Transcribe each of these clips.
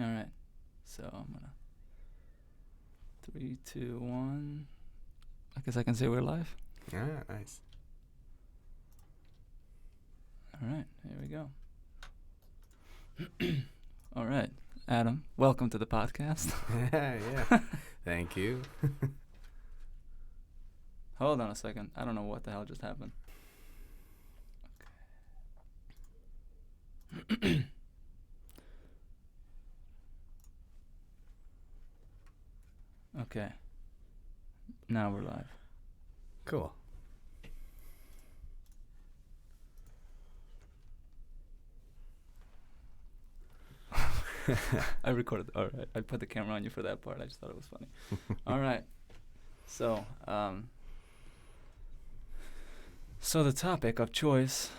All right. So I'm gonna 3, 2, 1. I guess I can say we're live. Ah, nice. All right. Here we go. All right, Adam. Welcome to the podcast. Yeah. Thank you. Hold on a second. I don't know what the hell just happened. Okay. Okay. Now we're live. Cool. I recorded. All right. I put the camera on you for that part. I just thought it was funny. All right. So the topic of choice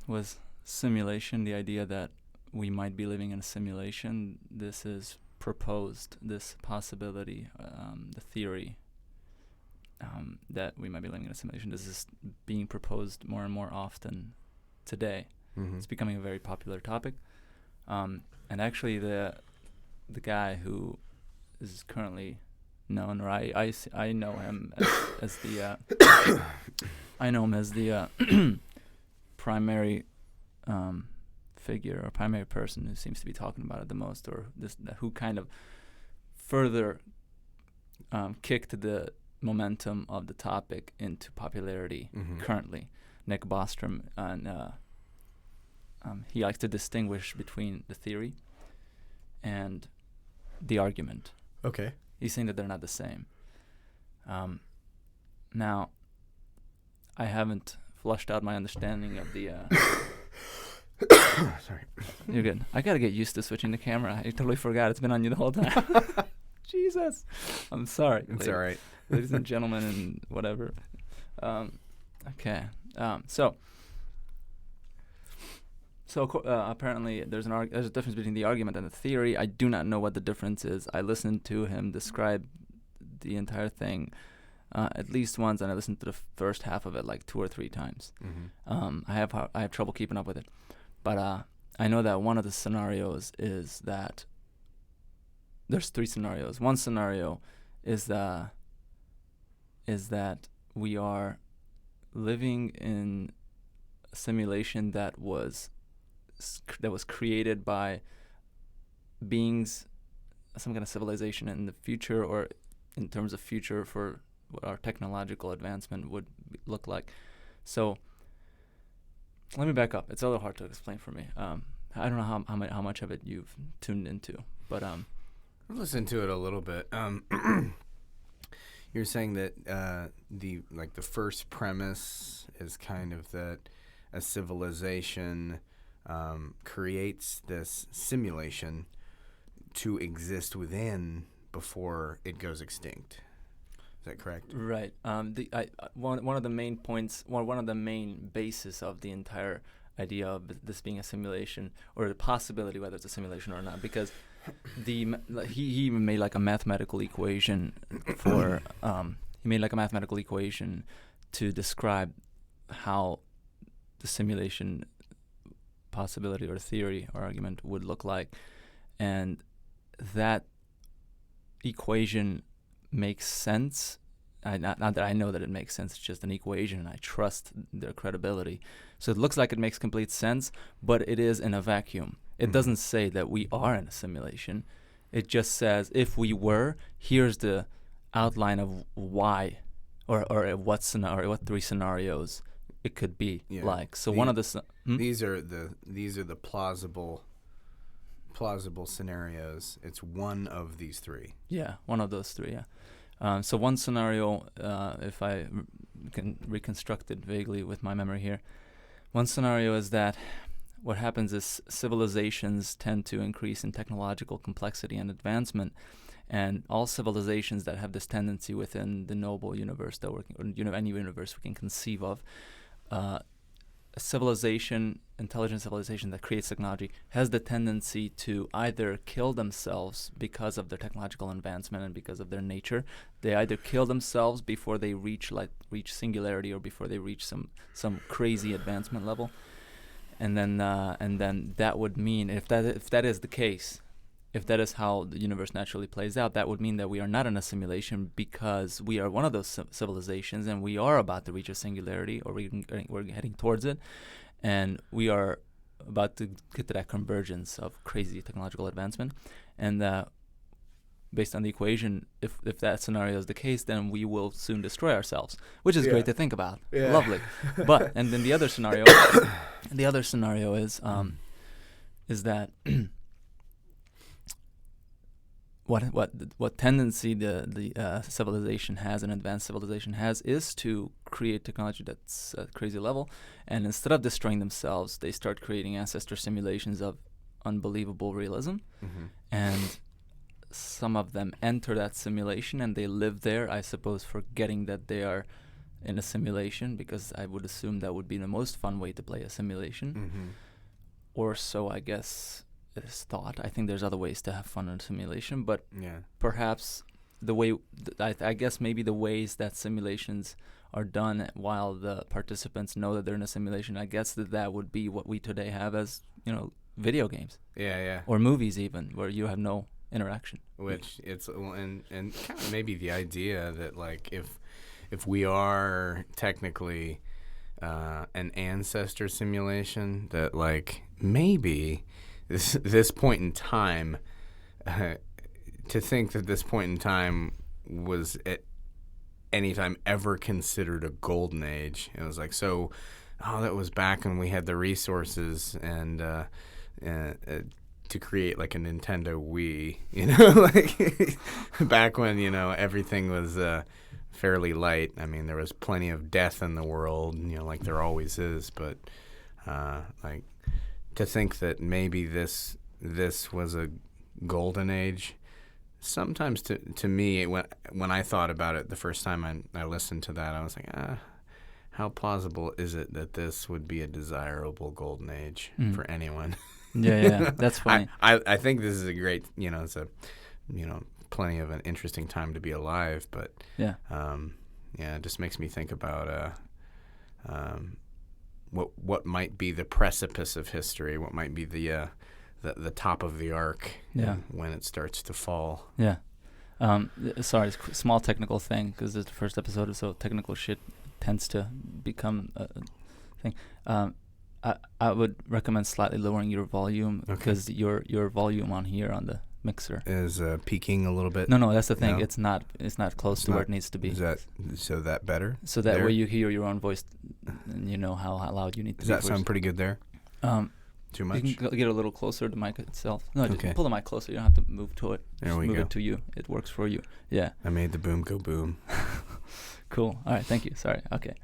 was simulation, the idea that we might be living in a simulation. This is proposed, this possibility, the theory that we might be living in a simulation. This is being proposed more and more often today. Mm-hmm. It's becoming a very popular topic. And actually the guy who is currently known, or I know him as the I know him as the primary figure or primary person who seems to be talking about it the most, or who kind of further kicked the momentum of the topic into popularity currently. Nick Bostrom, and he likes to distinguish between the theory and the argument. Okay. He's saying that they're not the same. Now, I haven't flushed out my understanding of the... Sorry. You're good. I got to get used to switching the camera. I totally forgot. It's been on you the whole time. Jesus. I'm sorry. It's all right. Ladies and gentlemen and whatever. Okay. Apparently there's a difference between the argument and the theory. I do not know what the difference is. I listened to him describe the entire thing at least once, and I listened to the first half of it like 2 or 3 times. Mm-hmm. I have trouble keeping up with it, but I know that one of the scenarios is that there's 3 scenarios. One scenario is that we are living in a simulation that was created by beings, some kind of civilization in the future, or in terms of future for what our technological advancement would look like. So let me back up. It's a little hard to explain for me. I don't know how much of it you've tuned into, but I've listened to it a little bit. You're saying that the first premise is kind of that a civilization creates this simulation to exist within before it goes extinct. Is that correct? Right. One of the main points, one of the main basis of the entire idea of this being a simulation, or the possibility whether it's a simulation or not, because he even made like a mathematical equation for to describe how the simulation possibility or theory or argument would look like, and that equation makes sense. Not that I know that it makes sense, it's just an equation, and I trust their credibility. So it looks like it makes complete sense, but it is in a vacuum. It doesn't say that we are in a simulation. It just says if we were, here's the outline of why, or what 3 scenarios it could be like. So one of the these are the plausible scenarios. It's one of these 3. Yeah, one of those 3. Yeah. So one scenario, if I can reconstruct it vaguely with my memory here, one scenario is that what happens is civilizations tend to increase in technological complexity and advancement, and all civilizations that have this tendency within the noble universe that any universe we can conceive of, a intelligent civilization that creates technology has the tendency to either kill themselves because of their technological advancement and because of their nature. They either kill themselves before they reach singularity, or before they reach some crazy advancement level. And then that would mean, if that is the case, if that is how the universe naturally plays out, that would mean that we are not in a simulation because we are one of those civilizations and we are about to reach a singularity, or we're heading towards it, and we are about to get to that convergence of crazy technological advancement. And based on the equation, if that scenario is the case, then we will soon destroy ourselves, which is great to think about. Yeah. Lovely. But and then the other scenario, is that what tendency the civilization has, an advanced civilization has, is to create technology that's at a crazy level, and instead of destroying themselves, they start creating ancestor simulations of unbelievable realism, and some of them enter that simulation and they live there, I suppose, forgetting that they are in a simulation, because I would assume that would be the most fun way to play a simulation. Or so I guess it is thought. I think there's other ways to have fun in a simulation, but perhaps the way, I guess maybe the ways that simulations are done while the participants know that they're in a simulation, I guess that would be what we today have as, video games. Or movies even, where you have no interaction. Which it's, and kind of maybe the idea that, like, if we are technically an ancestor simulation, that, like, maybe this point in time, to think that this point in time was at any time ever considered a golden age. It was like, that was back when we had the resources and to create like a Nintendo Wii, like back when, everything was fairly light. I mean, there was plenty of death in the world, like there always is, but like to think that maybe this was a golden age. Sometimes to me, when I thought about it the first time I listened to that, I was like, how plausible is it that this would be a desirable golden age for anyone? Yeah, that's funny. I think this is a great, it's a, plenty of an interesting time to be alive, but it just makes me think about what might be the precipice of history, what might be the top of the arc when it starts to fall. Yeah. Sorry, small technical thing, because it's the first episode, so technical shit tends to become a thing. I would recommend slightly lowering your volume, because your volume on here on the mixer is peaking a little bit. No, that's the thing. No? It's not close to where it needs to be. Is that better? So that way you hear your own voice, and you know how loud you need to. Does that sound pretty good there? Too much? You can get a little closer to the mic itself. No, just pull the mic closer. You don't have to move to it. There just we move go. it to you. It works for you. Yeah. I made the boom go boom. Cool. All right. Thank you. Sorry. Okay.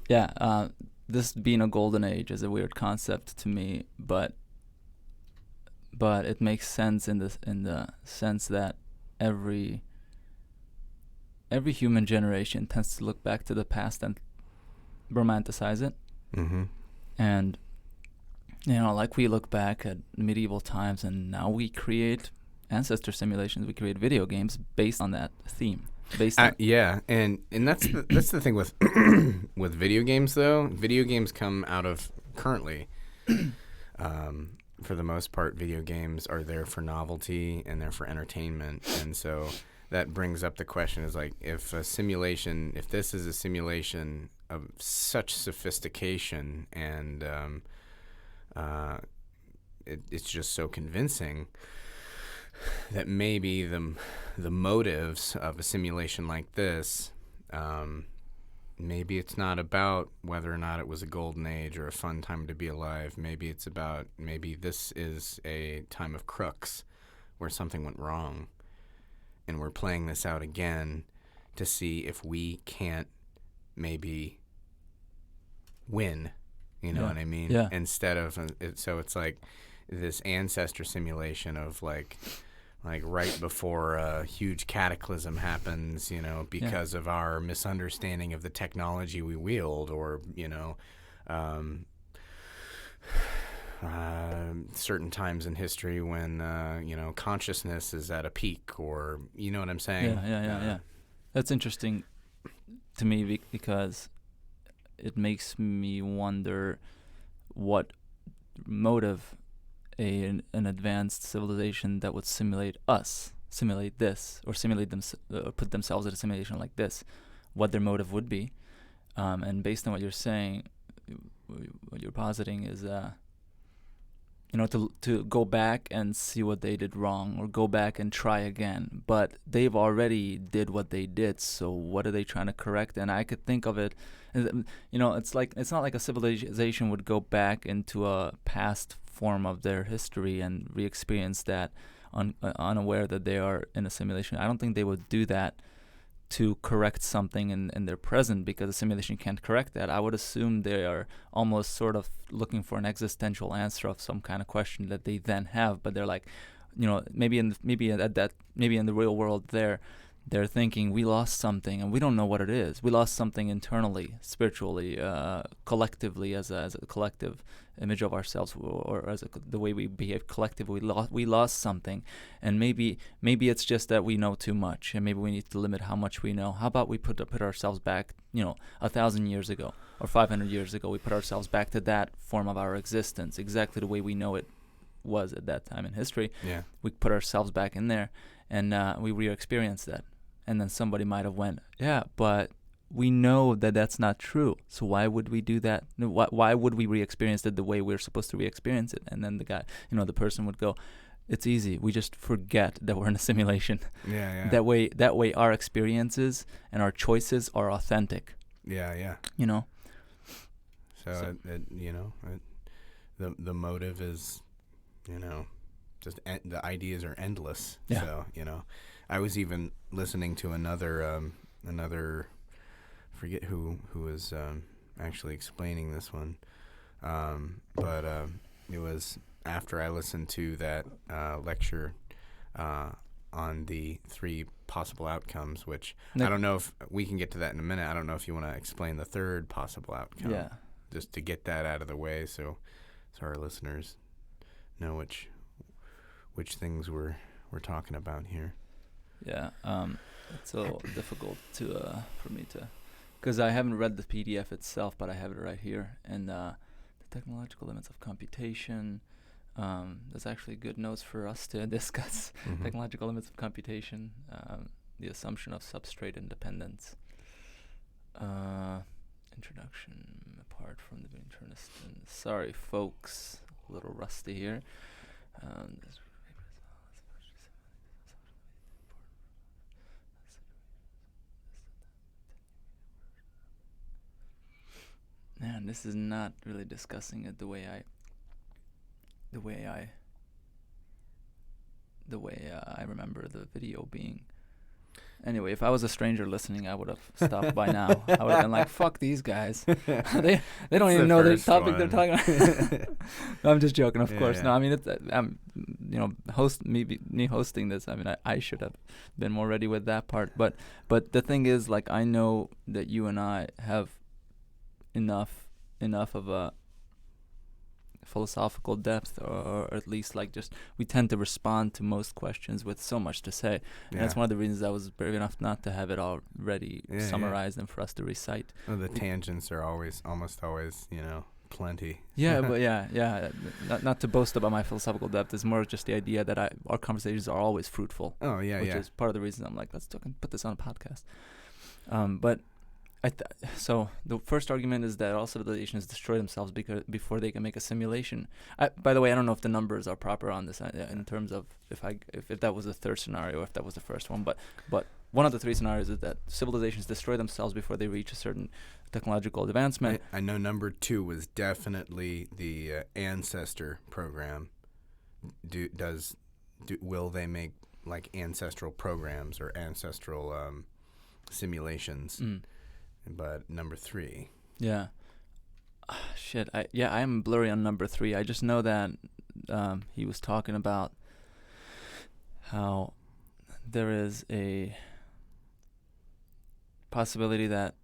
Yeah. This being a golden age is a weird concept to me, but it makes sense in the sense that every human generation tends to look back to the past and romanticize it. And like we look back at medieval times, and now we create ancestor simulations. We create video games based on that theme. And that's the thing with with video games, though. Video games come out of currently, for the most part, video games are there for novelty and they're for entertainment, and so that brings up the question: is like, if this is a simulation of such sophistication and it's just so convincing, that maybe the motives of a simulation like this, maybe it's not about whether or not it was a golden age or a fun time to be alive. Maybe this is a time of crux where something went wrong, and we're playing this out again to see if we can't maybe win. You know what I mean? Yeah. Instead of so it's like this ancestor simulation of like right before a huge cataclysm happens, because of our misunderstanding of the technology we wield, or certain times in history when consciousness is at a peak, or you know what I'm saying? Yeah. That's interesting to me because it makes me wonder what motive an advanced civilization that would simulate us, simulate this, or simulate them, put themselves in a simulation like this, what their motive would be. And based on what you're saying, what you're positing is, to go back and see what they did wrong, or go back and try again. But they've already did what they did, so what are they trying to correct? And I could think of it, it's not like a civilization would go back into a past form of their history and re-experience that, unaware that they are in a simulation. I don't think they would do that to correct something in their present, because the simulation can't correct that. I would assume they are almost sort of looking for an existential answer of some kind of question that they then have, but they're like, maybe in the real world they're thinking, we lost something and we don't know what it is. We lost something internally, spiritually, collectively, as a collective image of ourselves, or as the way we behave collectively. We lost something, and maybe it's just that we know too much, and maybe we need to limit how much we know. How about we put ourselves back, 1,000 years ago or 500 years ago? We put ourselves back to that form of our existence, exactly the way we know it was at that time in history. Yeah. We put ourselves back in there, and we re-experienced that. And then somebody might have went, yeah, but we know that that's not true. So why would we do that? Why would we re-experience it the way we're supposed to re-experience it? And then the guy, the person would go, it's easy. We just forget that we're in a simulation. Yeah. That way our experiences and our choices are authentic. Yeah. So the motive is, just the ideas are endless. Yeah. So, I was even listening to another forget who was actually explaining this one, but it was after I listened to that lecture on the 3 possible outcomes, which I don't know if we can get to that in a minute. I don't know if you want to explain the 3rd possible outcome. Yeah. Just to get that out of the way, so our listeners know which things we're talking about here. Yeah, it's a little difficult for me to, because I haven't read the PDF itself, but I have it right here. And the technological limits of computation. There's actually good notes for us to discuss. Mm-hmm. Technological limits of computation. The assumption of substrate independence. Introduction apart from the internist. Sorry, folks, a little rusty here. Man, this is not really discussing it the way I remember the video being. Anyway, if I was a stranger listening, I would have stopped by now. I would have been like, "Fuck these guys! they don't even know the topic they're talking about." No, I'm just joking, of course. Yeah. No, I mean, me hosting this. I mean, I should have been more ready with that part. But the thing is, like, I know that you and I have enough of a philosophical depth, or at least like just we tend to respond to most questions with so much to say. And that's one of the reasons I was brave enough not to have it already summarized and for us to recite. Well, the tangents are almost always plenty. Yeah, but yeah. Not to boast about my philosophical depth. It's more just the idea that our conversations are always fruitful. Oh yeah, which is part of the reason I'm like, let's put this on a podcast. But so the first argument is that all civilizations destroy themselves before they can make a simulation. By the way, I don't know if the numbers are proper on this in terms of if that was the 3rd scenario or if that was the first one. But one of the 3 scenarios is that civilizations destroy themselves before they reach a certain technological advancement. I know number 2 was definitely the ancestor program. Will they make like ancestral programs or ancestral simulations? Mm. But number 3. Yeah. Shit. I am blurry on number 3. I just know that he was talking about how there is a possibility that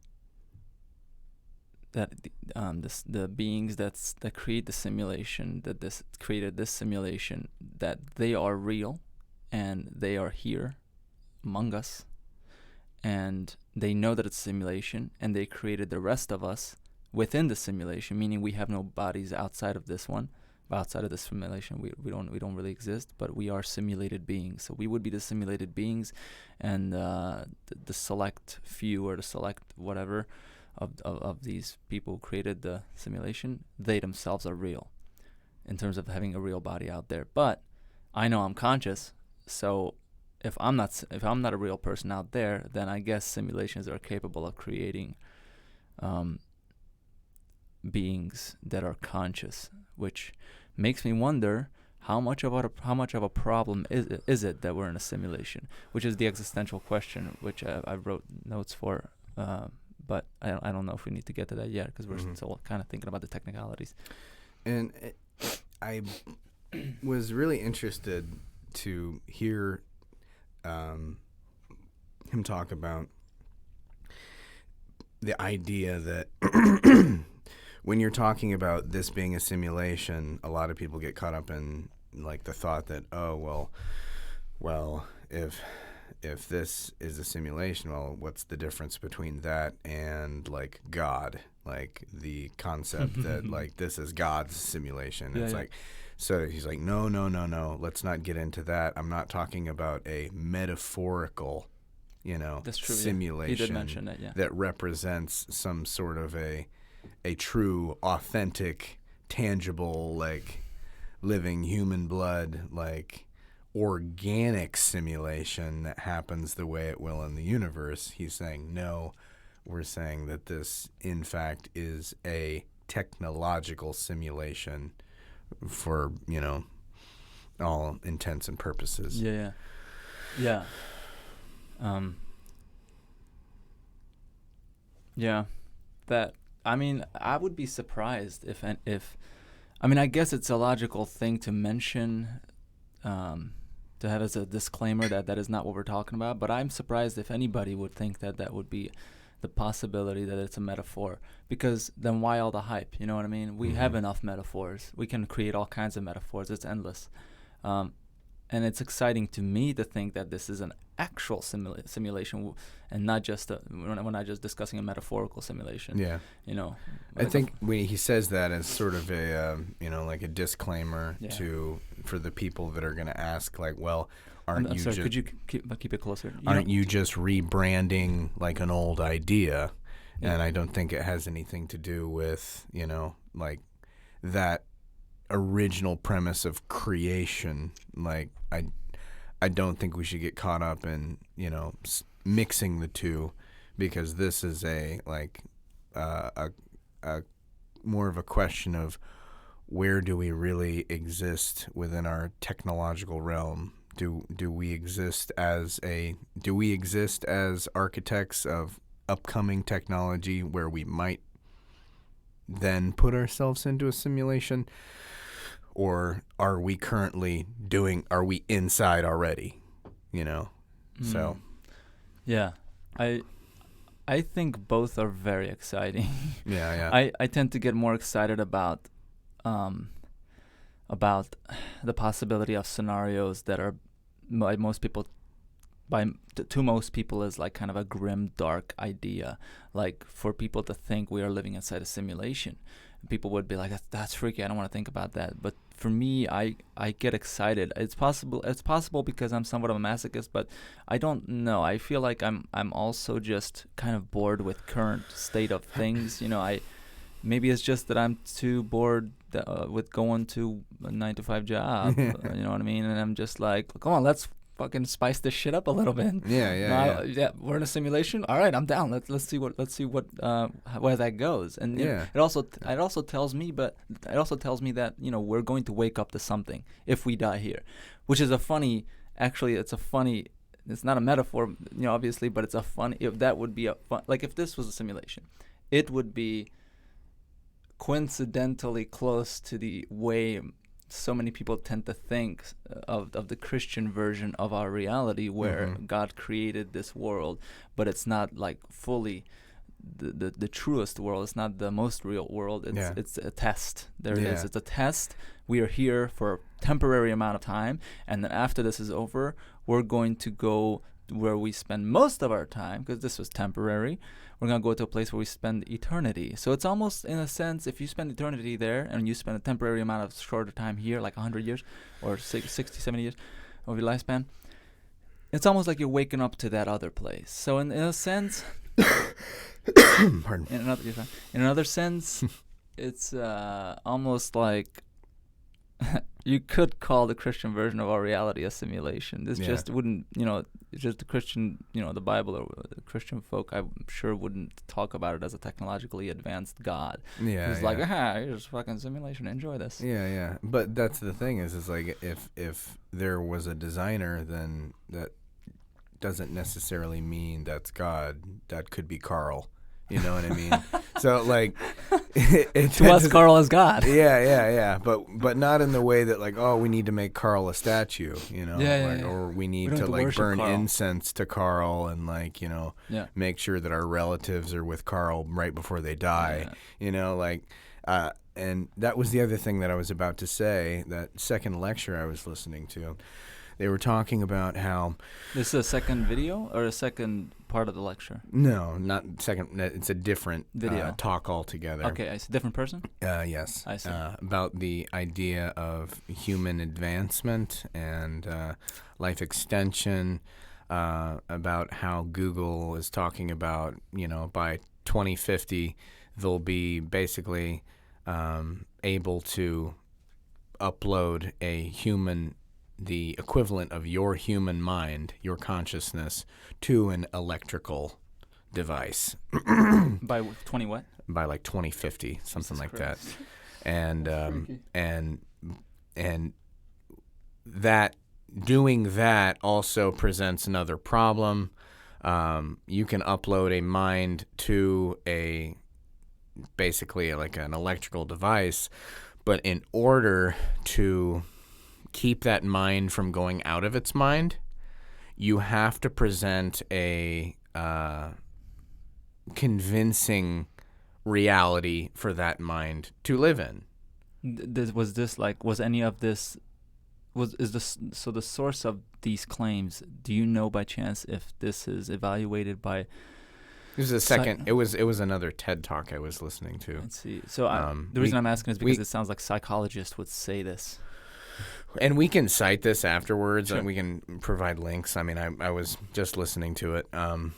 the beings that create the simulation, that created this simulation, that they are real and they are here among us. And they know that it's a simulation, and they created the rest of us within the simulation, meaning we have no bodies outside of this one, outside of this simulation. We don't really exist, but we are simulated beings. So we would be the simulated beings, and the select few or the select whatever of these people who created the simulation, they themselves are real in terms of having a real body out there. But I know I'm conscious, so if I'm not a real person out there, then I guess simulations are capable of creating beings that are conscious, which makes me wonder how much of a problem is it that we're in a simulation, which is the existential question, which I wrote notes for, but I don't know if we need to get to that yet, because we're still kind of thinking about the technicalities. And I was really interested to hear him talk about the idea that when you're talking about this being a simulation, a lot of people get caught up in like the thought that, oh, well, if this is a simulation, well, what's the difference between that and like God? Like the concept that like this is God's simulation. It's like, so he's like, no, let's not get into that. I'm not talking about a metaphorical, That's true, simulation. He did mention that, that represents some sort of a true, authentic, tangible, like living human blood, like organic simulation that happens the way it will in the universe. He's saying, no, we're saying that this, in fact, is a technological simulation for, all intents and purposes. Yeah. That, I mean, I would be surprised if I mean, I guess it's a logical thing to mention, to have as a disclaimer that is not what we're talking about, but I'm surprised if anybody would think that would be the possibility that it's a metaphor, because then why all the hype? You know what I mean? We have enough metaphors. We can create all kinds of metaphors. It's endless. And it's exciting to me to think that this is an actual simulation and not just we're not just discussing a metaphorical simulation. Yeah. I think when he says that as sort of a, like a disclaimer for the people that are going to ask, like, well, I'm sorry, could you keep it closer? Aren't you just rebranding like an old idea? Yeah. And I don't think it has anything to do with, like that original premise of creation. Like, I don't think we should get caught up in, mixing the two, because this is a more of a question of where do we really exist within our technological realm? Do we exist as architects of upcoming technology where we might then put ourselves into a simulation, or are we inside already? So yeah, I think both are very exciting. Yeah. I tend to get more excited about the possibility of scenarios that are to most people is like kind of a grim, dark idea. Like for people to think we are living inside a simulation, people would be like, that's freaky. I don't want to think about that. But for me, I get excited. It's possible because I'm somewhat of a masochist, but I don't know. I feel like I'm also just kind of bored with current state of things. Maybe it's just that I'm too bored with going to a 9-to-5 job. You know what I mean? And I'm just like, come on, let's fucking spice this shit up a little bit. Yeah. We're in a simulation. All right, I'm down. Let's see what where that goes. And it also tells me that we're going to wake up to something if we die here, which is it's not a metaphor, obviously, but it's a funny. If that would be if this was a simulation, it would be coincidentally close to the way so many people tend to think of the Christian version of our reality, where God created this world, but it's not like fully the truest world. It's not the most real world. It's a test. It is. It's a test. We are here for a temporary amount of time, and then after this is over, we're going to go where we spend most of our time, because this was temporary. We're going to go to a place where we spend eternity. So it's almost, in a sense, if you spend eternity there and you spend a temporary amount of shorter time here, like 100 years or 60, 70 years of your lifespan, it's almost like you're waking up to that other place. So in a sense, Pardon. in another sense, it's almost like you could call the Christian version of our reality a simulation. This just wouldn't, it's just the Christian, the Bible or the Christian folk, I'm sure wouldn't talk about it as a technologically advanced God. Yeah, it's like, here's fucking simulation. Enjoy this. Yeah. But that's the thing is like if there was a designer, then that doesn't necessarily mean that's God. That could be Carl. You know what I mean? So like, to us, Carl is God. Yeah. But not in the way that like, oh, we need to make Carl a statue, or we need to like burn Carl. Incense to Carl and like, make sure that our relatives are with Carl right before they die. And that was the other thing that I was about to say. That second lecture I was listening to, they were talking about how... This is a second video or a second part of the lecture? No, not second. It's a different video talk altogether. Okay, I see. Different person? Yes. I see. About the idea of human advancement and life extension, about how Google is talking about, by 2050, they'll be basically able to upload the equivalent of your human mind, your consciousness, to an electrical device. By 20 what? By like 2050, something like that. And that doing that also presents another problem. You can upload a mind to basically like an electrical device, but in order to keep that mind from going out of its mind, you have to present a convincing reality for that mind to live in. So the source of these claims, do you know by chance if this is evaluated by... This is a second. It was another TED Talk I was listening to. Let's see. So the reason I'm asking is because it sounds like psychologists would say this. And we can cite this afterwards, sure. And we can provide links. I mean, I was just listening to it. Well,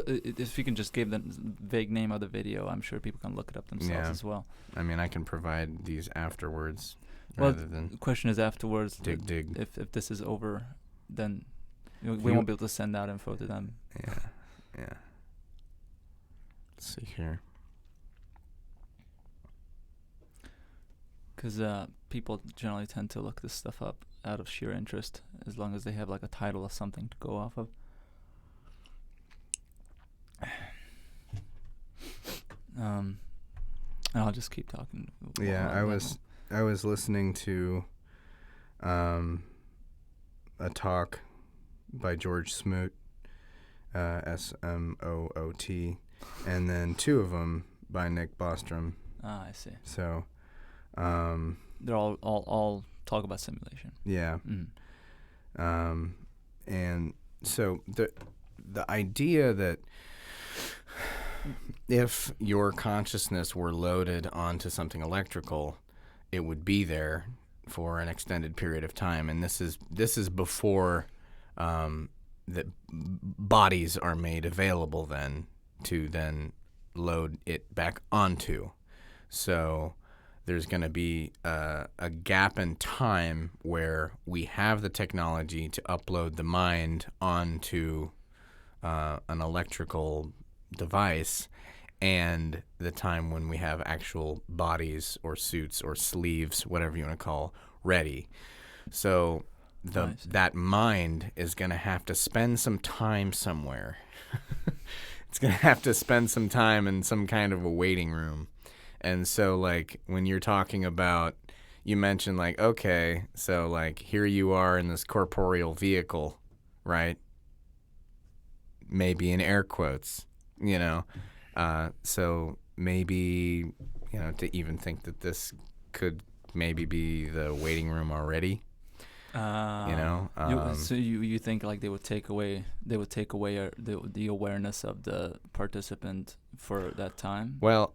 if you can just give the vague name of the video, I'm sure people can look it up themselves as well. I mean, I can provide these afterwards. Well, the question is afterwards. Dig. If this is over, then we won't be able to send out info to them. Yeah. Let's see here. Because people generally tend to look this stuff up out of sheer interest, as long as they have like a title of something to go off of. And I'll just keep talking. Yeah, I was listening to a talk by George Smoot, Smoot, and then two of them by Nick Bostrom. Ah, I see. So, they're all talk about simulation. Yeah. Mm. And so the idea that if your consciousness were loaded onto something electrical, it would be there for an extended period of time, and this is before that bodies are made available then to then load it back onto. So there's going to be a gap in time where we have the technology to upload the mind onto an electrical device, and the time when we have actual bodies or suits or sleeves, whatever you want to call, ready. So that mind is going to have to spend some time somewhere. It's going to have to spend some time in some kind of a waiting room. And so, like, when you're talking about, you mentioned, like, okay, so, like, here you are in this corporeal vehicle, right? Maybe in air quotes, So maybe, to even think that this could maybe be the waiting room already. So you think like they would take away the awareness of the participant for that time? Well,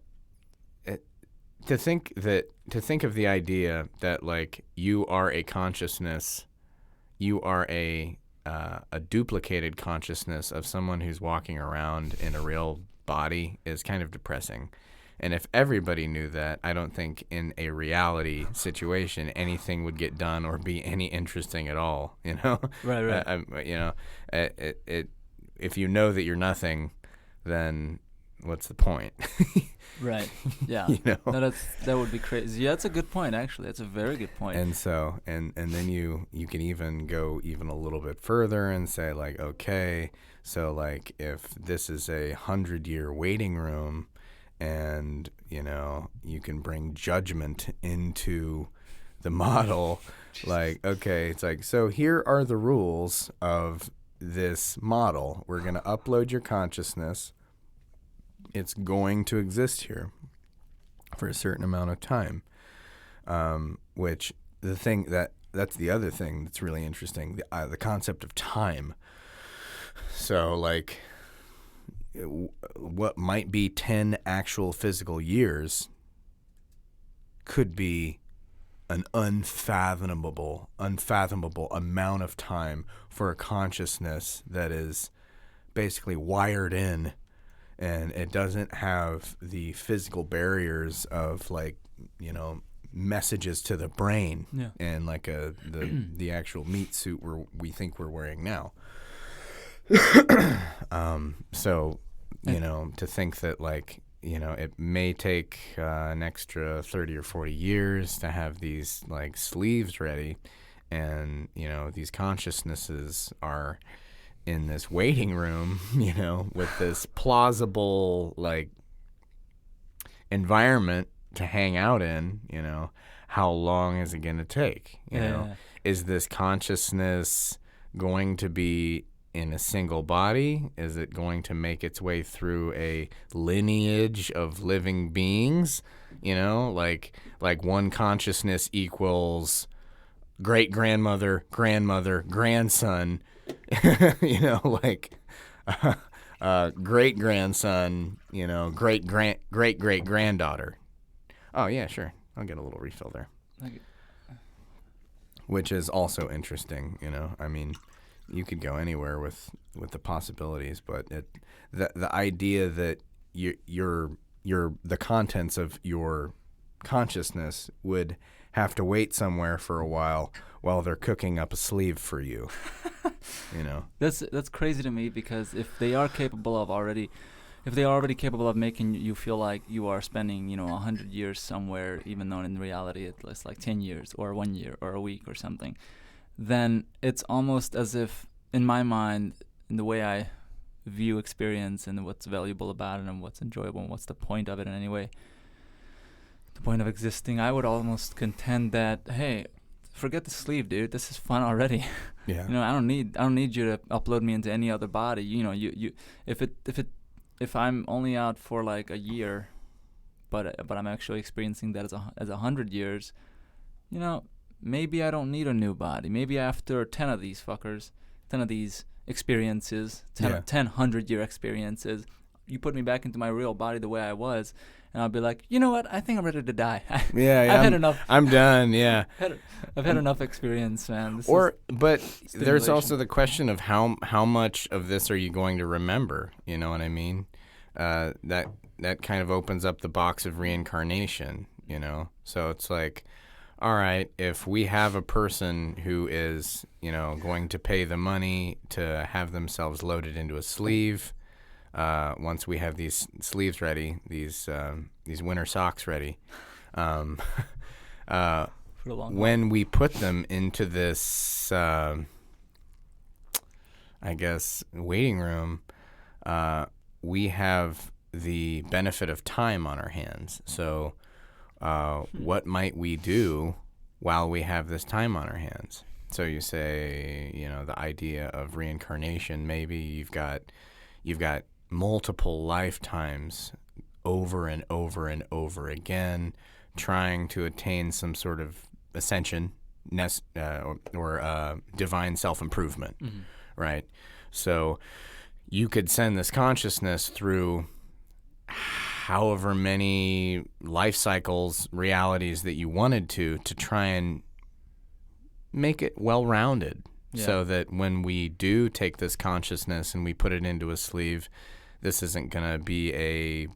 to think of the idea that like you are a consciousness, you are a duplicated consciousness of someone who's walking around in a real body is kind of depressing. And if everybody knew that, I don't think in a reality situation anything would get done or be any interesting at all. You know, Right. If you know that you're nothing, then what's the point? Right. Yeah. You know. No, that would be crazy. Yeah, that's a good point. Actually, that's a very good point. And so, and then you can even go even a little bit further and say like, okay, so like if this is 100-year waiting room, and you can bring judgment into the model, like, okay, it's like, so here are the rules of this model. We're going to upload your consciousness. It's going to exist here for a certain amount of time. Which that's the other thing that's really interesting, the concept of time. So like what might be 10 actual physical years could be an unfathomable amount of time for a consciousness that is basically wired in, and it doesn't have the physical barriers of like, messages to the brain, and like the actual meat suit we think we're wearing now. So, to think that like, it may take an extra 30 or 40 years to have these like sleeves ready, and, these consciousnesses are in this waiting room, with this plausible like environment to hang out in, how long is it going to take? Is this consciousness going to be in a single body? Is it going to make its way through a lineage of living beings? Like one consciousness equals great grandmother, grandmother, grandson. Like great grandson. Great great granddaughter. Oh yeah, sure. I'll get a little refill there. Okay. Which is also interesting. I mean, you could go anywhere with the possibilities, but the idea that the contents of your consciousness would have to wait somewhere for a while they're cooking up a sleeve for you. That's crazy to me, because if they are already capable of making you feel like you are spending 100 years somewhere, even though in reality it's like 10 years or 1 year or a week or something, then it's almost as if, in my mind, in the way I view experience and what's valuable about it and what's enjoyable and what's the point of it in any way, the point of existing, I would almost contend that, hey, forget the sleeve, dude. This is fun already. Yeah. I don't need you to upload me into any other body. If I'm only out for like a year, but I'm actually experiencing that as 100 years, maybe I don't need a new body. Maybe after 10 of these experiences, 10 100-year experiences, you put me back into my real body the way I was, and I'll be like, you know what? I think I'm ready to die. I've had enough. I'm done. Yeah. I've had enough experience, man. But there's also the question of how much of this are you going to remember? You know what I mean? That kind of opens up the box of reincarnation. So it's like, all right, if we have a person who is, going to pay the money to have themselves loaded into a sleeve, once we have these sleeves ready, these winter socks ready, when we put them into this, I guess, waiting room, we have the benefit of time on our hands. So what might we do while we have this time on our hands? So you say, the idea of reincarnation, maybe you've got multiple lifetimes over and over and over again, trying to attain some sort of ascension, divine self-improvement, Mm-hmm. right? So you could send this consciousness through however many life cycles, realities that you wanted to try and make it well-rounded. Yeah. So that when we do take this consciousness and we put it into a sleeve, this isn't going to be a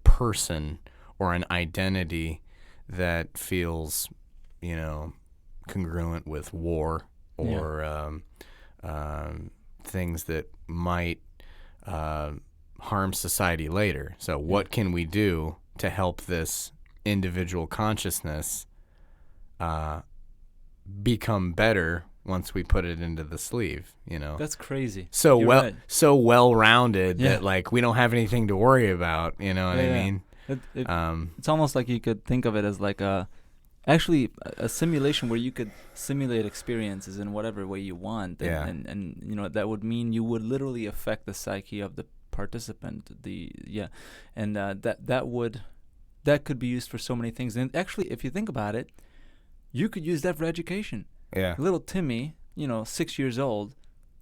person or an identity that feels, congruent with war or things that might harm society later. So what can we do to help this individual consciousness become better once we put it into the sleeve, That's crazy. So You're well, right. so well-rounded Yeah. that we don't have anything to worry about. You know what I Yeah. mean? It's almost like you could think of it as like actually a simulation where you could simulate experiences in whatever way you want. And, Yeah. and that would mean you would literally affect the psyche of the participant. And that could be used for so many things. And actually, if you think about it, you could use that for education. Yeah. Little Timmy, 6 years old,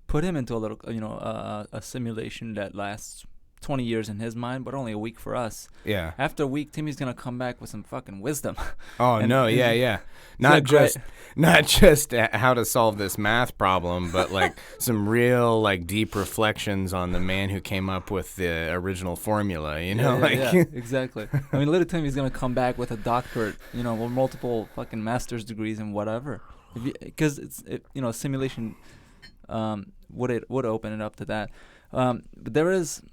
put him into a little, a simulation that lasts 20 years in his mind, but only a week for us. Yeah. After a week, Timmy's gonna come back with some fucking wisdom. Oh no, yeah. Not just how to solve this math problem, but some real deep reflections on the man who came up with the original formula. Yeah, exactly. I mean, little Timmy's gonna come back with a doctorate, with multiple fucking master's degrees and whatever. Because simulation would open it up to that. But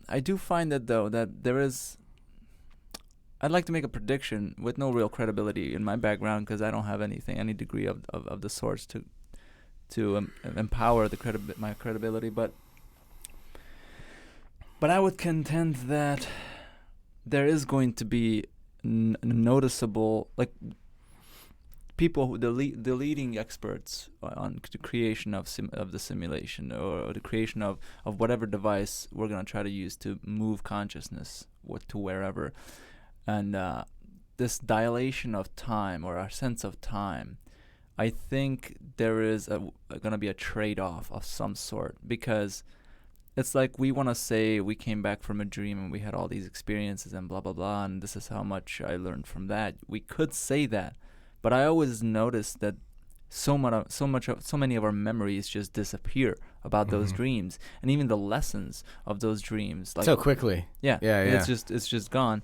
I do find that though I'd like to make a prediction with no real credibility in my background because I don't have any degree of the sorts to empower my credibility. But I would contend that there is going to be noticeable people, the leading experts on the creation of the simulation or the creation of whatever device we're going to try to use to move consciousness to wherever. And this dilation of time or our sense of time, I think there is going to be a trade-off of some sort, because it's like we want to say we came back from a dream and we had all these experiences and blah, blah, blah, and this is how much I learned from that. We could say that. But I always notice that so many of our memories just disappear about those dreams, and even the lessons of those dreams, so quickly. Yeah. Yeah. It's just gone,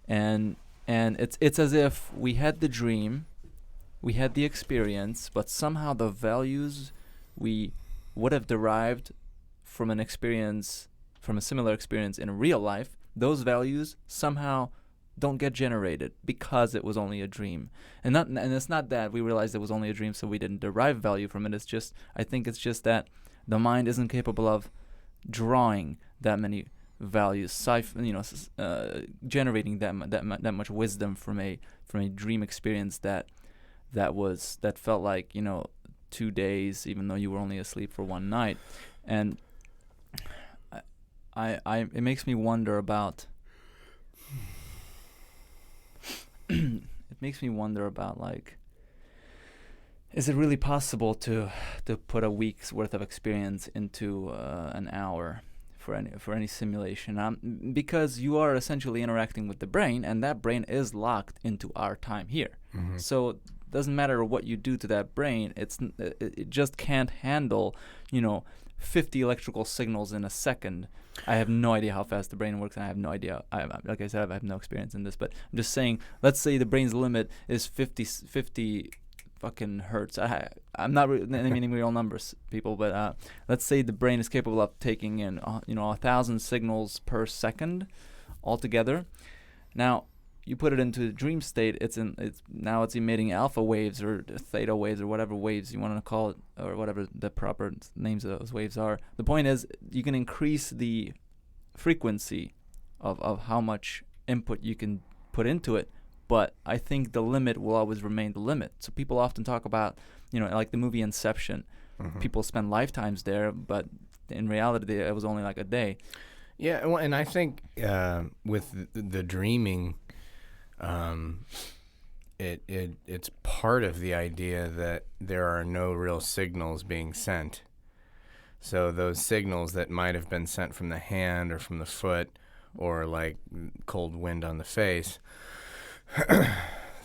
and it's as if we had the dream, we had the experience, but somehow the values we would have derived from a similar experience in real life, those values somehow don't get generated because it was only a dream. And it's not that we realized it was only a dream so we didn't derive value from it. I think it's just that the mind isn't capable of drawing that many values, generating that much wisdom from a dream experience that felt like 2 days, even though you were only asleep for one night. And it makes me wonder about is it really possible to put a week's worth of experience into an hour for any simulation? Because you are essentially interacting with the brain, and that brain is locked into our time here. Mm-hmm. So it doesn't matter what you do to that brain; it just can't handle 50 electrical signals in a second. I have no idea how fast the brain works, and I have no idea. Like I said, I have no experience in this, but I'm just saying, let's say the brain's limit is 50 fucking hertz. I'm not naming real numbers, people, but let's say the brain is capable of taking in 1,000 signals per second altogether. Now, you put it into the dream state, it's emitting alpha waves or theta waves or whatever waves you want to call it, or whatever the proper names of those waves are. The point is, you can increase the frequency of how much input you can put into it, but I think the limit will always remain the limit. So people often talk about, like the movie Inception. Mm-hmm. People spend lifetimes there, but in reality, it was only like a day. Yeah, well, and I think with the dreaming, it's part of the idea that there are no real signals being sent. So those signals that might have been sent from the hand or from the foot or like cold wind on the face,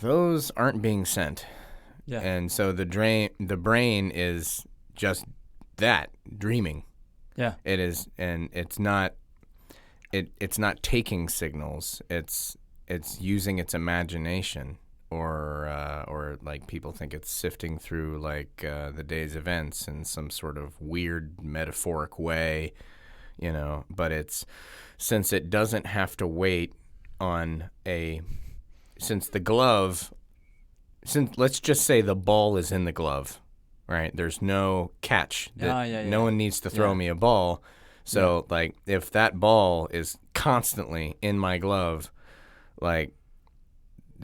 those aren't being sent. Yeah. And so the brain is just that, dreaming. Yeah. It is, and it's not taking signals. It's using its imagination, or like people think it's sifting through like the day's events in some sort of weird metaphoric way, But since it doesn't have to wait on since let's just say the ball is in the glove, right? There's no catch. No one needs to throw me a ball. So like if that ball is constantly in my glove, like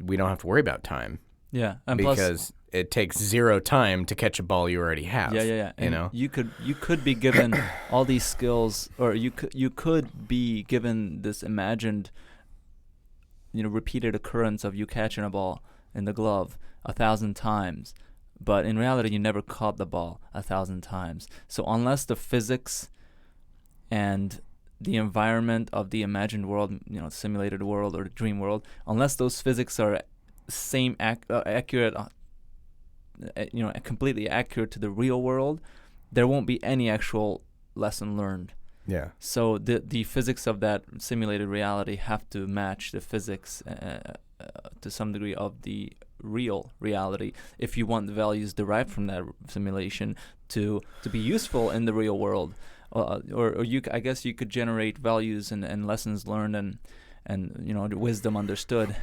we don't have to worry about time. Yeah, and because it takes zero time to catch a ball you already have. Yeah. And you could be given all these skills, or you could be given this imagined, repeated occurrence of you catching a ball in the glove 1,000 times, but in reality you never caught the ball 1,000 times. So unless the physics and the environment of the imagined world, simulated world or the dream world, unless those physics are accurate, completely accurate to the real world, there won't be any actual lesson learned. Yeah. So the physics of that simulated reality have to match the physics to some degree of the real reality if you want the values derived from that simulation to be useful in the real world. Or I guess you could generate values and lessons learned and wisdom understood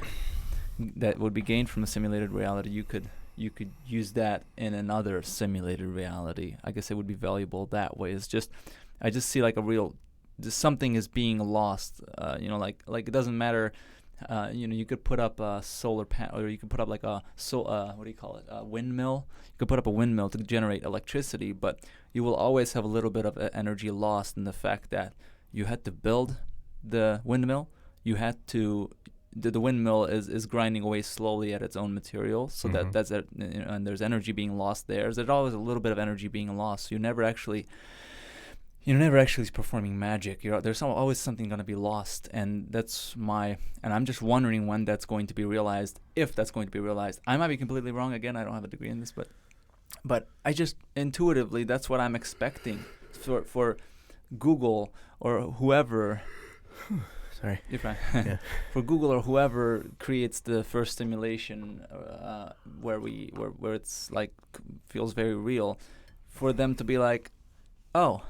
that would be gained from a simulated reality. You could use that in another simulated reality. I guess it would be valuable that way. I just see like something is being lost. Like it doesn't matter. You could put up a solar panel, or you could put up like a windmill. You could put up a windmill to generate electricity, but you will always have a little bit of energy lost in the fact that you had to build the windmill. The windmill is grinding away slowly at its own material, so that's it, and there's energy being lost there. There's always a little bit of energy being lost. So you're never actually performing magic. There's always something going to be lost, and I'm just wondering when that's going to be realized, if that's going to be realized. I might be completely wrong. Again, I don't have a degree in this, but I just intuitively, that's what I'm expecting for Google or whoever. Sorry. You're fine. Yeah. For Google or whoever creates the first simulation where it's like feels very real, for them to be like, oh,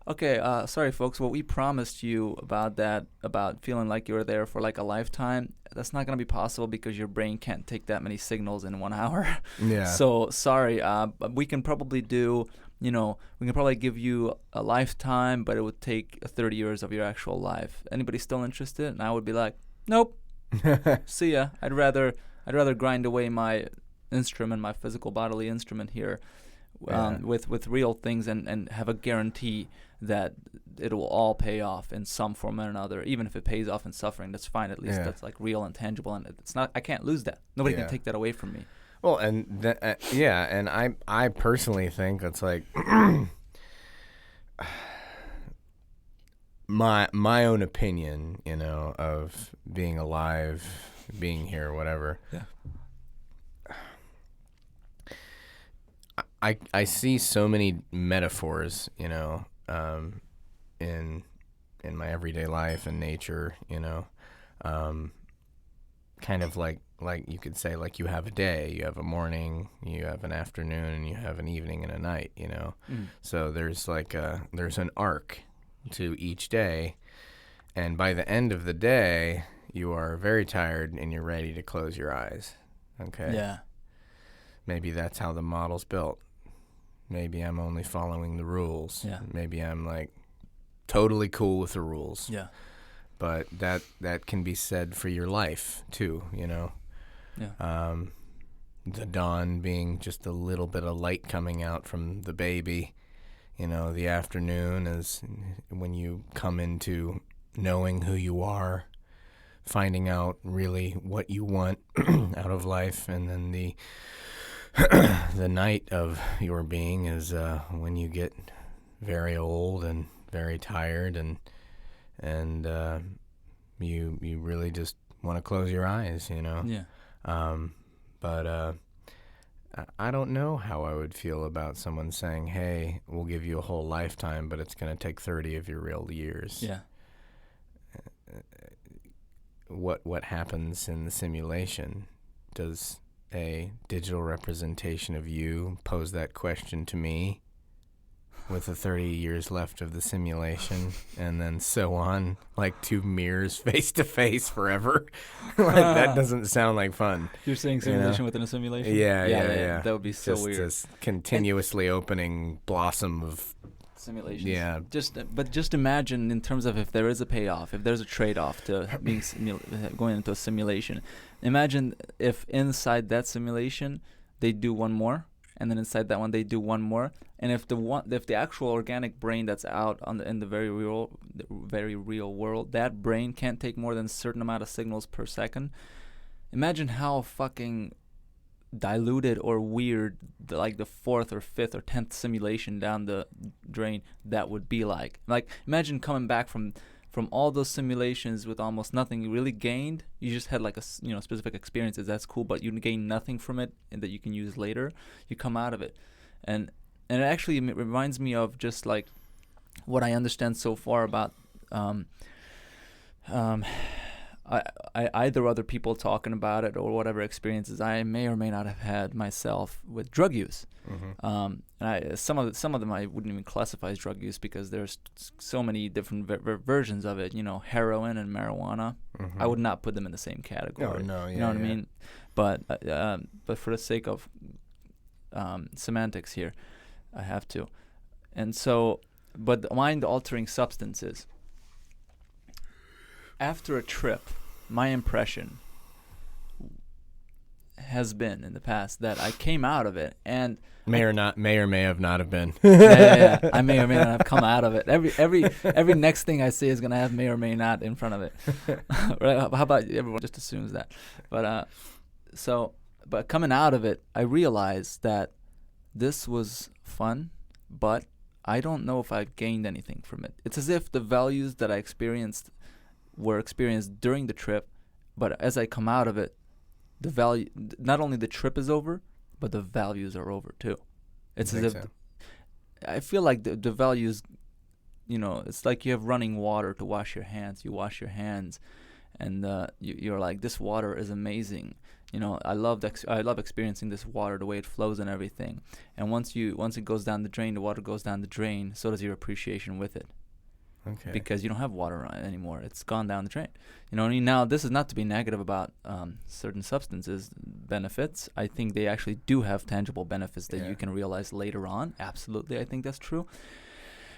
okay, sorry folks, what we promised you about feeling like you were there for like a lifetime, that's not going to be possible because your brain can't take that many signals in 1 hour. Yeah. So sorry, we can probably give you a lifetime, but it would take 30 years of your actual life. Anybody still interested? And I would be like, nope. See ya. I'd rather grind away my instrument, my physical bodily instrument here, with real things and have a guarantee that it will all pay off in some form or another. Even if it pays off in suffering, that's fine. At least that's like real and tangible, and it's not. I can't lose that. Nobody can take that away from me. Well, and and I personally think it's like my own opinion, of being alive, being here, whatever. Yeah. I see so many metaphors, in my everyday life and nature, kind of like you could say, like, you have a day, you have a morning, you have an afternoon, and you have an evening and a night, So there's there's an arc to each day, and by the end of the day, you are very tired and you're ready to close your eyes. Okay. Yeah. Maybe that's how the model's built. Maybe I'm only following the rules. Yeah. Maybe I'm like totally cool with the rules. Yeah. But that can be said for your life too, Yeah. The dawn being just a little bit of light coming out from the baby. The afternoon is when you come into knowing who you are, finding out really what you want out of life, and then the the night of your being is when you get very old and very tired, and you really just want to close your eyes, you know. Yeah. But I don't know how I would feel about someone saying, "Hey, we'll give you a whole lifetime, but it's going to take 30 of your real years." Yeah. What happens in the simulation? Does a digital representation of you pose that question to me with the 30 years left of the simulation, and then so on, like two mirrors face to face forever? Like, that doesn't sound like fun. You're saying simulation within a simulation? Yeah. That would be so just weird. This continuously opening blossom of Simulations. Yeah. Just imagine in terms of if there is a payoff, if there's a trade-off to being going into a simulation. Imagine if inside that simulation they do one more, and then inside that one they do one more, and if the actual organic brain that's out in the very real world, that brain can't take more than a certain amount of signals per second. Imagine how fucking diluted or weird like the fourth or fifth or 10th simulation down the drain that would be like. Like, imagine coming back from all those simulations with almost nothing you really gained. You just had like a specific experiences. That's cool, but you gain nothing from it and that you can use later. You come out of it, and it actually reminds me of just like what I understand so far about I either other people talking about it or whatever experiences I may or may not have had myself with drug use. Mm-hmm. And some of them I wouldn't even classify as drug use because there's so many different versions of it. You know, heroin and marijuana. Mm-hmm. I would not put them in the same category. Oh, no, you know what I mean? But for the sake of semantics here, I have to. And so, but the mind-altering substances. After a trip, my impression has been in the past that I came out of it and may or may have not have been. yeah. I may or may not have come out of it. Every next thing I say is gonna have may or may not in front of it. Right? How about everyone just assumes that? But but coming out of it, I realized that this was fun, but I don't know if I've gained anything from it. It's as if the values that I experienced were experienced during the trip, but as I come out of it, the value, not only the trip is over, but the values are over too. It's as if I feel like the values, it's like you have running water to wash your hands. You wash your hands, and you're like, this water is amazing. I love experiencing this water, the way it flows and everything. And once it goes down the drain, the water goes down the drain. So does your appreciation with it. Okay. Because you don't have water anymore. It's gone down the drain. You know what I mean? Now, this is not to be negative about certain substances' benefits. I think they actually do have tangible benefits that you can realize later on. Absolutely, I think that's true.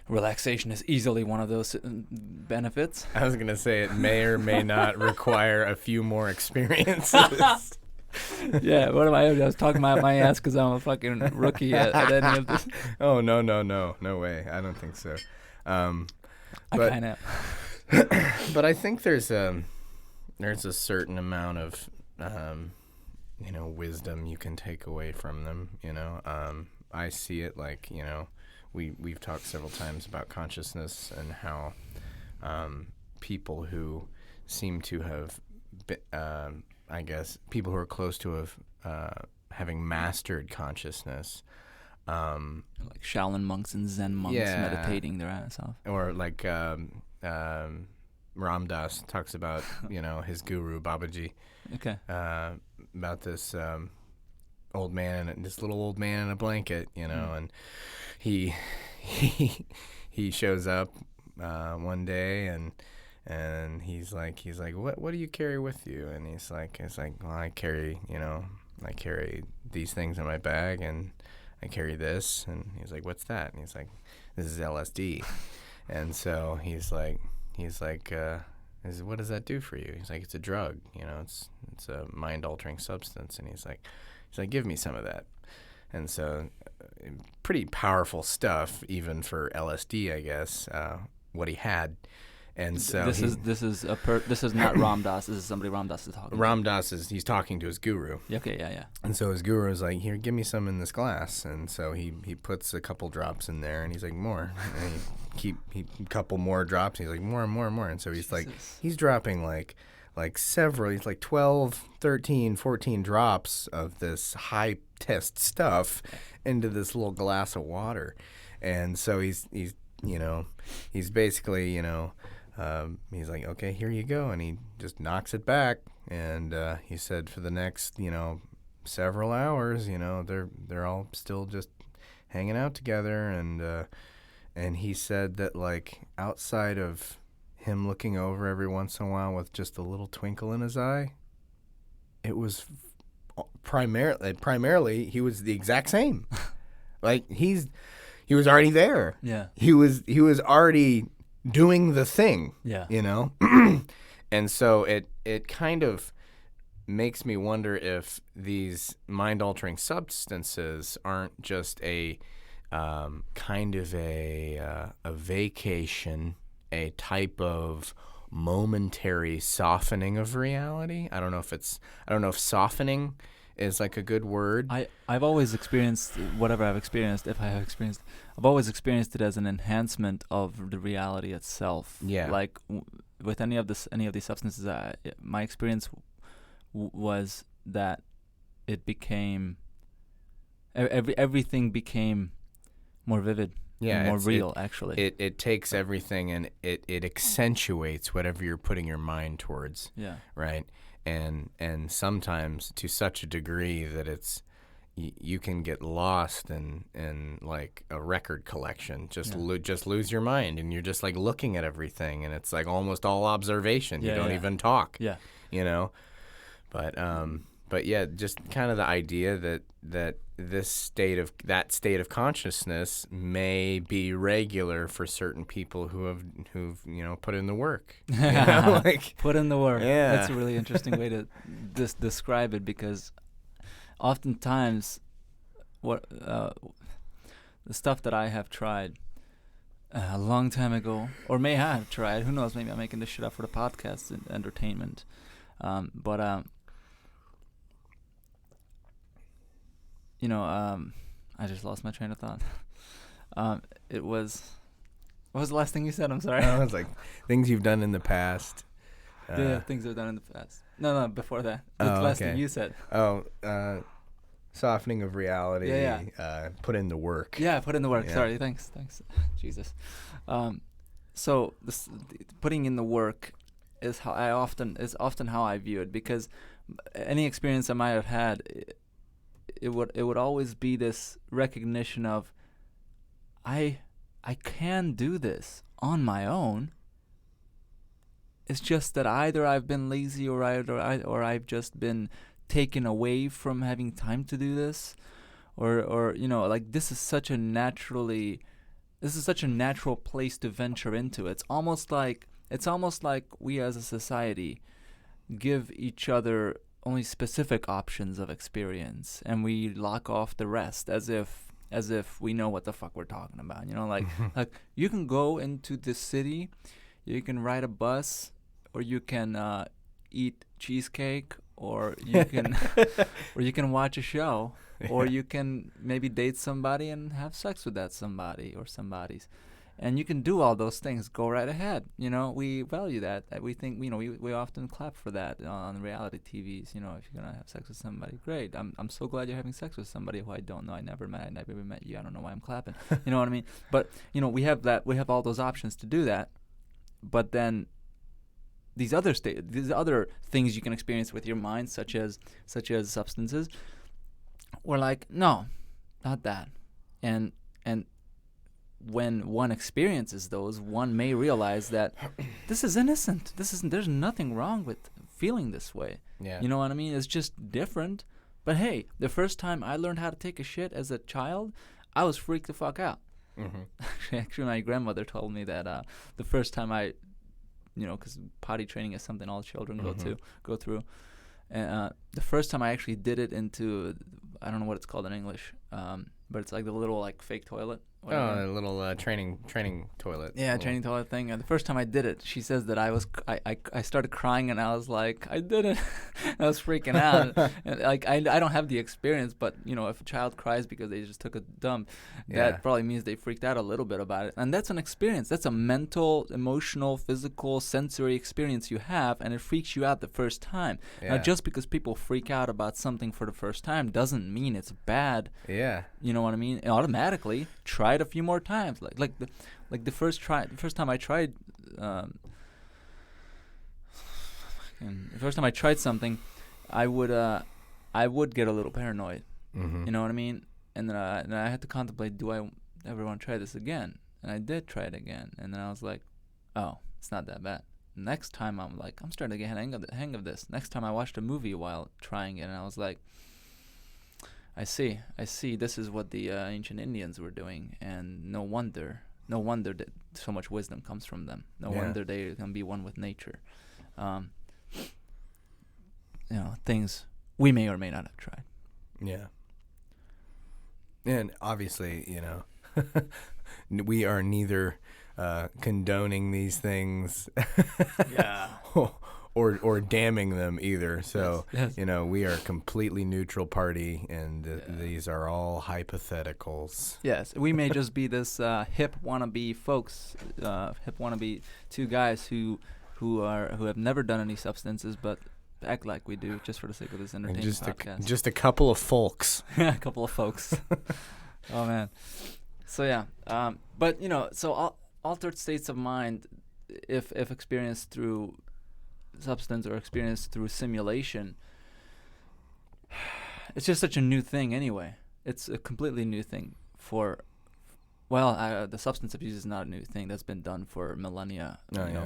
Relaxation is easily one of those benefits. I was going to say it may or may not require a few more experiences. Yeah, what am I was talking about my ass because I'm a fucking rookie at any of this. Oh, no way. I don't think so. I kind of. But I think there's a certain amount of wisdom you can take away from them. I see it like we've talked several times about consciousness and how people who seem to have people who are close to having mastered consciousness. Like Shaolin monks and Zen monks meditating their ass off. Or like Ram Dass talks about, his guru Babaji. Okay. About this this little old man in a blanket, and he shows up one day and he's like, what do you carry with you? And he's like, well, I carry these things in my bag and I carry this. And he's like, what's that? And he's like, this is LSD. And so he's like, what does that do for you? He's like, it's a drug, it's a mind-altering substance. And he's like, give me some of that. And so pretty powerful stuff, even for LSD, I guess, what he had. And so this is not Ram Dass. This is somebody Ram Dass is talking. Ram Dass he's talking to his guru. Okay, yeah. And so his guru is like, "Here, give me some in this glass." And so he puts a couple drops in there, and he's like, "More." And he couple more drops. And he's like, "More and more and more." And so he's like, he's dropping like several. He's like 12, 13, 14 drops of this high test stuff into this little glass of water. And so he's basically, he's like, "Okay, here you go," and he just knocks it back. And he said for the next, several hours, they're all still just hanging out together. And he said that, like, outside of him looking over every once in a while with just a little twinkle in his eye, it was primarily he was the exact same. Like he was already there. Yeah. He was already doing the thing. Yeah. And so it kind of makes me wonder if these mind-altering substances aren't just a kind of a vacation, a type of momentary softening of reality. I don't know if softening is like a good word. I've always experienced whatever I've experienced, if I have experienced, I've always experienced it as an enhancement of the reality itself. Yeah. Like with any of these substances, my experience was that it became everything became more vivid. Yeah, more real, actually. It takes everything and it accentuates whatever you're putting your mind towards. Yeah. Right. And sometimes to such a degree that it's you can get lost in like a record collection. Just lose your mind, and you're just like looking at everything, and it's like almost all observation. You don't even talk. Yeah. But yeah, just kind of the idea that that state of consciousness may be regular for certain people who've put in the work. Put in the work. Yeah. That's a really interesting way to describe it, because oftentimes the stuff that I have tried a long time ago, or may have tried, who knows, maybe I'm making this shit up for the podcast and entertainment, I just lost my train of thought. What was the last thing you said? I'm sorry. I was like, things you've done in the past. Things I've done in the past. No, before that. The last thing you said. Softening of reality. Yeah. Put in the work. Yeah, put in the work. Yeah. Sorry, thanks. Jesus. So putting in the work is often how I view it, because any experience I might have had, it would always be this recognition of I can do this on my own. It's just that either I've been lazy or I've just been taken away from having time to do this, or like this is such a natural place to venture into. It's almost like we as a society give each other only specific options of experience, and we lock off the rest as if we know what the fuck we're talking about. Like you can go into this city, you can ride a bus, or you can eat cheesecake, or you can watch a show, or you can maybe date somebody and have sex with that somebody or somebody's. And you can do all those things. Go right ahead. We value that. We think, we often clap for that on reality TVs. If you're gonna have sex with somebody, great. I'm so glad you're having sex with somebody who I don't know. I never met you. I don't know why I'm clapping. You know what I mean? But we have that. We have all those options to do that. But then these other things you can experience with your mind, such as substances, we're like, no, not that. And when one experiences those, one may realize that this is innocent. There's nothing wrong with feeling this way. Yeah. You know what I mean? It's just different. But hey, the first time I learned how to take a shit as a child, I was freaked the fuck out. Mm-hmm. Actually, my grandmother told me that the first time I, because potty training is something all children go through. And the first time I actually did it into, I don't know what it's called in English, but it's like the little like fake toilet. whatever. Oh, a little training toilet. Yeah, training toilet thing. And the first time I did it, she says that I started crying, and I was like, I did it. I was freaking out. And, like, I don't have the experience, but if a child cries because they just took a dump, that probably means they freaked out a little bit about it. And that's an experience. That's a mental, emotional, physical, sensory experience you have, and it freaks you out the first time. Now, just because people freak out about something for the first time doesn't mean it's bad. Yeah. You know what I mean? Automatically try it a few more times. The first time I tried the first time I tried something, I would get a little paranoid. Mm-hmm. You know what I mean? And then I had to contemplate, do I ever want to try this again? And I did try it again, and then I was like, oh, it's not that bad. Next time I'm like, I'm starting to get hang of this. Next time I watched a movie while trying it, and I was like, I see. This is what the ancient Indians were doing, and no wonder that so much wisdom comes from them. No wonder they can be one with nature. Things we may or may not have tried. Yeah. And obviously, we are neither condoning these things or damning them either. So, yes. We are a completely neutral party, and these are all hypotheticals. Yes, we may just be this hip wannabe folks, hip wannabe two guys who have never done any substances, but act like we do just for the sake of this entertainment podcast. Just a couple of folks. A couple of folks. Oh man. So yeah, but so altered states of mind, if experienced through substance or experienced through simulation, it's just such a new thing anyway. It's a completely new thing the substance abuse is not a new thing. That's been done for millennia,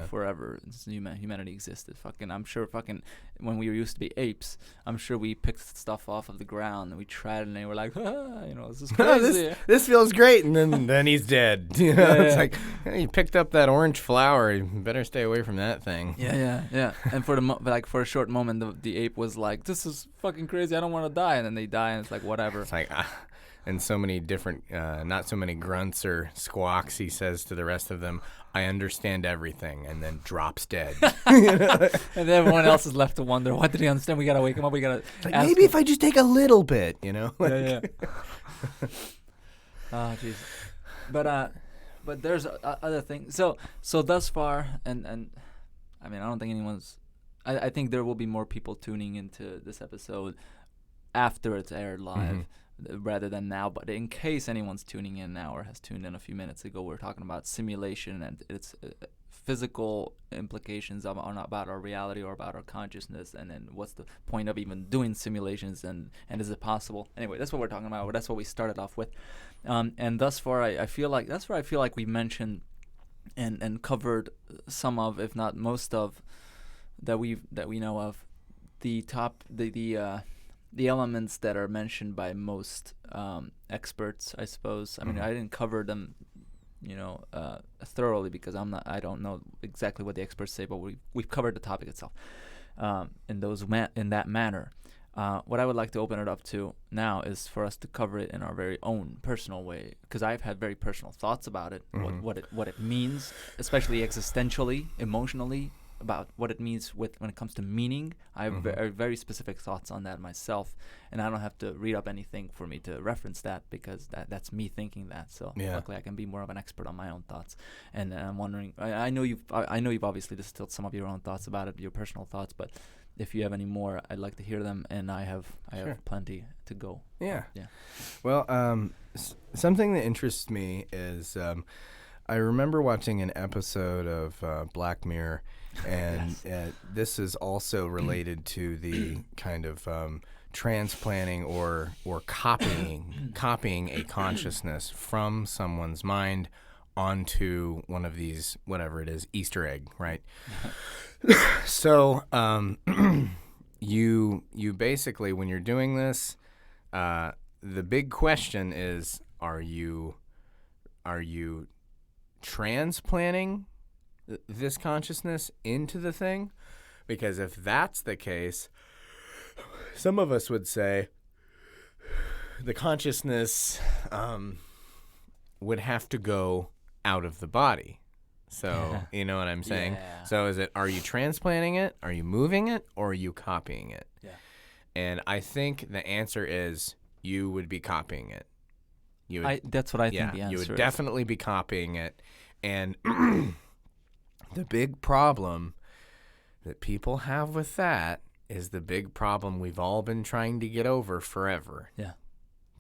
forever. Humanity existed. I'm sure when we used to be apes, I'm sure we picked stuff off of the ground and we tried it and they were like, this is crazy. this feels great. And then he's dead. It's like, you picked up that orange flower. You better stay away from that thing. Yeah. And for a short moment, the ape was like, this is fucking crazy. I don't want to die. And then they die and it's like, whatever. It's like, and so many different, not so many grunts or squawks, he says to the rest of them, I understand everything, and then drops dead. And then everyone else is left to wonder, what did he understand? We got to wake him up. We got to ask maybe him. If I just take a little bit, Yeah. Oh, jeez. But there's other things. So thus far, and I mean, I don't think anyone's, I think there will be more people tuning into this episode after it's aired live. Rather than now, but in case anyone's tuning in now or has tuned in a few minutes ago, we're talking about simulation and its physical implications about our reality or about our consciousness, and then what's the point of even doing simulations, and is it possible? Anyway, that's what we're talking about. That's what we started off with, and thus far, I feel like we mentioned and covered some of, if not most of, that we know of, the elements that are mentioned by most experts, I suppose. I mean, I didn't cover them, thoroughly because I don't know exactly what the experts say, but we've covered the topic itself in that manner. What I would like to open it up to now is for us to cover it in our very own personal way, because I've had very personal thoughts about it, what it means, especially existentially, emotionally, about what it means when it comes to meaning. I have very specific thoughts on that myself, and I don't have to read up anything for me to reference that, because that's me thinking that. So luckily I can be more of an expert on my own thoughts. And I'm wondering, I know you've obviously distilled some of your own thoughts about it, your personal thoughts, but if you have any more, I'd like to hear them, and I have plenty to go. Yeah. Well, something that interests me is I remember watching an episode of Black Mirror, and this is also related to the kind of transplanting or copying a consciousness from someone's mind onto one of these, whatever it is, Easter egg, right? So you basically, when you're doing this, the big question is, are you transplanting this consciousness into the thing? Because if that's the case, some of us would say the consciousness would have to go out of the body. So, you know what I'm saying? Yeah. So are you transplanting it? Are you moving it? Or are you copying it? Yeah. And I think the answer is you would be copying it. That's what I think the answer you would is. definitely be copying it. And the big problem that people have with that is the big problem we've all been trying to get over forever. Yeah.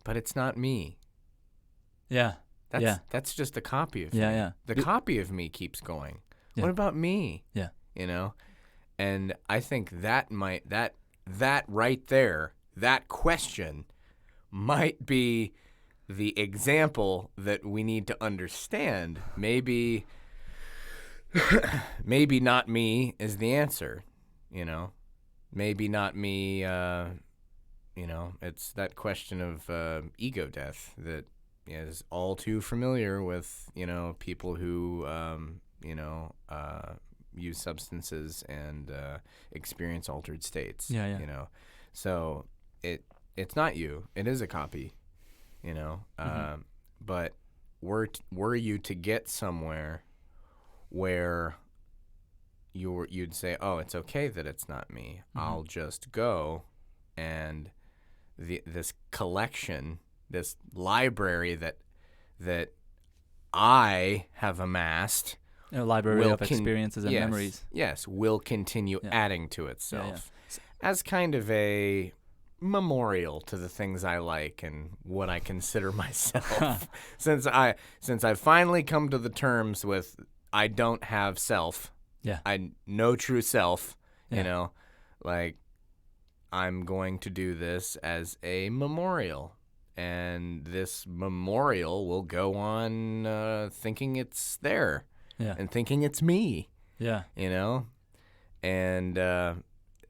But it's not me. Yeah. That's just a copy of me. Yeah. The copy of me keeps going. Yeah. What about me? Yeah. You know? And I think that right there, that question might be the example that we need to understand. Maybe not me is the answer, you know? Maybe not me, it's that question of ego death that is all too familiar with, people who, use substances and experience altered states. Yeah. So it's not you. It is a copy, But were you to get somewhere where you'd say, oh, it's okay that it's not me. I'll just go and this collection, this library that I have amassed, A library of experiences and yes, memories. Yes, will continue adding to itself as kind of a memorial to the things I like and what I consider myself. Since I've finally come to the terms with I don't have self. Yeah. I no true self, like I'm going to do this as a memorial. And this memorial will go on thinking it's there and thinking it's me. Yeah. And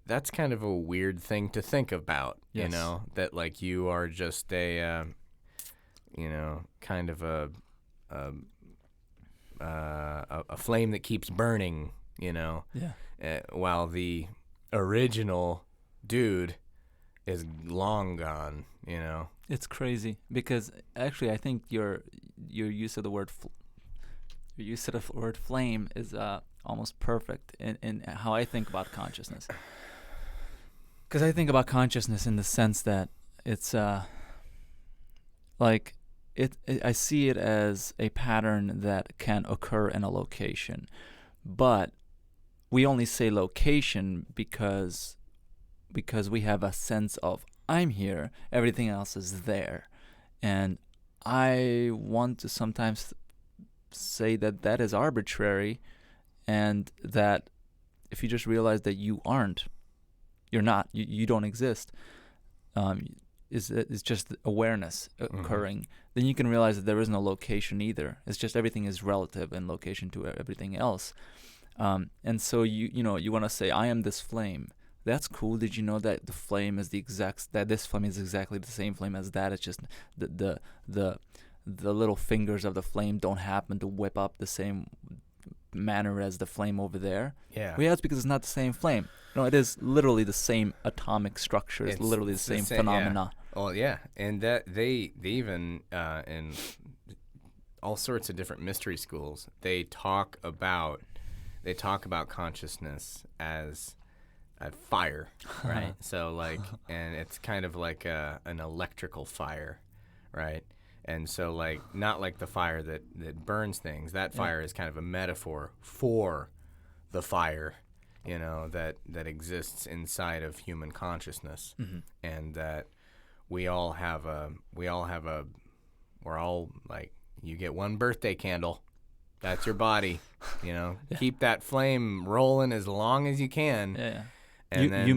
that's kind of a weird thing to think about, that like you are just a, kind of a flame that keeps burning, while the original dude is long gone, It's crazy because actually I think your use of the word flame is almost perfect in how I think about consciousness. Because I think about consciousness in the sense that it's I see it as a pattern that can occur in a location, but we only say location because we have a sense of I'm here, everything else is there. And I want to sometimes say that is arbitrary, and that if you just realize that you're not, you don't exist, is just awareness occurring, then you can realize that there is no location either. It's just everything is relative in location to everything else. And so you want to say, I am this flame. That's cool. Did you know that this flame is exactly the same flame as that? It's just the little fingers of the flame don't happen to whip up the same manner as the flame over there. Yeah. Well, yeah, it's because it's not the same flame. No, it is literally the same atomic structure. It's literally the same phenomena. Yeah. Oh yeah, and that they even in all sorts of different mystery schools, they talk about consciousness as a fire, right? So like, and it's kind of like an electrical fire, right? And so like, not like the fire that burns things. That fire is kind of a metaphor for the fire, that exists inside of human consciousness, and that we're all like, you get one birthday candle. That's your body, Keep that flame rolling as long as you can. Yeah. And do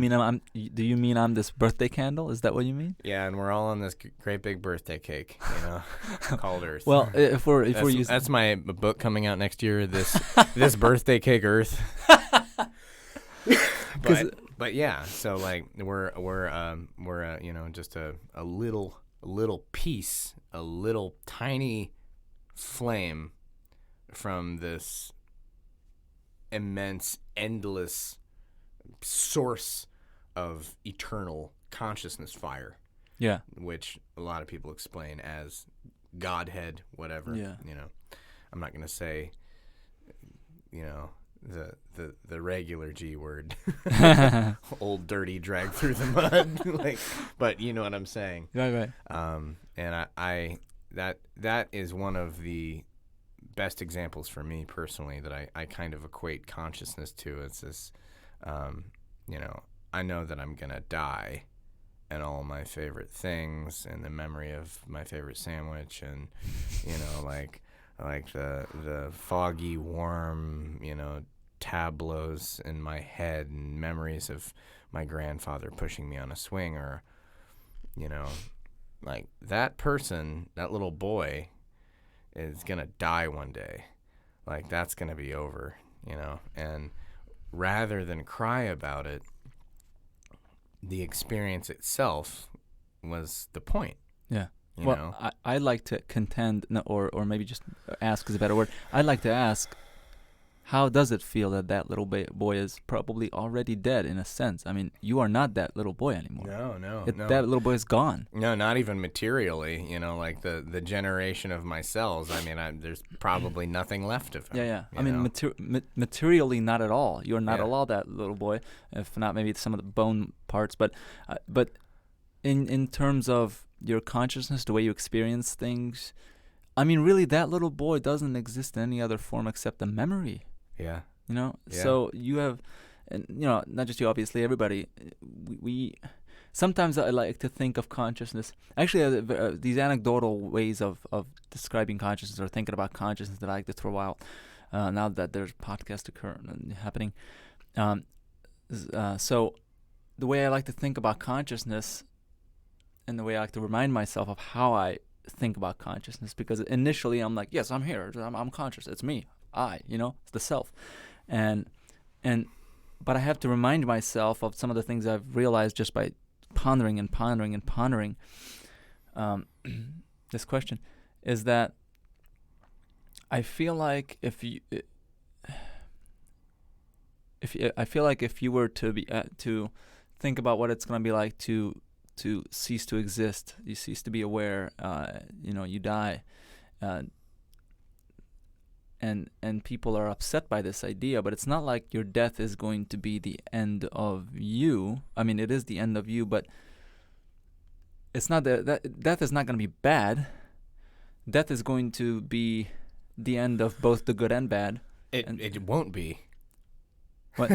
you mean I'm this birthday candle? Is that what you mean? Yeah, and we're all on this great big birthday cake, called Earth. Well, if we're using, that's my book coming out next year. This birthday cake Earth. But yeah, so like we're just a little piece, a little tiny flame from this immense, endless source of eternal consciousness fire. Yeah. Which a lot of people explain as Godhead, whatever. Yeah. I'm not gonna say, the regular G word, old dirty drag through the mud, but you know what I'm saying. Right. And I that is one of the best examples for me personally that I kind of equate consciousness to. It's this, I know that I'm gonna die, and all my favorite things, and the memory of my favorite sandwich, and like the foggy, warm, tableaus in my head, and memories of my grandfather pushing me on a swing, or like that person, that little boy, is gonna die one day. Like, that's gonna be over, and rather than cry about it, the experience itself was the point. Yeah. You well, know? I like to contend, or maybe just ask is a better word. I'd like to ask, how does it feel that little boy is probably already dead in a sense? I mean, you are not that little boy anymore. No. That little boy is gone. No, not even materially. Like the generation of my cells. I mean, there's probably nothing left of him. Yeah. I mean, materially, not at all. You're not all that little boy, if not maybe some of the bone parts. But in terms of your consciousness, the way you experience things, I mean, really, that little boy doesn't exist in any other form except a memory. Yeah. Yeah. So you have, and not just you, obviously, everybody. We sometimes I like to think of consciousness. Actually, these anecdotal ways of describing consciousness or thinking about consciousness that I like to throw out now that there's podcasts happening. So the way I like to think about consciousness, and the way I like to remind myself of how I think about consciousness, because initially I'm like, yes, I'm here, I'm conscious, it's me. It's the self, but I have to remind myself of some of the things I've realized just by pondering this question, is that I feel like if you were to be to think about what it's going to be like to cease to exist, you cease to be aware, you die. And people are upset by this idea, but it's not like your death is going to be the end of you. I mean, it is the end of you, but it's not that death is not going to be bad. Death is going to be the end of both the good and bad. It won't be. What?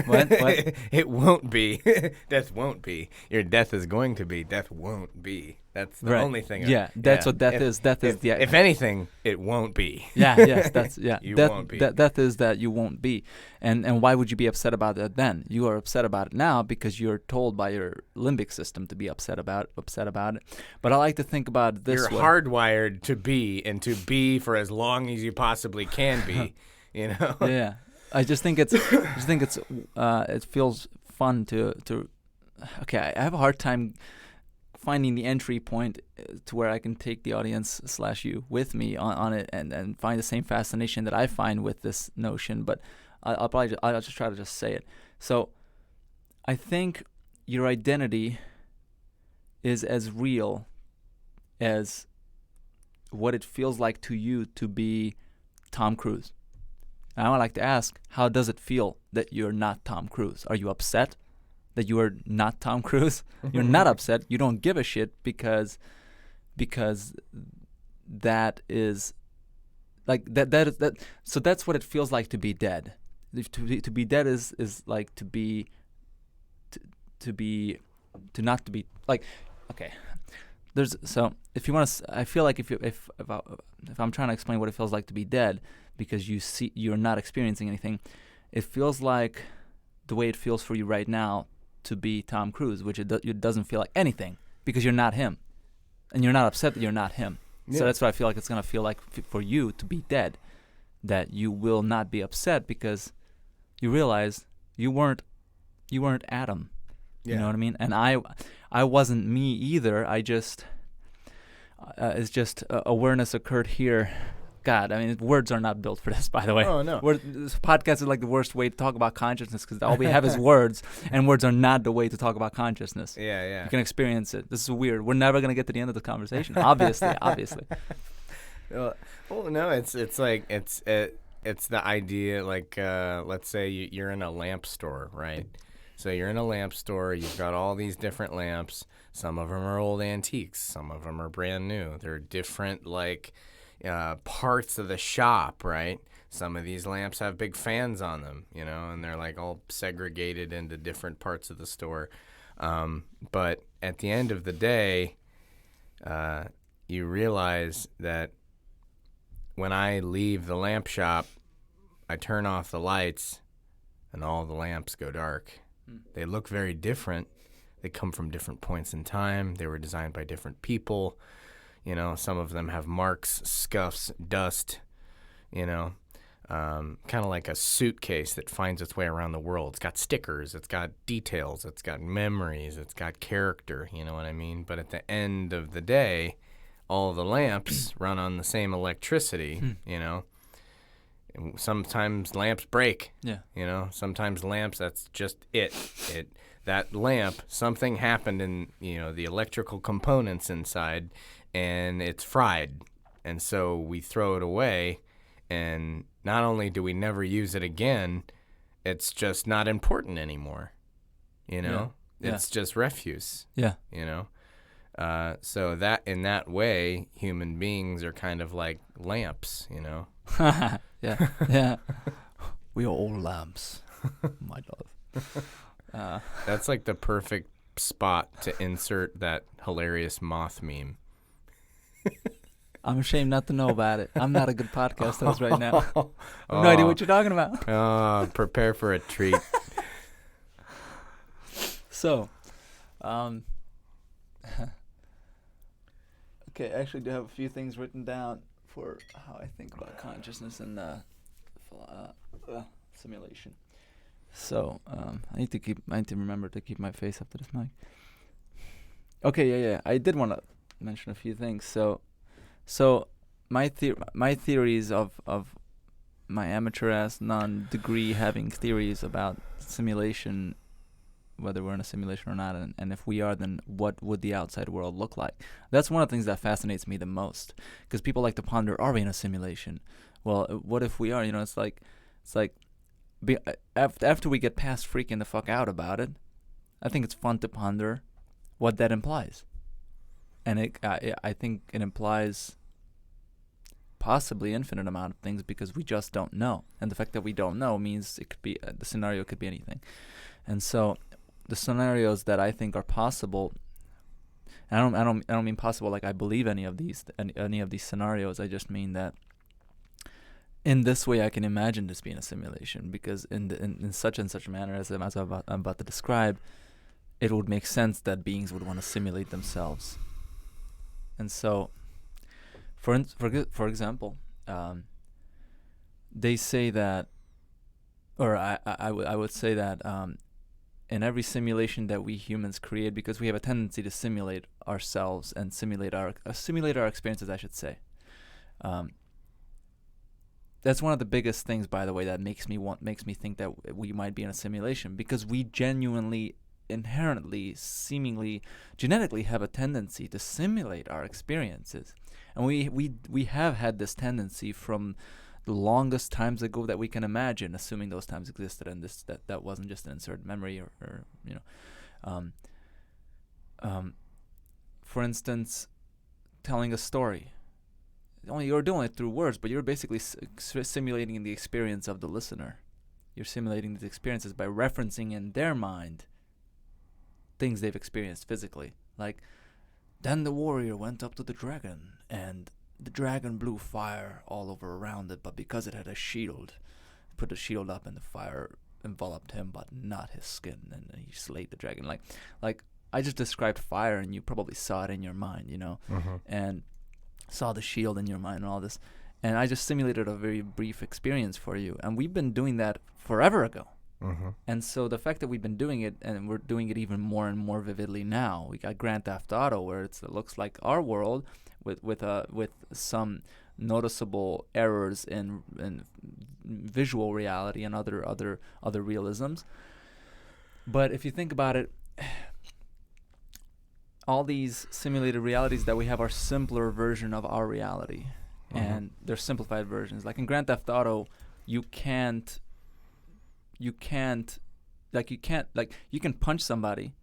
It won't be. Death won't be. Your death is going to be. Death won't be. That's the only thing. That's what death is. Death is the. If anything, it won't be. That's You won't be. Death is that you won't be, and why would you be upset about that then? You are upset about it now because you're told by your limbic system to be upset about it. But I like to think about it this way. You're hardwired to be, and to be for as long as you possibly can be. Yeah. I just think it's it feels fun to okay, I have a hard time finding the entry point to where I can take the audience / you with me on it and find the same fascination that I find with this notion, but I'll just try to just say it. So I think your identity is as real as what it feels like to you to be Tom Cruise. And I would like to ask, how does it feel that you're not Tom Cruise? Are you upset that you are not Tom Cruise? You're not upset. You don't give a shit because that is like that. So that's what it feels like to be dead. To be dead is like to not to be like, okay. If you want to, I feel like if I'm trying to explain what it feels like to be dead, because you're not experiencing anything, it feels like the way it feels for you right now to be Tom Cruise, which it doesn't feel like anything because you're not him, and you're not upset that you're not him. Yeah. So that's what I feel like it's gonna feel like for you to be dead, that you will not be upset because you realize you weren't Adam. You know what I mean? And I wasn't me either. I just it's just awareness occurred here. God, I mean, words are not built for this, by the way. Oh, no. This podcast is like the worst way to talk about consciousness because all we have is words, and words are not the way to talk about consciousness. Yeah. You can experience it. This is weird. We're never going to get to the end of the conversation, obviously. Well, no, it's like it's the idea, like let's say you're in a lamp store, right? So you're in a lamp store, you've got all these different lamps. Some of them are old antiques, some of them are brand new. They're different, like parts of the shop, right? Some of these lamps have big fans on them, and they're like all segregated into different parts of the store. But at the end of the day, you realize that when I leave the lamp shop, I turn off the lights and all the lamps go dark. They look very different. They come from different points in time. They were designed by different people. Some of them have marks, scuffs, dust, kind of like a suitcase that finds its way around the world. It's got stickers, it's got details, it's got memories, it's got character, you know what I mean? But at the end of the day, all the lamps run on the same electricity, And sometimes lamps break. Yeah. Sometimes lamps, that's just it. That lamp, something happened in, the electrical components inside, and it's fried. And so we throw it away, and not only do we never use it again, it's just not important anymore. Yeah. It's just refuse. Yeah. So that in that way, human beings are kind of like lamps, Yeah. Yeah. We are all lamps, my love. That's like the perfect spot to insert that hilarious moth meme. I'm ashamed not to know about it. I'm not a good podcast host right now. I have no idea what you're talking about. Prepare for a treat. So, okay, I actually do have a few things written down for how I think about consciousness and simulation. So, I need to remember to keep my face up to this mic. Okay, yeah. I did want to mention a few things. So my theories of my amateur-ass non-degree having theories about simulation, whether we're in a simulation or not, and if we are, then what would the outside world look like? That's one of the things that fascinates me the most, because people like to ponder, are we in a simulation? Well, what if we are? It's like after we get past freaking the fuck out about it, I think it's fun to ponder what that implies. And I think it implies possibly infinite amount of things, because we just don't know. And the fact that we don't know means it could be the scenario could be anything. And so the scenarios that I think are possible, and I don't mean possible like I believe any of these scenarios. I just mean that in this way I can imagine this being a simulation, because in such and such a manner as I'm about to describe, it would make sense that beings would want to simulate themselves. And so, for example, they say that, or I would say that in every simulation that we humans create, because we have a tendency to simulate ourselves and simulate our experiences, I should say. That's one of the biggest things, by the way, that makes me think that we might be in a simulation, because we genuinely, inherently, seemingly, genetically have a tendency to simulate our experiences. And we have had this tendency from the longest times ago that we can imagine, assuming those times existed, and that wasn't just an inserted memory or for instance, telling a story. Only you're doing it through words, but you're basically simulating the experience of the listener. You're simulating these experiences by referencing in their mind things they've experienced physically. Like, then the warrior went up to the dragon, and the dragon blew fire all over around it, but because it had a shield, put the shield up and the fire enveloped him, but not his skin, and he slayed the dragon. Like I just described fire, and you probably saw it in your mind, and saw the shield in your mind and all this. And I just simulated a very brief experience for you. And we've been doing that forever ago. Mm-hmm. And so the fact that we've been doing it, and we're doing it even more and more vividly now. We got Grand Theft Auto, where it looks like our world with some noticeable errors in visual reality and other realisms. But if you think about it, all these simulated realities that we have are simpler version of our reality. and they're simplified versions. Like in Grand Theft Auto, you can't like you can punch somebody,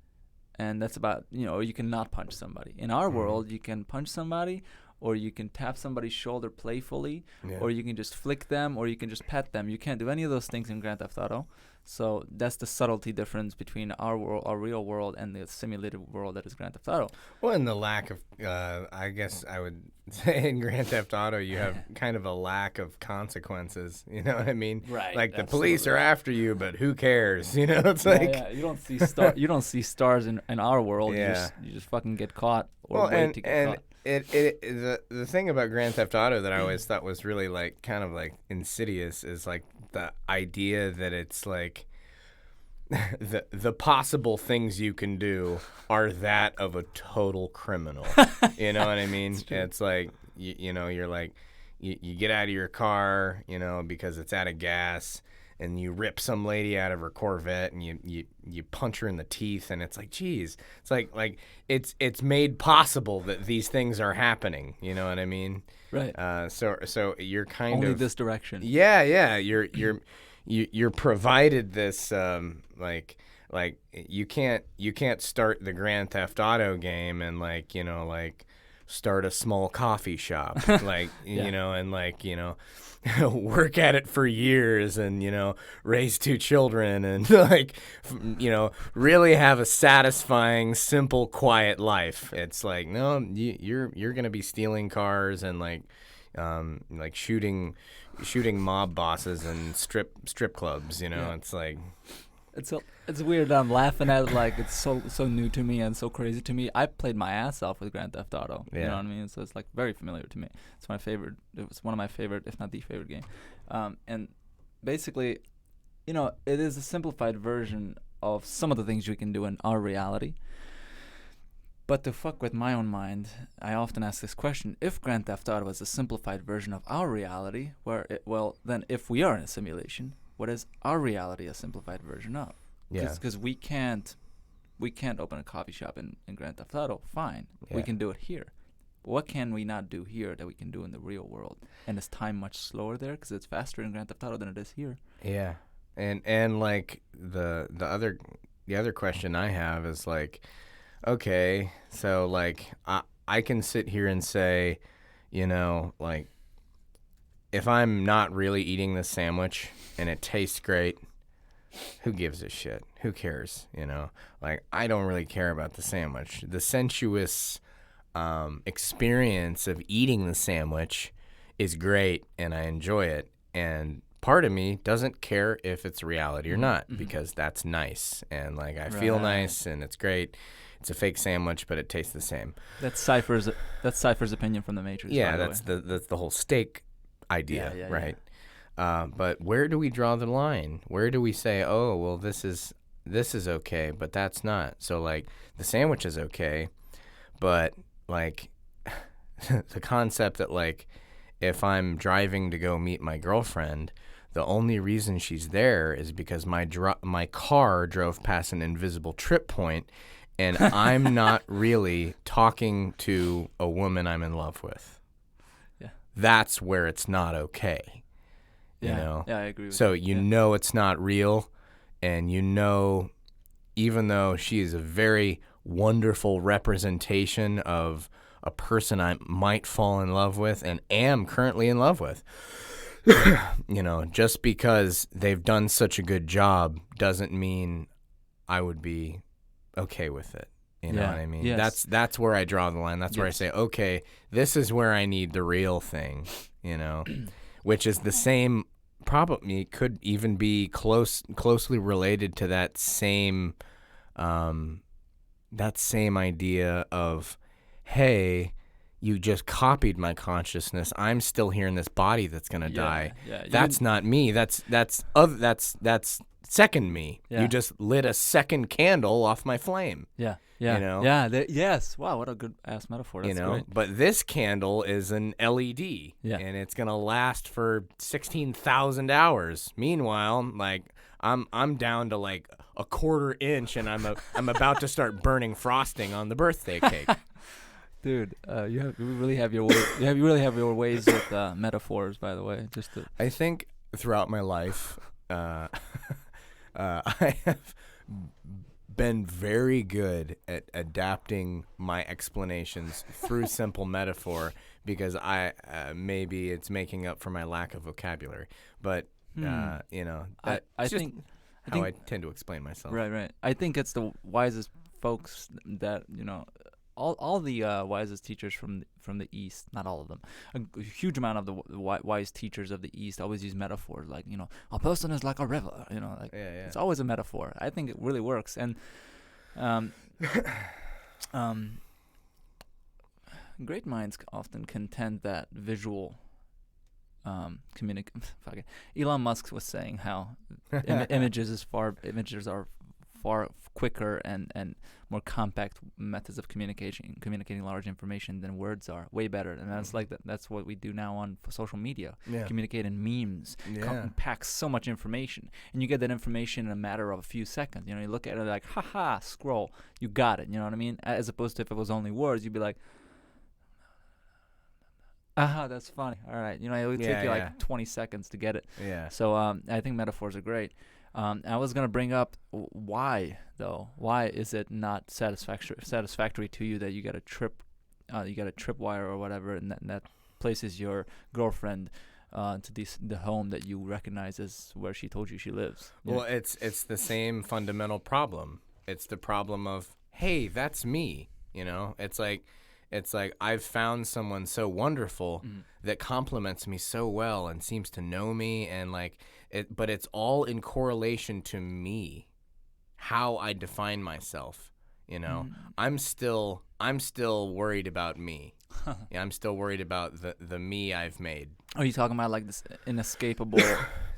and that's about, or you can not punch somebody. In our world, you can punch somebody, or you can tap somebody's shoulder playfully, or you can just flick them, or you can just pet them. You can't do any of those things in Grand Theft Auto. So that's the subtlety difference between our world, our real world, and the simulated world that is Grand Theft Auto. Well, and the lack of, I guess I would say in Grand Theft Auto, you have kind of a lack of consequences. You know what I mean? Right. Like the police are after you, but who cares? It's like you don't see you don't see stars in our world. Yeah. You just fucking get caught or wait to get caught. The thing about Grand Theft Auto that I always thought was really like kind of like insidious is like the idea that it's like the possible things you can do are that of a total criminal. You know what I mean? It's like you're like you get out of your car, because it's out of gas, and you rip some lady out of her Corvette, and you punch her in the teeth, and it's like, geez, it's like it's made possible that these things are happening. You know what I mean? Right. So you're kind only of this direction. Yeah. You're provided this like you can't start the Grand Theft Auto game and start a small coffee shop and work at it for years and raise 2 children and really have a satisfying, simple, quiet life. It's like, no, you're gonna be stealing cars and shooting mob bosses and strip clubs. It's like it's weird that I'm laughing at it like it's so new to me and so crazy to me. I played my ass off with Grand Theft Auto. You know what I mean? So it's like very familiar to me. It's my favorite. It was one of my favorite, if not the favorite game. And basically, it is a simplified version of some of the things we can do in our reality. But to fuck with my own mind, I often ask this question: if Grand Theft Auto is a simplified version of our reality, then if we are in a simulation, what is our reality a simplified version of? Because we can't open a coffee shop in Grand Theft Auto. Fine, we can do it here. What can we not do here that we can do in the real world? And is time much slower there because it's faster in Grand Theft Auto than it is here? Yeah, and like the other question I have is like, okay, so like I can sit here and say, like, if I'm not really eating this sandwich and it tastes great, who gives a shit? Who cares? Like, I don't really care about the sandwich. The sensuous experience of eating the sandwich is great, and I enjoy it. And part of me doesn't care if it's reality or not, because that's nice. And like, I feel nice and it's great. It's a fake sandwich, but it tastes the same. That's Cypher's opinion from The Matrix. Yeah, that's the whole steak idea, right? But where do we draw the line? Where do we say, oh, well, this is okay, but that's not? So like, the sandwich is okay, but like the concept that like, if I'm driving to go meet my girlfriend, the only reason she's there is because my car drove past an invisible trip point, and I'm not really talking to a woman I'm in love with. Yeah. That's where it's not okay. Yeah, I agree with so you. It's not real, and even though she is a very wonderful representation of a person I might fall in love with and am currently in love with, just because they've done such a good job doesn't mean I would be okay with it. You know what I mean? Yes. That's where I draw the line. That's where I say, okay, this is where I need the real thing, which is the same, probably could even be closely related to that same idea of, hey, you just copied my consciousness. I'm still here in this body that's gonna die. Yeah, that's not me. That's second me. Yeah. You just lit a second candle off my flame. Yeah. Yes. Wow, what a good ass metaphor. That's great. But this candle is an LED, and it's gonna last for 16,000 hours. Meanwhile, like I'm down to like a quarter inch, and I'm about to start burning frosting on the birthday cake. Dude, you really have your way, you really have your ways with metaphors, by the way. Just to I think throughout my life, I have been very good at adapting my explanations through simple metaphor because maybe it's making up for my lack of vocabulary. But that's I just think how I tend to explain myself. right. I think it's the wisest folks that all the wisest teachers from the East, not all of them, a huge amount of the wise teachers of the East always use metaphors like, a person is like a river, it's always a metaphor. I think it really works. And great minds often contend that visual fuck it. Elon Musk was saying how images are far quicker and more compact methods of communicating large information than words are. Way better. And that's that's what we do now on social media. Yeah. Communicate in memes. Packs so much information, and you get that information in a matter of a few seconds. You look at it like, haha, scroll, you got it. You know what I mean? As opposed to if it was only words, you'd be like, that's funny. All right. It would take you like 20 seconds to get it. Yeah. So I think metaphors are great. I was going to bring up why, though. Why is it not satisfactory to you that you got a tripwire or whatever, and that places your girlfriend to the home that you recognize as where she told you she lives? Well, it's the same fundamental problem. It's the problem of, hey, that's me. It's like I've found someone so wonderful that compliments me so well and seems to know me, and but it's all in correlation to me, how I define myself. I'm still worried about me. I'm still worried about the me I've made. Are you talking about like this inescapable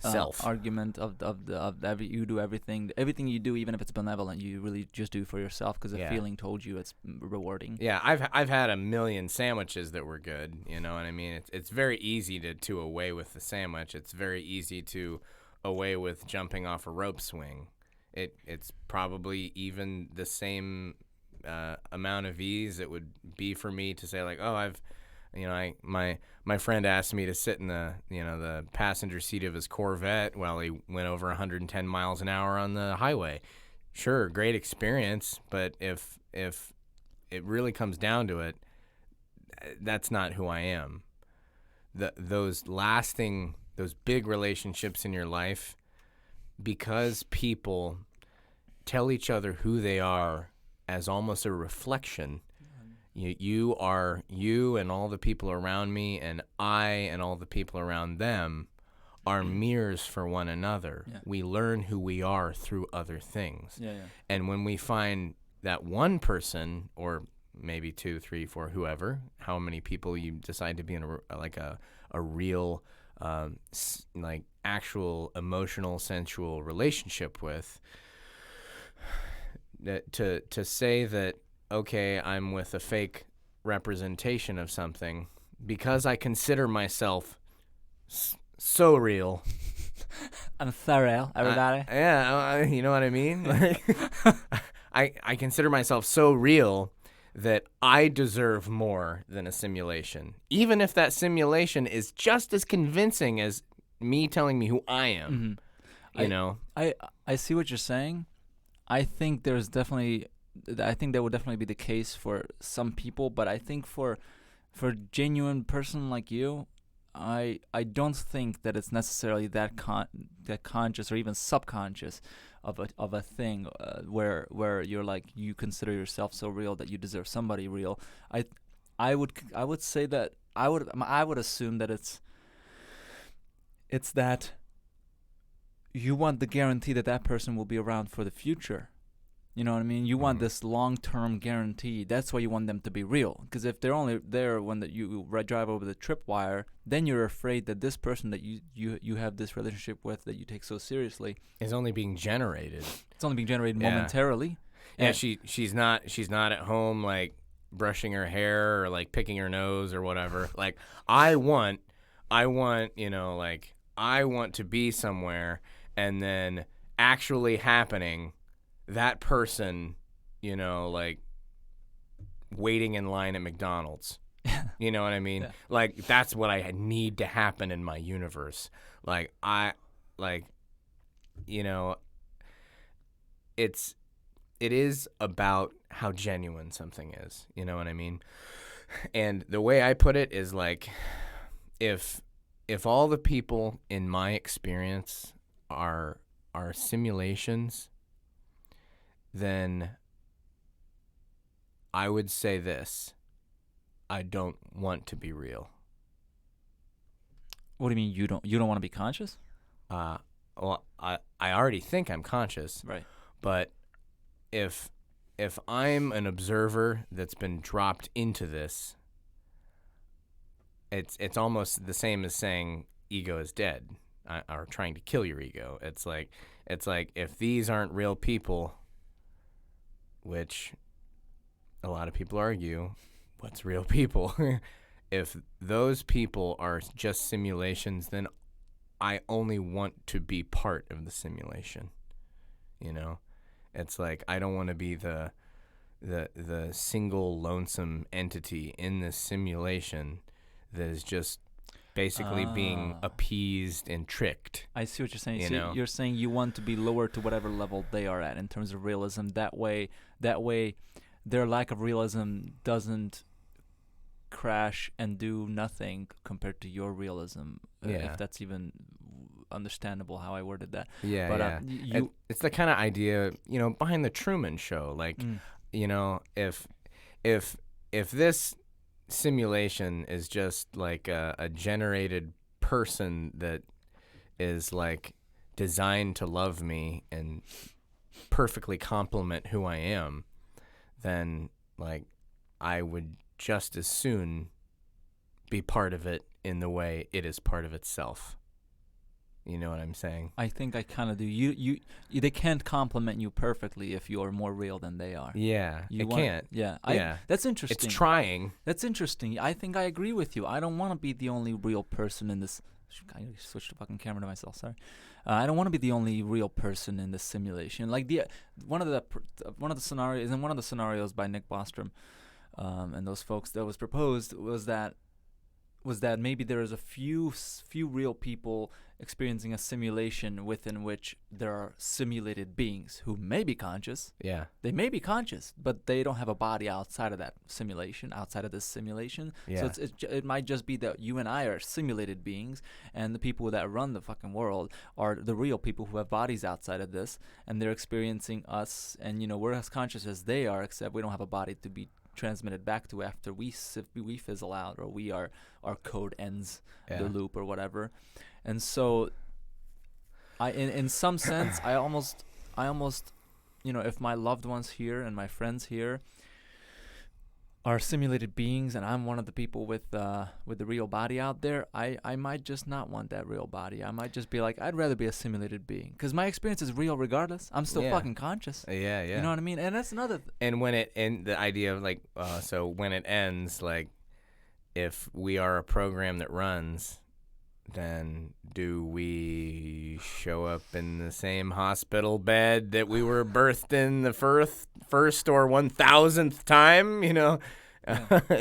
self argument of you do everything you do, even if it's benevolent, you really just do for yourself because a feeling told you it's rewarding? Yeah, I've had a million sandwiches that were good. You know what I mean? It's very easy to away with the sandwich. It's very easy to away with jumping off a rope swing. It's probably even the same amount of ease it would be for me to say like, oh, my friend asked me to sit in the passenger seat of his Corvette while he went over 110 miles an hour on the highway. Sure, great experience, but if it really comes down to it, that's not who I am. Those big relationships in your life, because people tell each other who they are as almost a reflection. You are you, and all the people around me, and I and all the people around them are mirrors for one another. Yeah. We learn who we are through other things. And when we find that one person, or maybe 2, 3, 4, whoever, how many people you decide to be in a real actual emotional, sensual relationship with, to say that, okay, I'm with a fake representation of something because I consider myself so real. I'm thorough, everybody. You know what I mean? I consider myself so real that I deserve more than a simulation, even if that simulation is just as convincing as me telling me who I am. I see what you're saying. I think that would definitely be the case for some people, but I think for a genuine person like you, I don't think that it's necessarily that conscious or even subconscious of a thing where you're like, you consider yourself so real that you deserve somebody real. I would say that I would assume that it's that you want the guarantee that person will be around for the future. You know what I mean? You want this long-term guarantee. That's why you want them to be real. Because if they're only there when you drive over the tripwire, then you're afraid that this person that you have this relationship with that you take so seriously is only being generated. It's only being generated momentarily. Yeah, she's not at home like brushing her hair or like picking her nose or whatever. Like I want to be somewhere, and then actually happening, that person, waiting in line at McDonald's. You know what I mean? Yeah. Like, that's what I need to happen in my universe. Like, it is about how genuine something is. You know what I mean? And the way I put it is like, if all the people in my experience are simulations, then I would say this: I don't want to be real. What do you mean you don't want to be conscious? Well, I already think I'm conscious, Right. but if I'm an observer that's been dropped into this, it's almost the same as saying ego is dead, or trying to kill your ego. It's like if these aren't real people, which a lot of people argue, what's real people? If those people are just simulations, then I only want to be part of the simulation. You know, it's like I don't want to be the single lonesome entity in this simulation that is just basically being appeased and tricked. I see what you're saying. You So know? you're saying you want to be lower to whatever level they are at in terms of realism. That way, their lack of realism doesn't crash and do nothing compared to your realism. Yeah. If that's even understandable how I worded that. Yeah, But yeah. It's the kind of idea, behind the Truman Show. Like, if this simulation is just like a generated person that is like designed to love me and perfectly complement who I am, then like I would just as soon be part of it in the way it is part of itself. You know what I'm saying? I think I kind of do. You they can't complement you perfectly if you're more real than they are. Yeah, can't. Yeah, Yeah. That's interesting. It's trying. That's interesting. I think I agree with you. I don't want to be the only real person in this. I switched the fucking camera to myself. Sorry. I don't want to be the only real person in this simulation. Like one of the scenarios by Nick Bostrom, and those folks that was proposed was that maybe there is a few real people experiencing a simulation within which there are simulated beings who may be conscious. Yeah. They may be conscious, but they don't have a body outside of that simulation, outside of this simulation. Yeah. So it might just be that you and I are simulated beings, and the people that run the fucking world are the real people who have bodies outside of this, and they're experiencing us, and we're as conscious as they are, except we don't have a body to be transmitted back to after we fizzle out, or our code ends the loop or whatever. And so in some sense I almost if my loved ones here and my friends here are simulated beings and I'm one of the people with the real body out there, I might just not want that real body. I might just be like, I'd rather be a simulated being, because my experience is real regardless. I'm still fucking conscious. Yeah. You know what I mean? And that's another And the idea of like, so when it ends, like, if we are a program that runs, then do we show up in the same hospital bed that we were birthed in the first or 1,000th time? Yeah.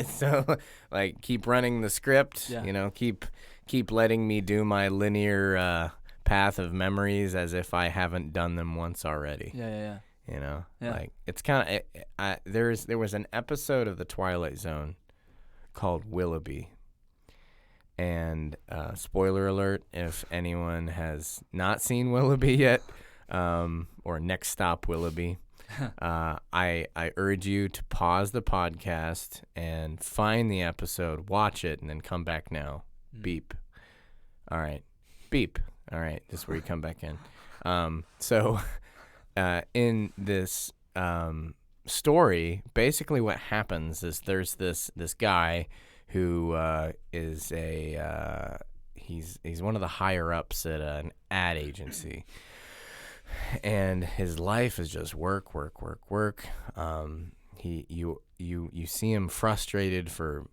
So like, keep running the script. Yeah. Keep letting me do my linear path of memories as if I haven't done them once already. Yeah. Yeah. Like, it's kind of there was an episode of The Twilight Zone called Willoughby. And spoiler alert, if anyone has not seen Willoughby yet, or Next Stop Willoughby, I urge you to pause the podcast and find the episode, watch it, and then come back now. Beep. All right. Beep. All right. This is where you come back in. So in this story, basically what happens is there's this guy who is he's one of the higher ups at an ad agency, and his life is just work. You see him frustrated for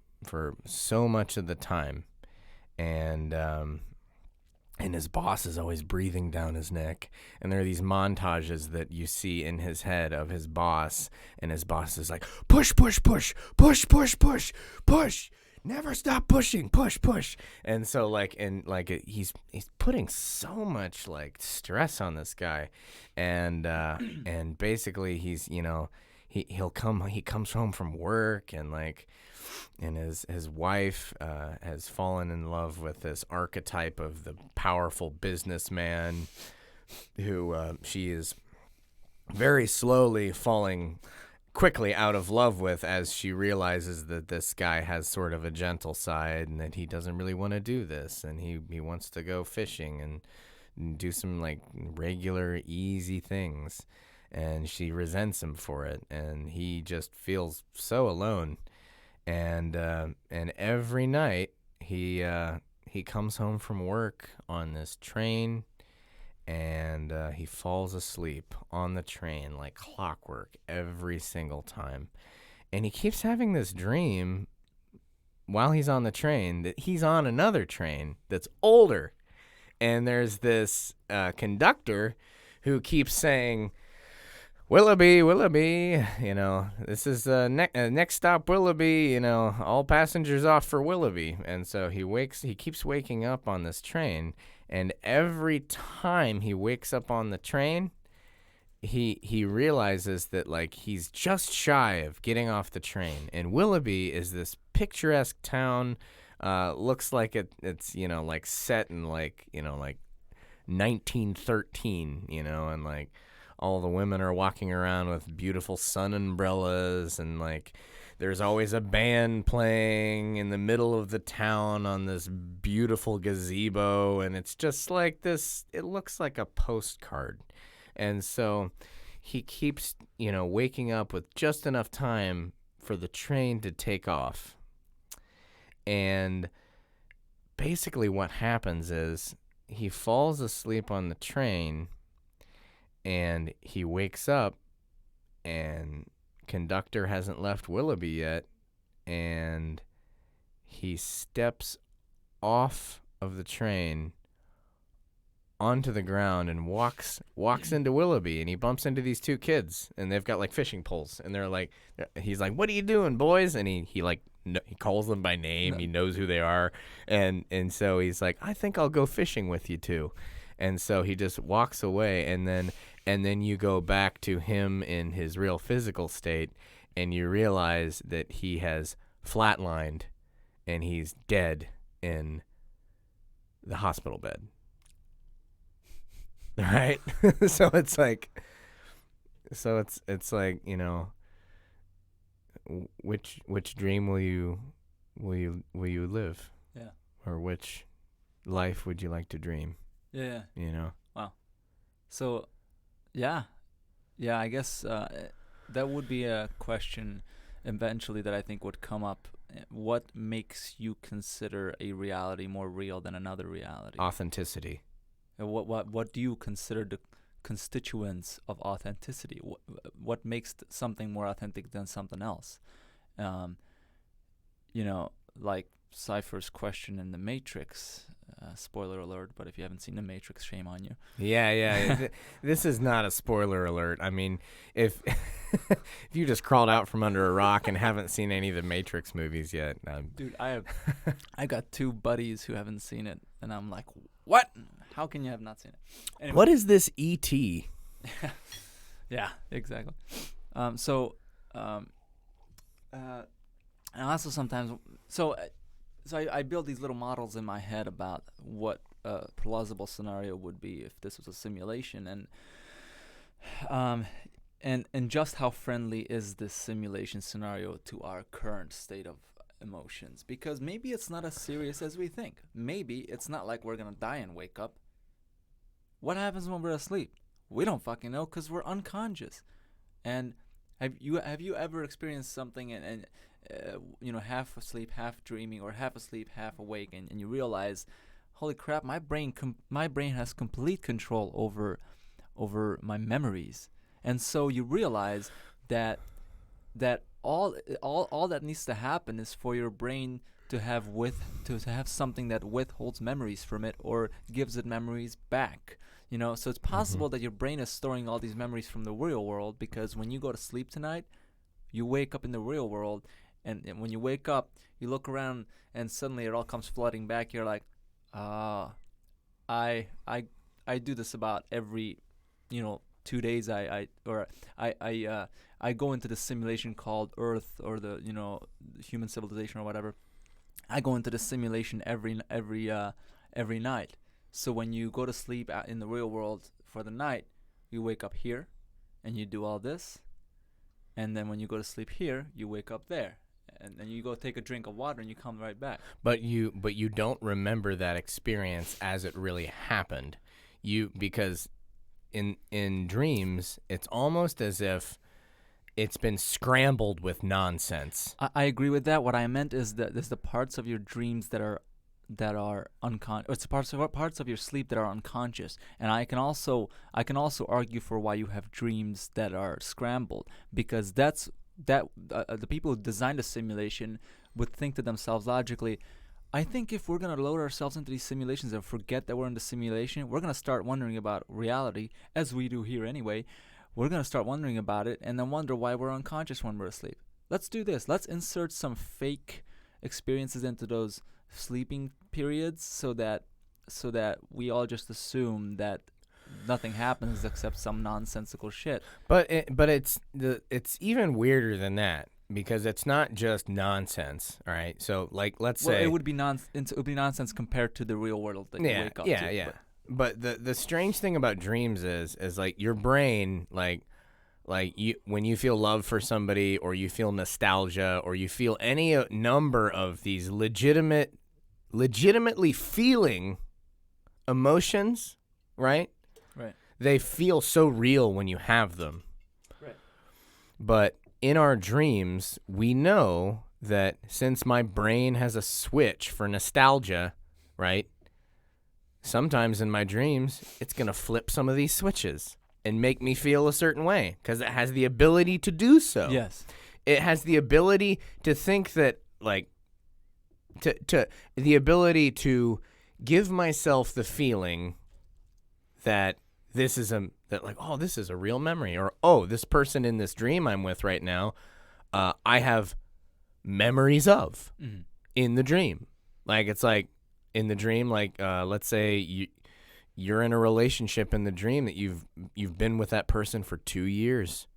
so much of the time, and and his boss is always breathing down his neck. And there are these montages that you see in his head of his boss, and his boss is like, push, push, push, push, push, push, push. Never stop pushing, push, push. And so he's putting so much like stress on this guy, and basically he's he comes home from work, and his wife has fallen in love with this archetype of the powerful businessman who she is very slowly falling quickly out of love with, as she realizes that this guy has sort of a gentle side and that he doesn't really want to do this, and he wants to go fishing and do some like regular easy things, and she resents him for it, and he just feels so alone. And every night he comes home from work on this train, and he falls asleep on the train like clockwork every single time. And he keeps having this dream while he's on the train that he's on another train that's older. And there's this conductor who keeps saying, Willoughby, Willoughby, this is next stop Willoughby, all passengers off for Willoughby. And so he keeps waking up on this train, and every time he wakes up on the train, he realizes that like he's just shy of getting off the train. And Willoughby is this picturesque town, looks like it's like set in like 1913, and like all the women are walking around with beautiful sun umbrellas, and like there's always a band playing in the middle of the town on this beautiful gazebo, and it's just like this, it looks like a postcard. And so he keeps, waking up with just enough time for the train to take off. And basically what happens is he falls asleep on the train, and he wakes up, and conductor hasn't left Willoughby yet, and he steps off of the train onto the ground and walks into Willoughby, and he bumps into these two kids, and they've got like fishing poles, and he's like, "What are you doing, boys?" And he calls them by name. He knows who they are, and so he's like, "I think I'll go fishing with you too." And so he just walks away, and then you go back to him in his real physical state, and you realize that he has flatlined, and he's dead in the hospital bed. Right? So it's like, which dream will you live? Yeah. Or which life would you like to dream? Yeah. Wow. So, yeah, I guess that would be a question eventually that I think would come up. What makes you consider a reality more real than another reality? Authenticity. What do you consider the constituents of authenticity? What makes something more authentic than something else? Like Cypher's question in The Matrix. Spoiler alert, but if you haven't seen The Matrix, shame on you. Yeah. This is not a spoiler alert. I mean, if if you just crawled out from under a rock and haven't seen any of the Matrix movies yet, dude, I got two buddies who haven't seen it, and I'm like, what? How can you have not seen it? Anyway. What is this E.T.? Yeah, exactly. And also sometimes, so I build these little models in my head about what a plausible scenario would be if this was a simulation, and just how friendly is this simulation scenario to our current state of emotions? Because maybe it's not as serious as we think. Maybe it's not like we're gonna die and wake up. What happens when we're asleep? We don't fucking know because we're unconscious. And have you ever experienced something and half asleep, half dreaming, or half asleep, half awake, and you realize, holy crap, my brain has complete control over my memories. And so you realize that that all that needs to happen is for your brain to have something that withholds memories from it or gives it memories back. So it's possible that your brain is storing all these memories from the real world, because when you go to sleep tonight, you wake up in the real world, and when you wake up, you look around, and suddenly it all comes flooding back. You're like, I I do this about every 2 days. I go into the simulation called Earth, or the human civilization or whatever. I go into the simulation every night. So when you go to sleep in the real world for the night, you wake up here, and you do all this, and then when you go to sleep here, you wake up there, and then you go take a drink of water, and you come right back. But you don't remember that experience as it really happened. Because in dreams, it's almost as if it's been scrambled with nonsense. I agree with that. What I meant is that there's the parts of your dreams that are unconscious. It's parts of your sleep that are unconscious, and I can also argue for why you have dreams that are scrambled, because the people who designed the simulation would think to themselves logically, I think if we're going to load ourselves into these simulations and forget that we're in the simulation, we're going to start wondering about reality, as we do here anyway. We're going to start wondering about it, and then wonder why we're unconscious when we're asleep. Let's do this. Let's insert some fake experiences into those sleeping periods, so that we all just assume that nothing happens except some nonsensical shit. But it's even weirder than that, because it's not just nonsense. All right, so like let's say it would be nonsense compared to the real world that you wake up to. Yeah. But the strange thing about dreams is like your brain, like you, when you feel love for somebody, or you feel nostalgia, or you feel any number of these legitimately feeling emotions, right? Right. They feel so real when you have them. Right. But in our dreams, we know that since my brain has a switch for nostalgia, right? Sometimes in my dreams, it's going to flip some of these switches and make me feel a certain way, because it has the ability to do so. Yes. It has the ability to think that, like, to the ability to give myself the feeling that this is this is a real memory, or this person in this dream I'm with right now, I have memories of in the dream. Like, it's like in the dream, like let's say you're in a relationship in the dream that you've been with that person for 2 years,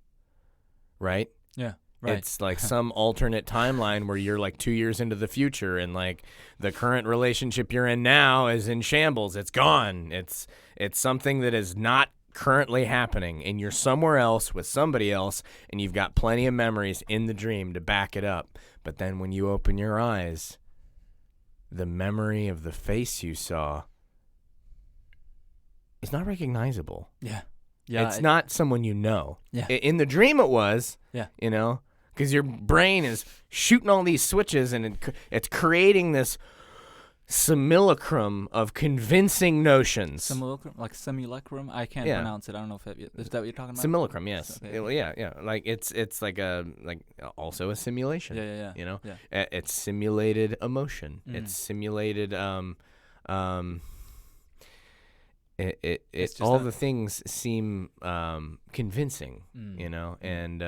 right? Yeah. Right. It's like some alternate timeline where you're like 2 years into the future, and like the current relationship you're in now is in shambles. It's gone. It's something that is not currently happening, and you're somewhere else with somebody else, and you've got plenty of memories in the dream to back it up. But then when you open your eyes, the memory of the face you saw is not recognizable. Yeah. Yeah. It's not someone you know. Yeah. In the dream it was. Yeah. Because your brain is shooting all these switches, and it's creating this simulacrum of convincing notions. Simulacrum? I can't pronounce it. I don't know is that what you're talking about? Simulacrum, yes. Okay. Yeah. Like it's like also a simulation. Yeah. Yeah. It's simulated emotion. It's simulated It's all the things seem convincing, and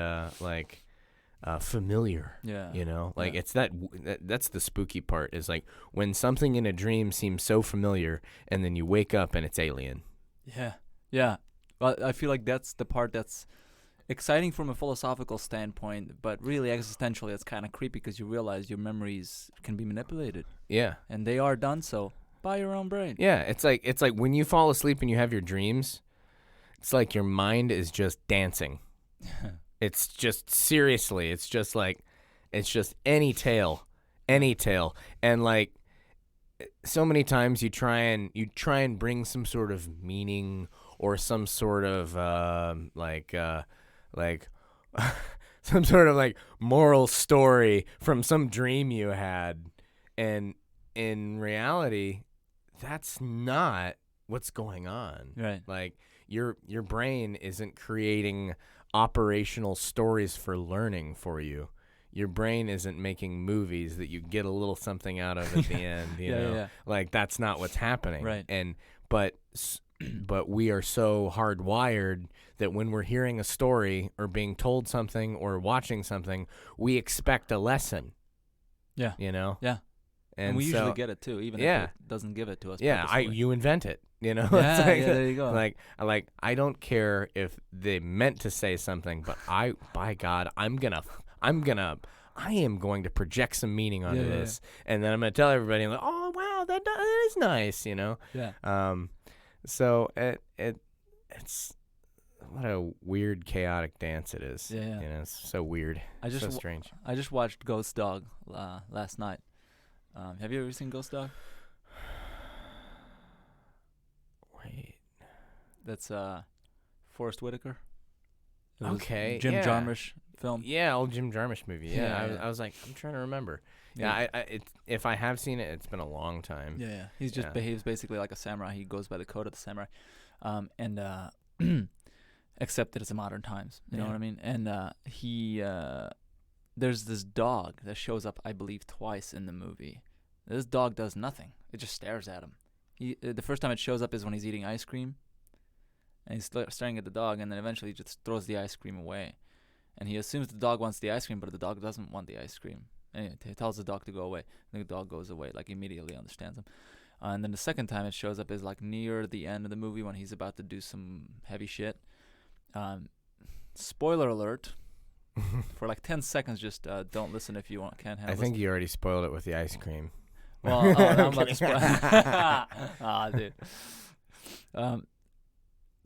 familiar. Yeah. It's that's the spooky part, is like when something in a dream seems so familiar, and then you wake up and it's alien. Yeah. Well, I feel like that's the part that's exciting from a philosophical standpoint, but really existentially it's kind of creepy, because you realize your memories can be manipulated. Yeah. And they are done so by your own brain. Yeah, it's like when you fall asleep and you have your dreams, it's like your mind is just dancing. It's just, seriously, it's just any tale. And like so many times you try and bring some sort of meaning, or some sort of some sort of like moral story from some dream you had, and in reality that's not what's going on. Right. Like your brain isn't creating operational stories for learning for you. Your brain isn't making movies that you get a little something out of at the end, you know? Yeah. Like, that's not what's happening. Right. But we are so hardwired that when we're hearing a story or being told something or watching something, we expect a lesson. Yeah. You know? Yeah. And we usually get it too, even if it doesn't give it to us. Yeah, purposefully. you invent it. You know? Yeah, It's like, there you go. Like I don't care if they meant to say something, but by God, I am going to project some meaning onto this, and then I'm going to tell everybody, like, oh wow, that is nice, you know. Yeah. So it's what a weird, chaotic dance it is. Yeah. You know, it's so weird. So strange. I just watched Ghost Dog last night. Have you ever seen Ghost Dog? Wait. That's Forrest Whitaker. It was Okay. Jim Jarmusch film. Yeah, old Jim Jarmusch movie. Yeah, Yeah. I was like, I'm trying to remember. Yeah. If I have seen it, it's been a long time. Yeah. He just behaves basically like a samurai. He goes by the code of the samurai, and except that it's modern times. You know what I mean? And there's this dog that shows up, I believe, twice in the movie. This dog does nothing. It just stares at him. The first time it shows up is when he's eating ice cream, and he's staring at the dog, and then eventually he just throws the ice cream away. And he assumes the dog wants the ice cream, but the dog doesn't want the ice cream. And he tells the dog to go away. And the dog goes away, like immediately understands him. And then the second time it shows up is like near the end of the movie when he's about to do some heavy shit. Spoiler alert. For like 10 seconds, just don't listen if you can't handle I think you already spoiled it with the ice cream. Well, I'm about to spoil. Dude.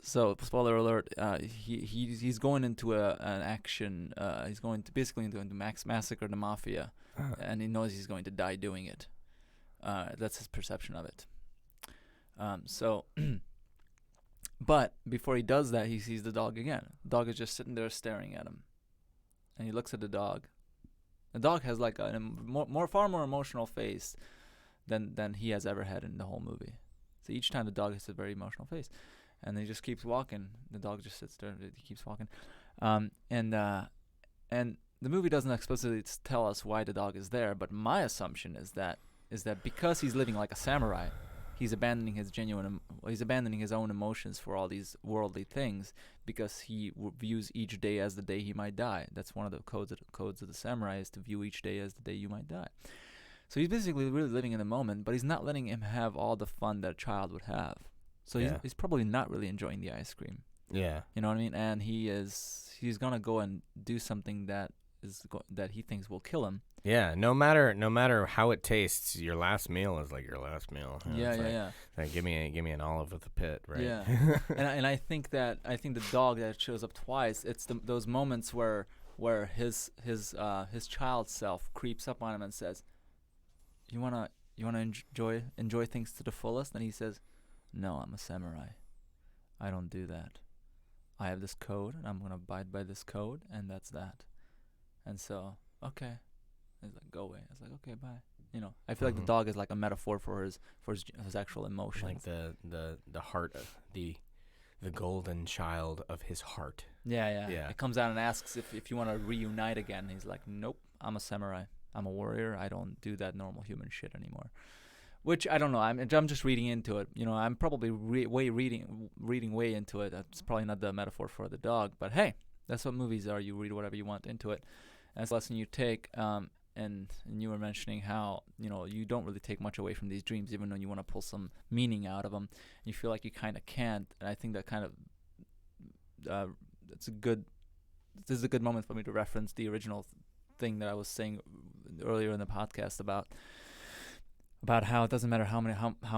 So, spoiler alert. He's going into an action. He's going to basically into massacre the mafia, and he knows he's going to die doing it. That's his perception of it. But before he does that, he sees the dog again. The dog is just sitting there staring at him, and he looks at the dog. The dog has like a far more emotional face than he has ever had in the whole movie. So each time the dog has a very emotional face, and he just keeps walking. The dog just sits there. He keeps walking, and the movie doesn't explicitly tell us why the dog is there. But my assumption is that because he's living like a samurai, he's abandoning his own emotions for all these worldly things, because he views each day as the day he might die. That's one of the codes of the samurai, is to view each day as the day you might die. So he's basically really living in the moment, but he's not letting him have all the fun that a child would have. So he's probably not really enjoying the ice cream. Yeah. You know what I mean? And he's gonna go and do something that he thinks will kill him. Yeah, no matter how it tastes, your last meal is like your last meal. You know, Yeah. Like, give me an olive with a pit, right? Yeah, and I think the dog that shows up twice, it's those moments where his child self creeps up on him and says, "You wanna enjoy things to the fullest?" And he says, "No, I'm a samurai. I don't do that. I have this code, and I'm gonna abide by this code, and that's that." And so, okay. He's like, "Go away." I was like, "Okay, bye." You know, I feel like the dog is like a metaphor for his actual emotions. Like the heart of the golden child of his heart. Yeah. It comes out and asks if you want to reunite again. He's like, "Nope, I'm a samurai. I'm a warrior. I don't do that normal human shit anymore." Which, I don't know. I'm just reading into it. You know, I'm probably reading way into it. That's probably not the metaphor for the dog. But hey, that's what movies are. You read whatever you want into it. That's the lesson you take. And you were mentioning how, you know, you don't really take much away from these dreams, even though you want to pull some meaning out of them. You feel like you kind of can't. And I think that kind of this is a good moment for me to reference the original thing that I was saying earlier in the podcast about how it doesn't matter how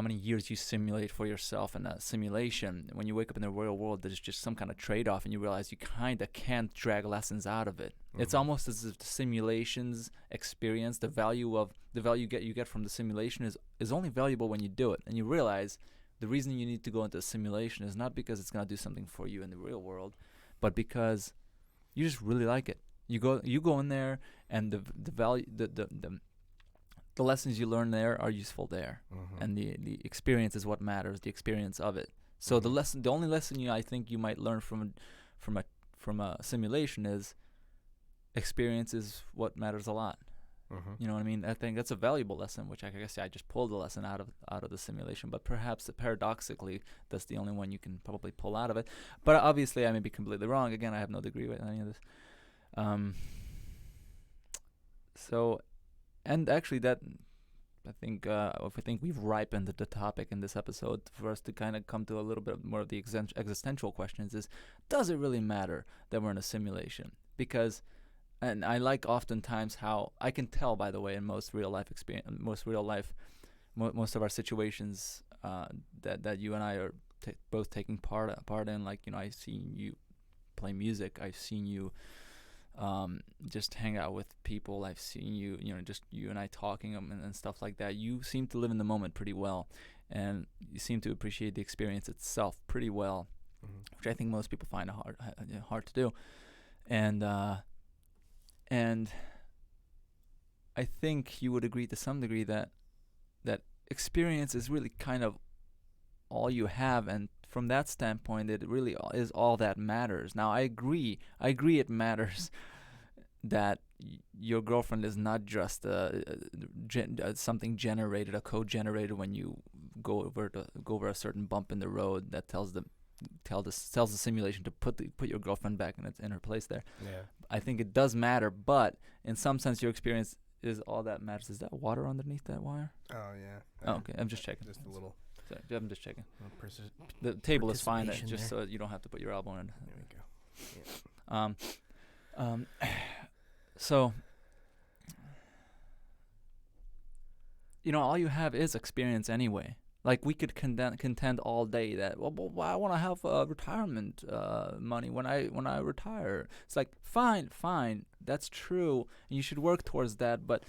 many years you simulate for yourself in that simulation. When you wake up in the real world, there's just some kind of trade-off, and you realize you kind of can't drag lessons out of it. Mm-hmm. It's almost as if the simulation's experience, the value you get from the simulation is only valuable when you do it, and you realize the reason you need to go into a simulation is not because it's gonna do something for you in the real world, but because you just really like it. You go in there, and the value the lessons you learn there are useful there, and the experience is what matters. The experience of it. So the only lesson I think you might learn from from a simulation is experience is what matters a lot. You know what I mean? I think that's a valuable lesson, which I guess I just pulled the lesson out of the simulation. But perhaps paradoxically, that's the only one you can probably pull out of it. But obviously, I may be completely wrong. Again, I have no degree with any of this. So, and actually, that I think we've ripened the topic in this episode for us to kind of come to a little bit more of the existential questions. Is, does it really matter that we're in a simulation? Because and I like oftentimes how I can tell, by the way, in most real life experience, most of our situations that you and I are both taking part in. Like, I've seen you play music. I've seen you just hang out with people. I've seen you, just you and I talking and stuff like that. You seem to live in the moment pretty well, and you seem to appreciate the experience itself pretty well, which I think most people find hard to do, and I think you would agree to some degree that experience is really kind of all you have, and from that standpoint, it really is all that matters. Now, I agree it matters that your girlfriend is not just something generated, a code generated when you go over a certain bump in the road that tells the simulation to put your girlfriend back in her place there. Yeah. I think it does matter, but in some sense, your experience is all that matters. Is that water underneath that wire? Oh, yeah. Oh, okay. I'm just checking. Just a little. Sorry, I'm just checking. The table is fine, just so you don't have to put your elbow in. There we go. Yeah. So, all you have is experience anyway. Like, we could contend all day that, well, I want to have retirement money when I retire. It's like, fine, that's true, and you should work towards that. But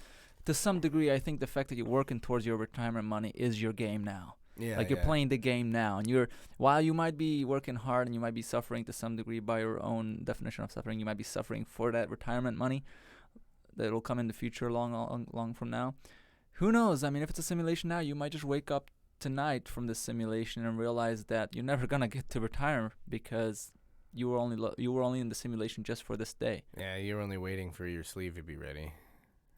to some degree, I think the fact that you're working towards your retirement money is your game now. Yeah, like, you're playing the game now, and while you might be working hard and you might be suffering to some degree by your own definition of suffering, you might be suffering for that retirement money that will come in the future long from now. Who knows? I mean, if it's a simulation now, you might just wake up tonight from this simulation and realize that you're never gonna get to retire because you were only in the simulation just for this day. Yeah, you're only waiting for your sleeve to be ready.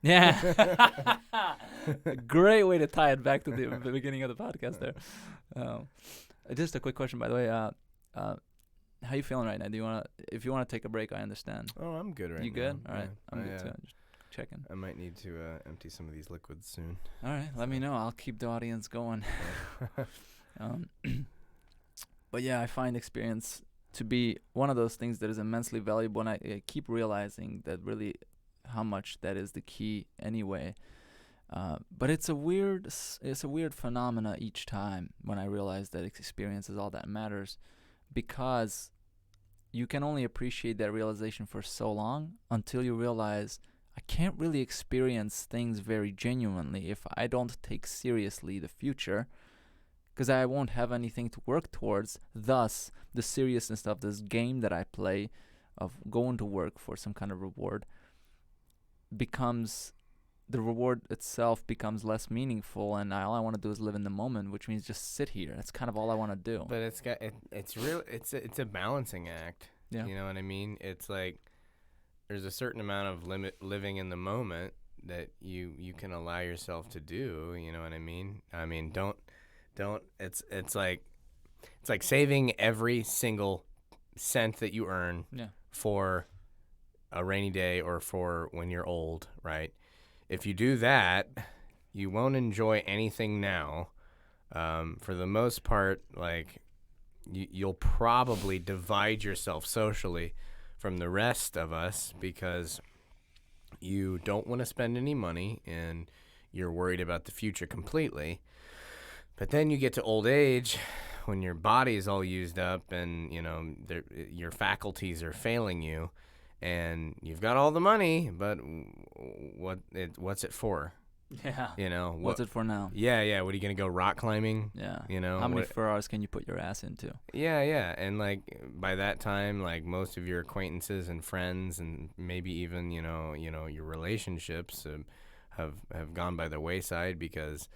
Yeah. Great way to tie it back to the beginning of the podcast there. Just a quick question, by the way. How you feeling right now? If you want to take a break, I understand. Oh, I'm good right now. You good? All right. Yeah. I'm good too. Just checking. I might need to empty some of these liquids soon. All right. Let me know. I'll keep the audience going. But yeah, I find experience to be one of those things that is immensely valuable, and I keep realizing that really how much that is the key anyway. But it's a weird phenomena each time when I realize that experience is all that matters, because you can only appreciate that realization for so long until you realize I can't really experience things very genuinely if I don't take seriously the future, because I won't have anything to work towards. Thus, the seriousness of this game that I play, of going to work for some kind of reward, the reward itself becomes less meaningful, and all I want to do is live in the moment, which means just sit here. That's kind of all I want to do. But it's a balancing act. Yeah. You know what I mean? It's like there's a certain amount of living in the moment that you can allow yourself to do. You know what I mean? I mean, don't. It's like saving every single cent that you earn for a rainy day or for when you're old, right? If you do that, you won't enjoy anything now. For the most part, like you'll probably divide yourself socially from the rest of us because you don't want to spend any money and you're worried about the future completely. But then you get to old age when your body is all used up and, your faculties are failing you and you've got all the money, but what's it for? Yeah. What's it for now? Yeah. What are you going to go rock climbing? Yeah. How many Ferraris can you put your ass into? Yeah. And like by that time, like most of your acquaintances and friends and maybe even, your relationships have gone by the wayside because,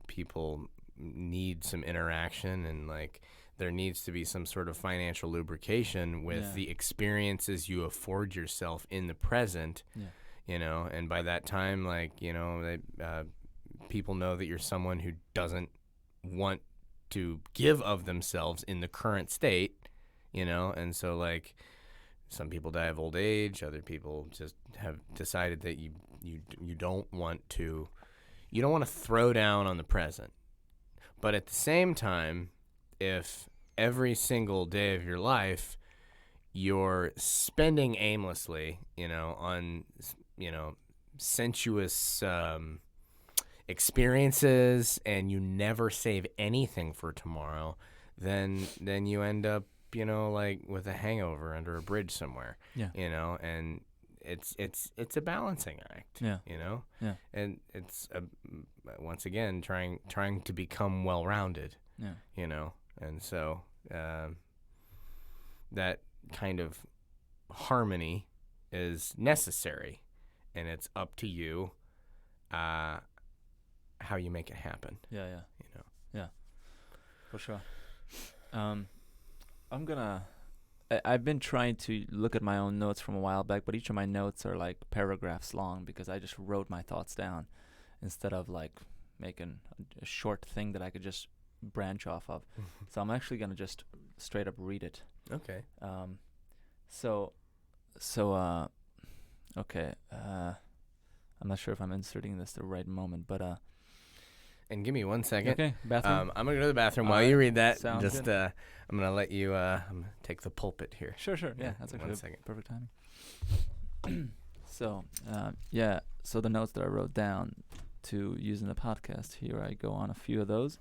people need some interaction and like there needs to be some sort of financial lubrication with the experiences you afford yourself in the present. Yeah. You know, and by that time, like, you know, people know that you're someone who doesn't want to give of themselves in the current state, you know, and so, like, some people die of old age, other people just have decided that you don't want to throw down on the present. But at the same time, if every single day of your life you're spending aimlessly, you know, on, you know, sensuous experiences, and you never save anything for tomorrow, then you end up, you know, like with a hangover under a bridge somewhere. Yeah. You know, and it's a balancing act. Yeah. You know. Yeah. And it's once again trying to become well-rounded. Yeah. You know, and so that kind of harmony is necessary, and it's up to you how you make it happen. Yeah. Yeah. You know. Yeah. For sure. I've been trying to look at my own notes from a while back, but each of my notes are like paragraphs long because I just wrote my thoughts down instead of like making a short thing that I could just branch off of. So I'm actually going to just straight up read it. Okay. Okay. I'm not sure if I'm inserting this the right moment, but And give me 1 second. okay, bathroom. I'm gonna go to the bathroom All while right. you read that. Sounds Just good. I'm gonna let you take the pulpit here. Sure. Yeah, Yeah, that's 1 actually second. perfect timing. So the notes that I wrote down to use in the podcast, here I go on a few of those.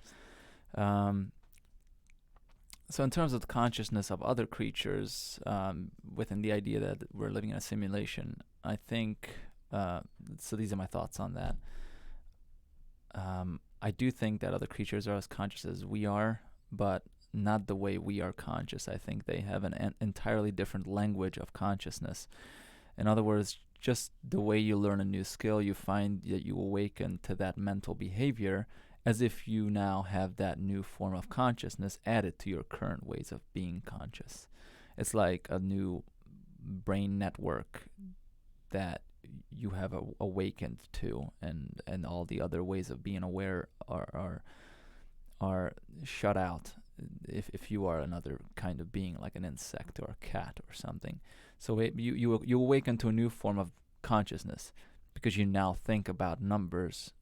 So in terms of the consciousness of other creatures, within the idea that we're living in a simulation, I think, so these are my thoughts on that. I do think that other creatures are as conscious as we are, but not the way we are conscious. I think they have an entirely different language of consciousness. In other words, just the way you learn a new skill, you find that you awaken to that mental behavior as if you now have that new form of consciousness added to your current ways of being conscious. It's like a new brain network that you have awakened to, and all the other ways of being aware are shut out if you are another kind of being, like an insect or a cat or something. So you awaken to a new form of consciousness because you now think about numbers.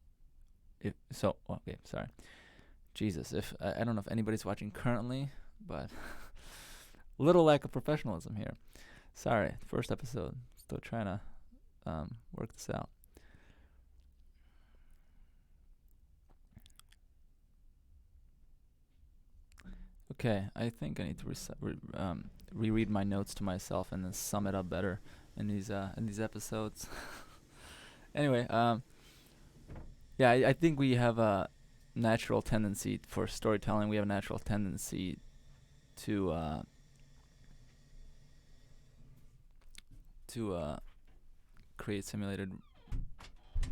Jesus, if I don't know if anybody's watching currently, but little lack of professionalism here. Sorry, first episode, still trying to work this out. Okay, I think I need to reread my notes to myself and then sum it up better in these episodes. Anyway, I think we have a natural tendency for storytelling. We have a natural tendency to create simulated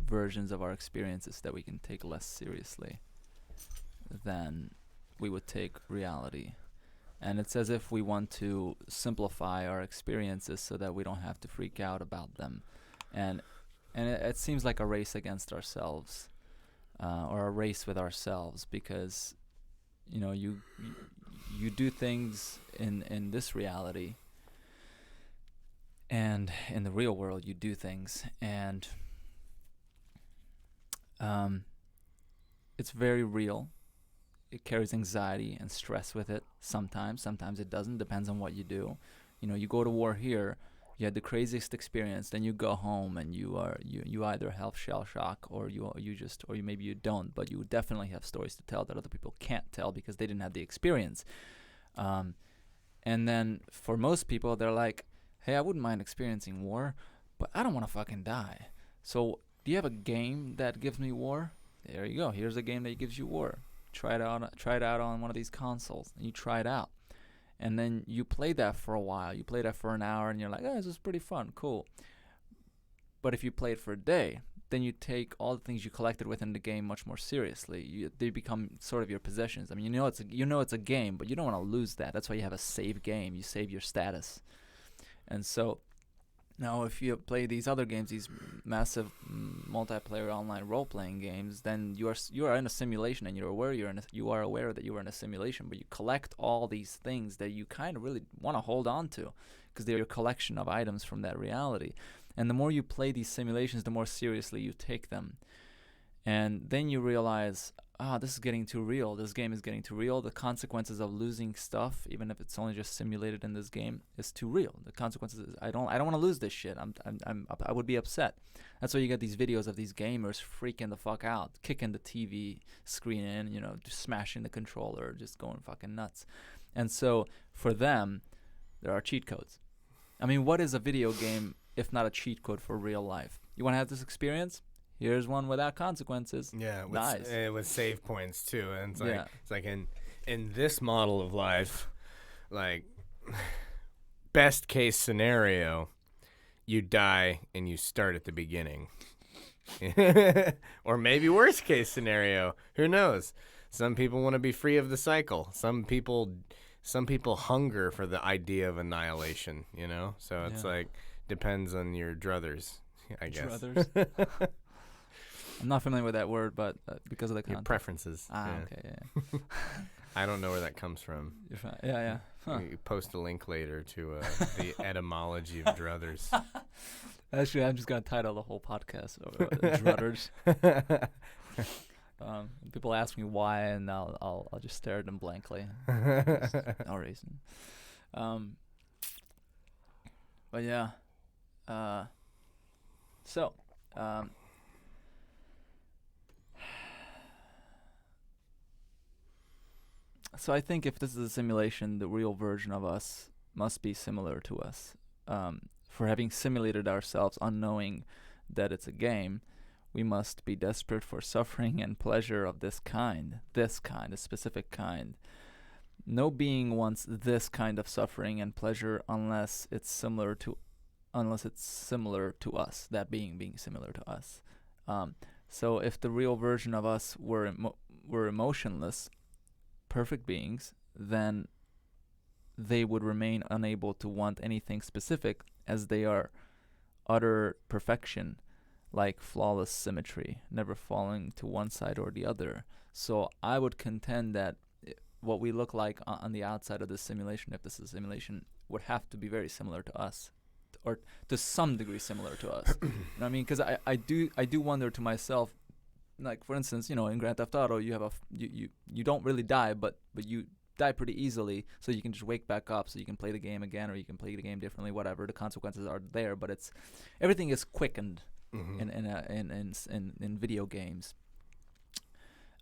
versions of our experiences that we can take less seriously than we would take reality. And it's as if we want to simplify our experiences so that we don't have to freak out about them. And it seems like a race against ourselves, or a race with ourselves, because you do things in this reality, and in the real world you do things, and it's very real. It carries anxiety and stress with it sometimes it doesn't. Depends on what you do. You go to war here, you had the craziest experience, then you go home and you either have shell shock, or maybe you don't, but you definitely have stories to tell that other people can't tell because they didn't have the experience. And then for most people, they're like, hey, I wouldn't mind experiencing war, but I don't want to fucking die. So do you have a game that gives me war? There you go. Here's a game that gives you war. Try it out on one of these consoles, and you try it out. And then you play that for a while. You play that for an hour, and you're like, oh, this is pretty fun, cool. But if you play it for a day, then you take all the things you collected within the game much more seriously. They become sort of your possessions. I mean, it's a game, but you don't want to lose that. That's why you have a save game. You save your status. And so now if you play these other games, these massive multiplayer online role-playing games, then you are in a simulation, and you are aware that you are in a simulation, but you collect all these things that you kind of really want to hold on to because they're your collection of items from that reality. And the more you play these simulations, the more seriously you take them. And then you realize, this is getting too real. This game is getting too real. The consequences of losing stuff, even if it's only just simulated in this game, is too real. The consequences is I don't want to lose this shit. I would be upset. That's why you get these videos of these gamers freaking the fuck out, kicking the TV screen in, just smashing the controller, just going fucking nuts. And so for them, there are cheat codes. I mean, what is a video game if not a cheat code for real life? You want to have this experience? Here's one without consequences. Yeah, nice. With save points too, and it's like in this model of life, like best case scenario, you die and you start at the beginning, or maybe worst case scenario, who knows? Some people want to be free of the cycle. Some people hunger for the idea of annihilation. So it's like depends on your druthers, I guess. Druthers. I'm not familiar with that word, but because of the context. Your preferences. Okay, yeah. I don't know where that comes from. You're fine. Yeah. Huh. You post a link later to the etymology of druthers. Actually, I'm just going to title the whole podcast Druthers. People ask me why, and I'll just stare at them blankly. No reason. But yeah. So I think if this is a simulation, the real version of us must be similar to us. For having simulated ourselves unknowing that it's a game, we must be desperate for suffering and pleasure of this kind, a specific kind. No being wants this kind of suffering and pleasure unless it's similar to us, that being similar to us. So if the real version of us were emotionless, perfect beings, then they would remain unable to want anything specific, as they are utter perfection, like flawless symmetry, never falling to one side or the other. So I would contend that what we look like on the outside of this simulation, if this is a simulation, would have to be very similar to us, or to some degree similar to us. You know what I mean? Because I do wonder to myself, like for instance, in Grand Theft Auto, you have you don't really die, but you die pretty easily, so you can just wake back up, so you can play the game again, or you can play the game differently, whatever. The consequences are there, but everything is quickened in video games,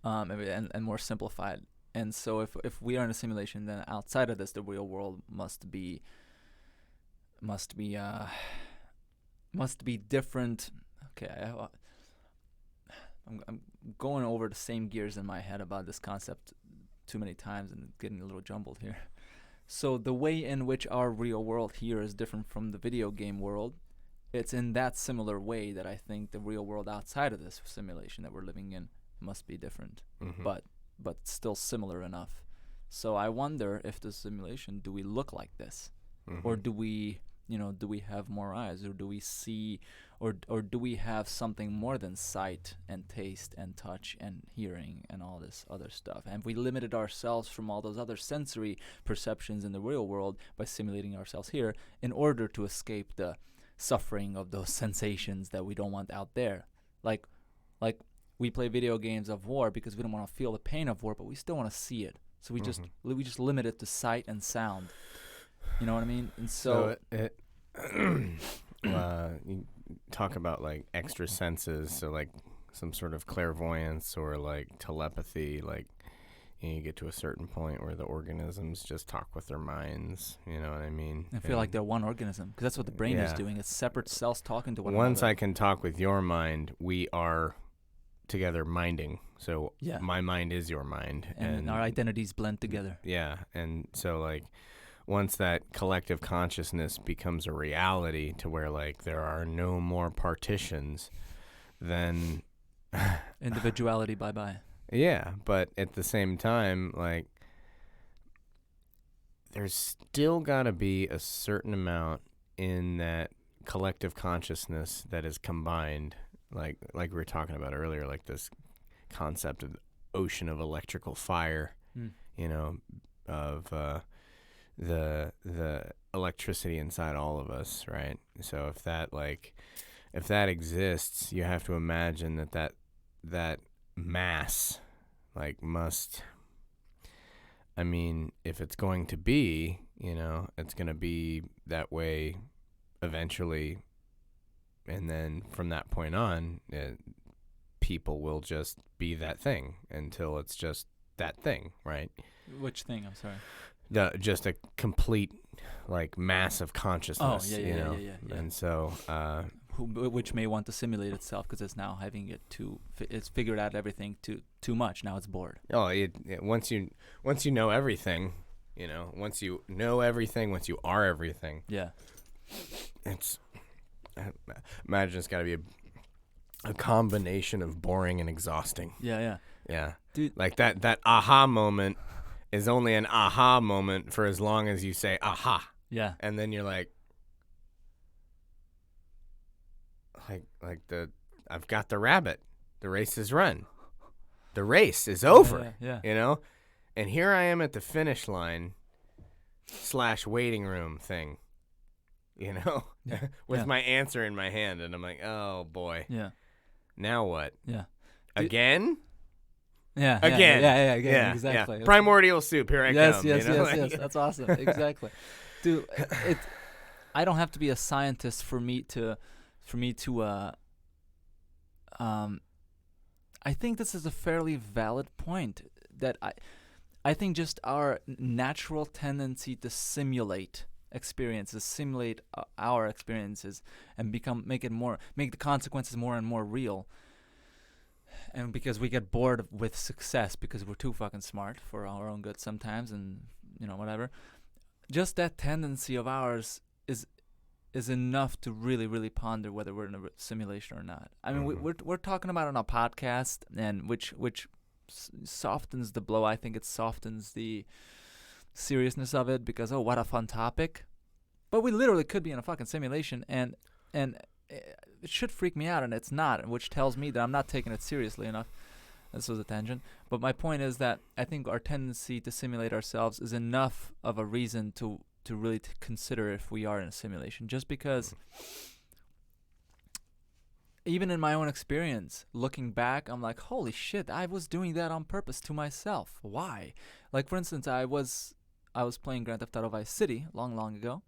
and more simplified. And so if we are in a simulation, then outside of this, the real world must be different. Okay, I'm going over the same gears in my head about this concept too many times and getting a little jumbled here. So the way in which our real world here is different from the video game world, it's in that similar way that I think the real world outside of this simulation that we're living in must be different, but still similar enough. So I wonder if the simulation, do we look like this, or do we have more eyes, or do we see, or do we have something more than sight and taste and touch and hearing and all this other stuff? And we limited ourselves from all those other sensory perceptions in the real world by simulating ourselves here in order to escape the suffering of those sensations that we don't want out there. Like we play video games of war because we don't want to feel the pain of war, but we still want to see it. So we just limit it to sight and sound. You know what I mean? And so you talk about like extra senses, so like some sort of clairvoyance or like telepathy, like you get to a certain point where the organisms just talk with their minds. You know what I mean? I feel like they're one organism, because that's what the brain is doing. It's separate cells talking to one another. Once another. I can talk with your mind, we are together minding. So my mind is your mind, and our identities blend together. Yeah, and so like once that collective consciousness becomes a reality, to where like there are no more partitions, then Individuality, bye-bye. yeah, but at the same time, like, there's still got to be a certain amount in that collective consciousness that is combined, like we were talking about earlier, like this concept of ocean of electrical fire, you know, of the electricity inside all of us, right? So if that exists, you have to imagine that mass, like, must. I mean, if it's going to be, you know, it's going to be that way eventually, and then from that point on, people will just be that thing until it's just that thing, right? Which thing? I'm sorry. Just a complete, like, mass of consciousness. Oh, yeah. And so, which may want to simulate itself because it's now having it it's figured out everything too much. Now it's bored. oh, once you know everything, you know, once you are everything, Yeah. it's, I imagine it's got to be a combination of boring and exhausting. Yeah. Yeah. Dude. Like that aha moment is only an aha moment for as long as you say aha. Yeah. And then you're like I've got the rabbit. The race is run. The race is over. Yeah. You know? And here I am at the finish line / waiting room thing. You know? With my answer in my hand, and I'm like, oh boy. Yeah. Now what? Yeah. Again? Yeah. Again. Yeah, exactly. Yeah. Primordial soup, here I come. Yes. You know? Yes. That's awesome. Exactly. Dude, I don't have to be a scientist for me to I think this is a fairly valid point that I think just our natural tendency to simulate experiences, simulate our experiences, and make the consequences more and more real. And because we get bored with success because we're too fucking smart for our own good sometimes, and you know, whatever. Just that tendency of ours is enough to really, really ponder whether we're in a simulation or not. I mean, we're talking about it on a podcast, and which softens the blow. I think it softens the seriousness of it because, oh, what a fun topic. But we literally could be in a fucking simulation, and it should freak me out, and it's not, which tells me that I'm not taking it seriously enough. This was a tangent. But my point is that I think our tendency to simulate ourselves is enough of a reason to really consider if we are in a simulation. Just because, even in my own experience, looking back, I'm like, holy shit, I was doing that on purpose to myself. Why? Like, for instance, I was playing Grand Theft Auto Vice City long ago,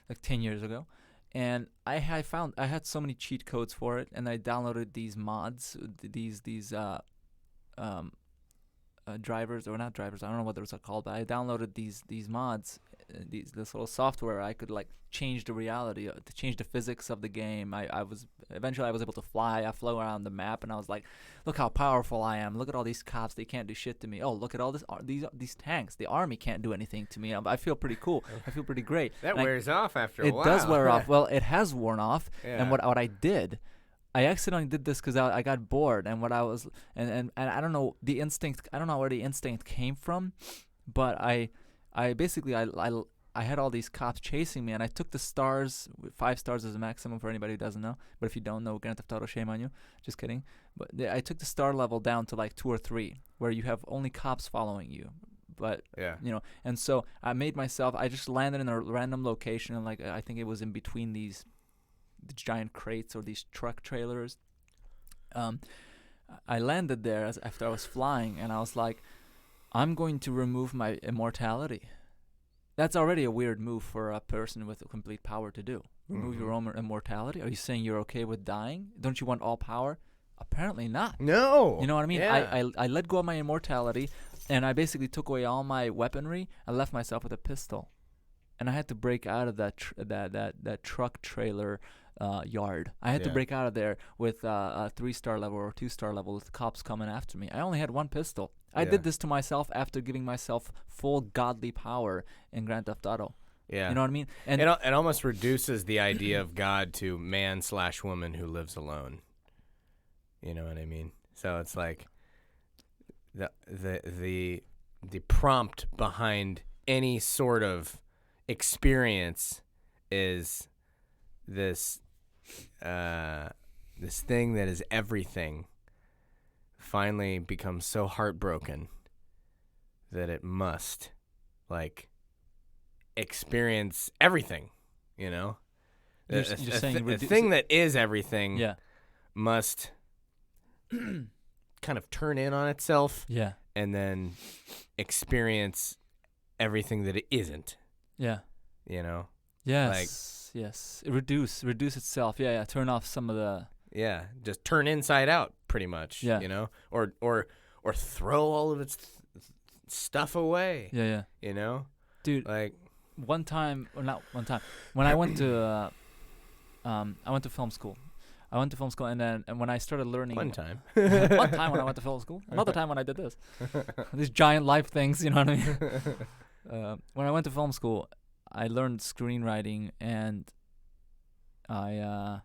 like 10 years ago, and I had so many cheat codes for it, and I downloaded these mods, these drivers, or not drivers, I don't know what those are called, but I downloaded these mods, this little software. I could like change the reality, to change the physics of the game. Eventually I was able to fly. I flew around the map, and I was like, look how powerful I am. Look at all these cops. They can't do shit to me. Oh, look at all these tanks. The army can't do anything to me. I feel pretty cool. I feel pretty great. That wears off after a while. It does wear off. Well, it has worn off. Yeah. And what I did, I accidentally did this because I got bored, and what I was, and I don't know the instinct. I don't know where the instinct came from, but I basically I had all these cops chasing me, and I took the stars. 5 stars is the maximum for anybody who doesn't know. But if you don't know Grand Theft Auto, shame on you. Just kidding. But I took the star level down to like 2 or 3, where you have only cops following you. But you know, and so I made myself. I just landed in a random location, and like I think it was in between the giant crates or these truck trailers. I landed there after I was flying, and I was like, I'm going to remove my immortality. That's already a weird move for a person with complete power to do. Remove your own immortality? Are you saying you're okay with dying? Don't you want all power? Apparently not. No. You know what I mean? Yeah. I let go of my immortality, and I basically took away all my weaponry. I left myself with a pistol, and I had to break out of that truck trailer yard. I had to break out of there with a 3-star level or 2-star level with the cops coming after me. I only had one pistol. I did this to myself after giving myself full godly power in Grand Theft Auto. Yeah. You know what I mean? And it almost reduces the idea of God to man / woman who lives alone. You know what I mean? So it's like the prompt behind any sort of experience is this this thing that is everything finally becomes so heartbroken that it must like experience everything, you know? You're saying The thing that is everything Yeah. must kind of turn in on itself Yeah. and then experience everything that it isn't, Yeah. you know? Yes. Yes. Reduce itself. Yeah. Yeah. Turn off some of the. Yeah, just turn inside out pretty much, Yeah. you know? Or throw all of its stuff away, Yeah. Yeah. you know? Dude. Like One time, or not one time, when I went to film school. And when I started learning. one time. One time when I went to film school. Another time when I did this. These giant life things, you know what I mean? When I went to film school, I learned screenwriting, and I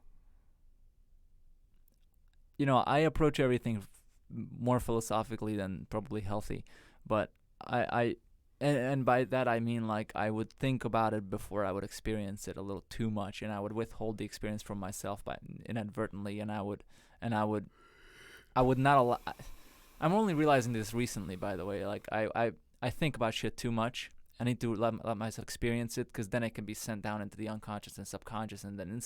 approach everything more philosophically than probably healthy, but and by that I mean like I would think about it before I would experience it a little too much, and I would withhold the experience from myself by inadvertently, and I would not allow. I'm only realizing this recently, by the way. Like I think about shit too much. I need to let myself experience it, because then it can be sent down into the unconscious and subconscious, and then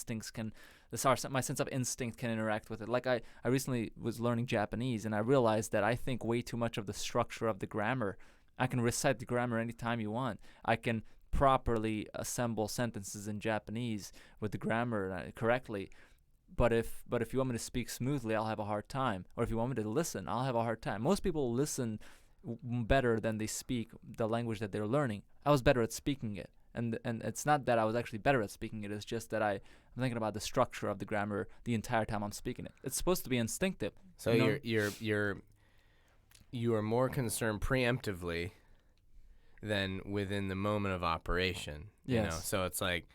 my sense of instinct can interact with it. Like I recently was learning Japanese, and I realized that I think way too much of the structure of the grammar. I can recite the grammar anytime you want. I can properly assemble sentences in Japanese with the grammar correctly. But if you want me to speak smoothly, I'll have a hard time. Or if you want me to listen, I'll have a hard time. Most people listen better than they speak the language that they're learning. I was better at speaking it, and it's not that I was actually better at speaking it. It's just that I'm thinking about the structure of the grammar the entire time I'm speaking it. It's supposed to be instinctive. So you are more concerned preemptively than within the moment of operation. You know? Yes. So it's like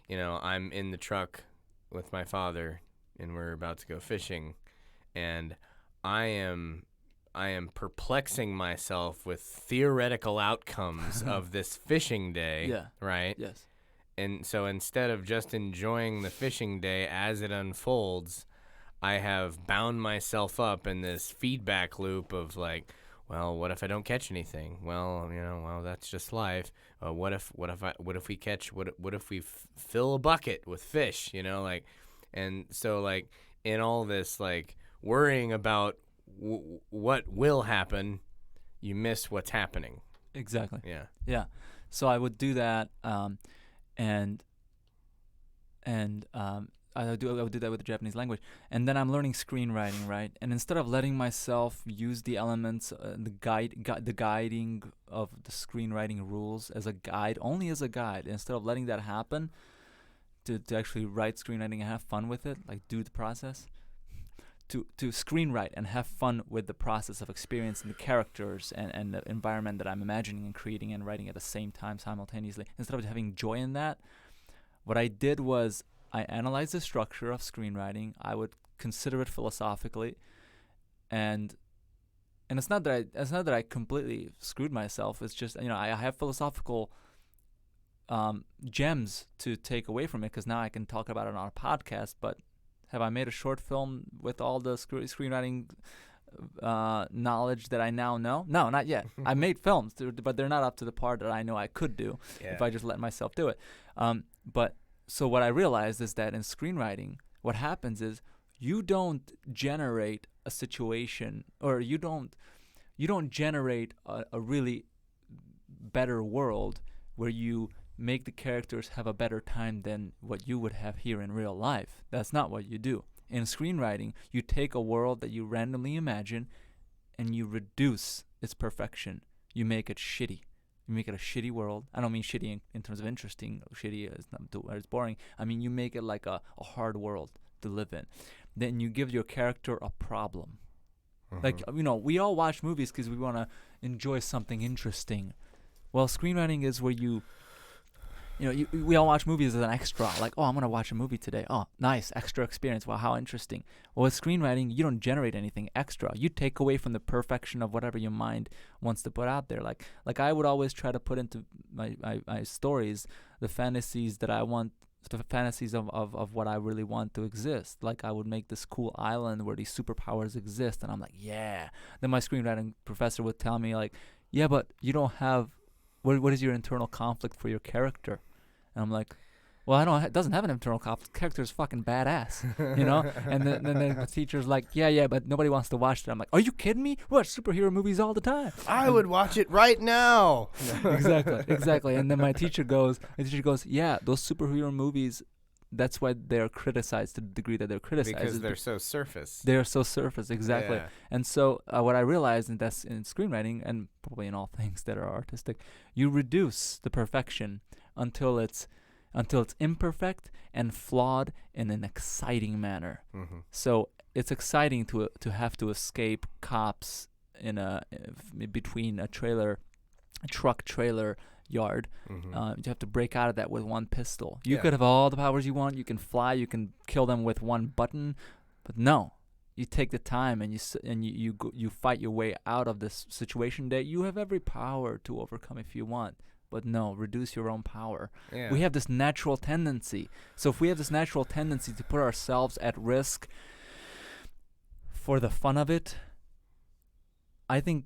you know, I'm in the truck with my father and we're about to go fishing, and I am perplexing myself with theoretical outcomes of this fishing day. Yeah. Right? Yes. And so instead of just enjoying the fishing day as it unfolds, I have bound myself up in this feedback loop of like, well, what if I don't catch anything? Well, you know, well, that's just life. What if we fill a bucket with fish? You know, like, and so like in all this like worrying about what will happen, you miss what's happening. Exactly. Yeah. Yeah. So I would do that, and I would do that with the Japanese language, and then I'm learning screenwriting, right? And instead of letting myself use the elements, the guiding of the screenwriting rules as a guide, only as a guide, instead of letting that happen, to actually write screenwriting and have fun with it, like do the process, to screenwrite and have fun with the process of experiencing the characters and the environment that I'm imagining and creating and writing at the same time simultaneously. Instead of having joy in that, what I did was I analyzed the structure of screenwriting. I would consider it philosophically, and it's not that I completely screwed myself. It's just, you know, I have philosophical gems to take away from it, because now I can talk about it on a podcast. But have I made a short film with all the screenwriting knowledge that I now know? No, not yet. I made films, but they're not up to the part that I know I could do if I just let myself do it. So what I realized is that in screenwriting, what happens is you don't generate a situation, or you don't generate a really better world where you make the characters have a better time than what you would have here in real life. That's not what you do. In screenwriting, you take a world that you randomly imagine and you reduce its perfection. You make it shitty. You make it a shitty world. I don't mean shitty in terms of interesting. Shitty is not it's boring. I mean, you make it like a hard world to live in. Then you give your character a problem. Like, you know, we all watch movies because we want to enjoy something interesting. Well, screenwriting is where you we all watch movies as an extra. Like, oh, I'm gonna watch a movie today. Oh, nice, extra experience. Wow, how interesting. Well, with screenwriting, you don't generate anything extra. You take away from the perfection of whatever your mind wants to put out there. Like I would always try to put into my stories the fantasies that I want. The fantasies of what I really want to exist. Like, I would make this cool island where these superpowers exist, and I'm like, yeah. Then my screenwriting professor would tell me, like, yeah, but you don't have, what is your internal conflict for your character? And I'm like, well, it doesn't have an internal conflict. The character is fucking badass, And then the teacher's like, yeah, but nobody wants to watch it. I'm like, are you kidding me? We watch superhero movies all the time. I would watch it right now. Exactly. And then my teacher goes, yeah, those superhero movies, that's why they're criticized to the degree that they're criticized. Because they're so surface. They're so surface, exactly. Yeah. And so what I realized, and that's in screenwriting and probably in all things that are artistic, you reduce the perfection until it's imperfect and flawed in an exciting manner. Mm-hmm. So it's exciting to have to escape cops between a truck trailer yard. Mm-hmm. You have to break out of that with one pistol. You Yeah. could have all the powers you want. You can fly. You can kill them with one button, but no. You take the time and you fight your way out of this situation that you have every power to overcome if you want. But no, reduce your own power. Yeah. We have this natural tendency. So if we have this natural tendency to put ourselves at risk for the fun of it, I think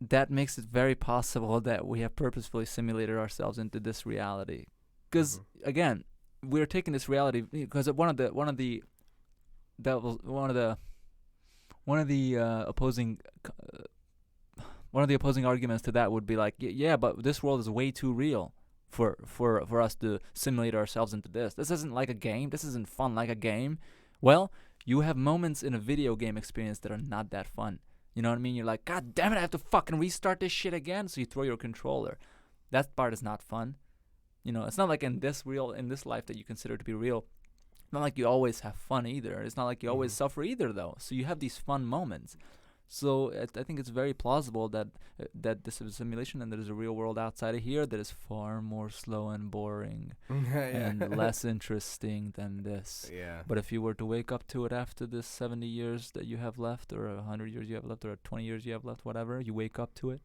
that makes it very possible that we have purposefully simulated ourselves into this reality. Because again, we're taking this reality because one of the opposing arguments to that would be like, yeah, but this world is way too real for us to simulate ourselves into this. This isn't like a game. This isn't fun like a game. Well, you have moments in a video game experience that are not that fun. You know what I mean? You're like, God damn it, I have to fucking restart this shit again. So you throw your controller. That part is not fun. It's not like in this life that you consider to be real. It's not like you always have fun either. It's not like you always suffer either, though. So you have these fun moments. So I think it's very plausible that this is a simulation and there's a real world outside of here that is far more slow and boring and less interesting than this. Yeah. But if you were to wake up to it after this 70 years that you have left, or 100 years you have left, or 20 years you have left, whatever, you wake up to it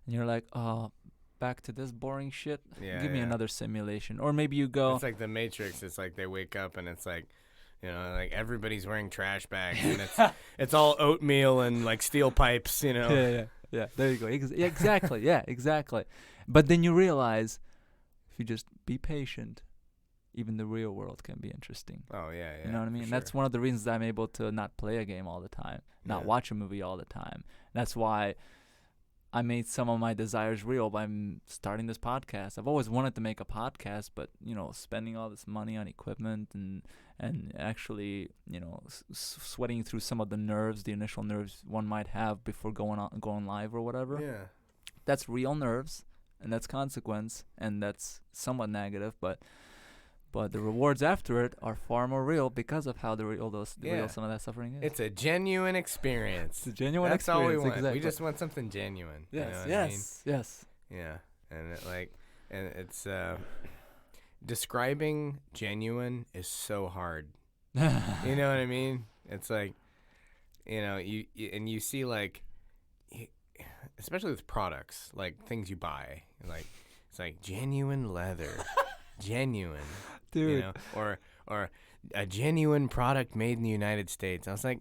and you're like, oh, back to this boring shit. Yeah, Give me another simulation. Or maybe you go. It's like the Matrix. It's like they wake up and it's like, like everybody's wearing trash bags and it's all oatmeal and like steel pipes, Yeah. There you go. Exactly. Yeah, exactly. But then you realize if you just be patient, even the real world can be interesting. Oh yeah. You know what I mean? Sure. That's one of the reasons I'm able to not play a game all the time, not watch a movie all the time. That's why I made some of my desires real by starting this podcast. I've always wanted to make a podcast, but spending all this money on equipment and actually sweating through some of the initial nerves one might have before going live or whatever. Yeah. That's real nerves, and that's consequence, and that's somewhat negative, but the rewards after it are far more real because of how real some of that suffering is. It's a genuine experience. It's a genuine That's experience. all we want. Exactly. We just want something genuine. Yes. You know what Yes. I mean? Yes. Yeah. And it's describing genuine is so hard. You know what I mean? It's like, you see like, especially with products, like things you buy, like it's like genuine leather, genuine, Dude. or a genuine product made in the United States. I was like,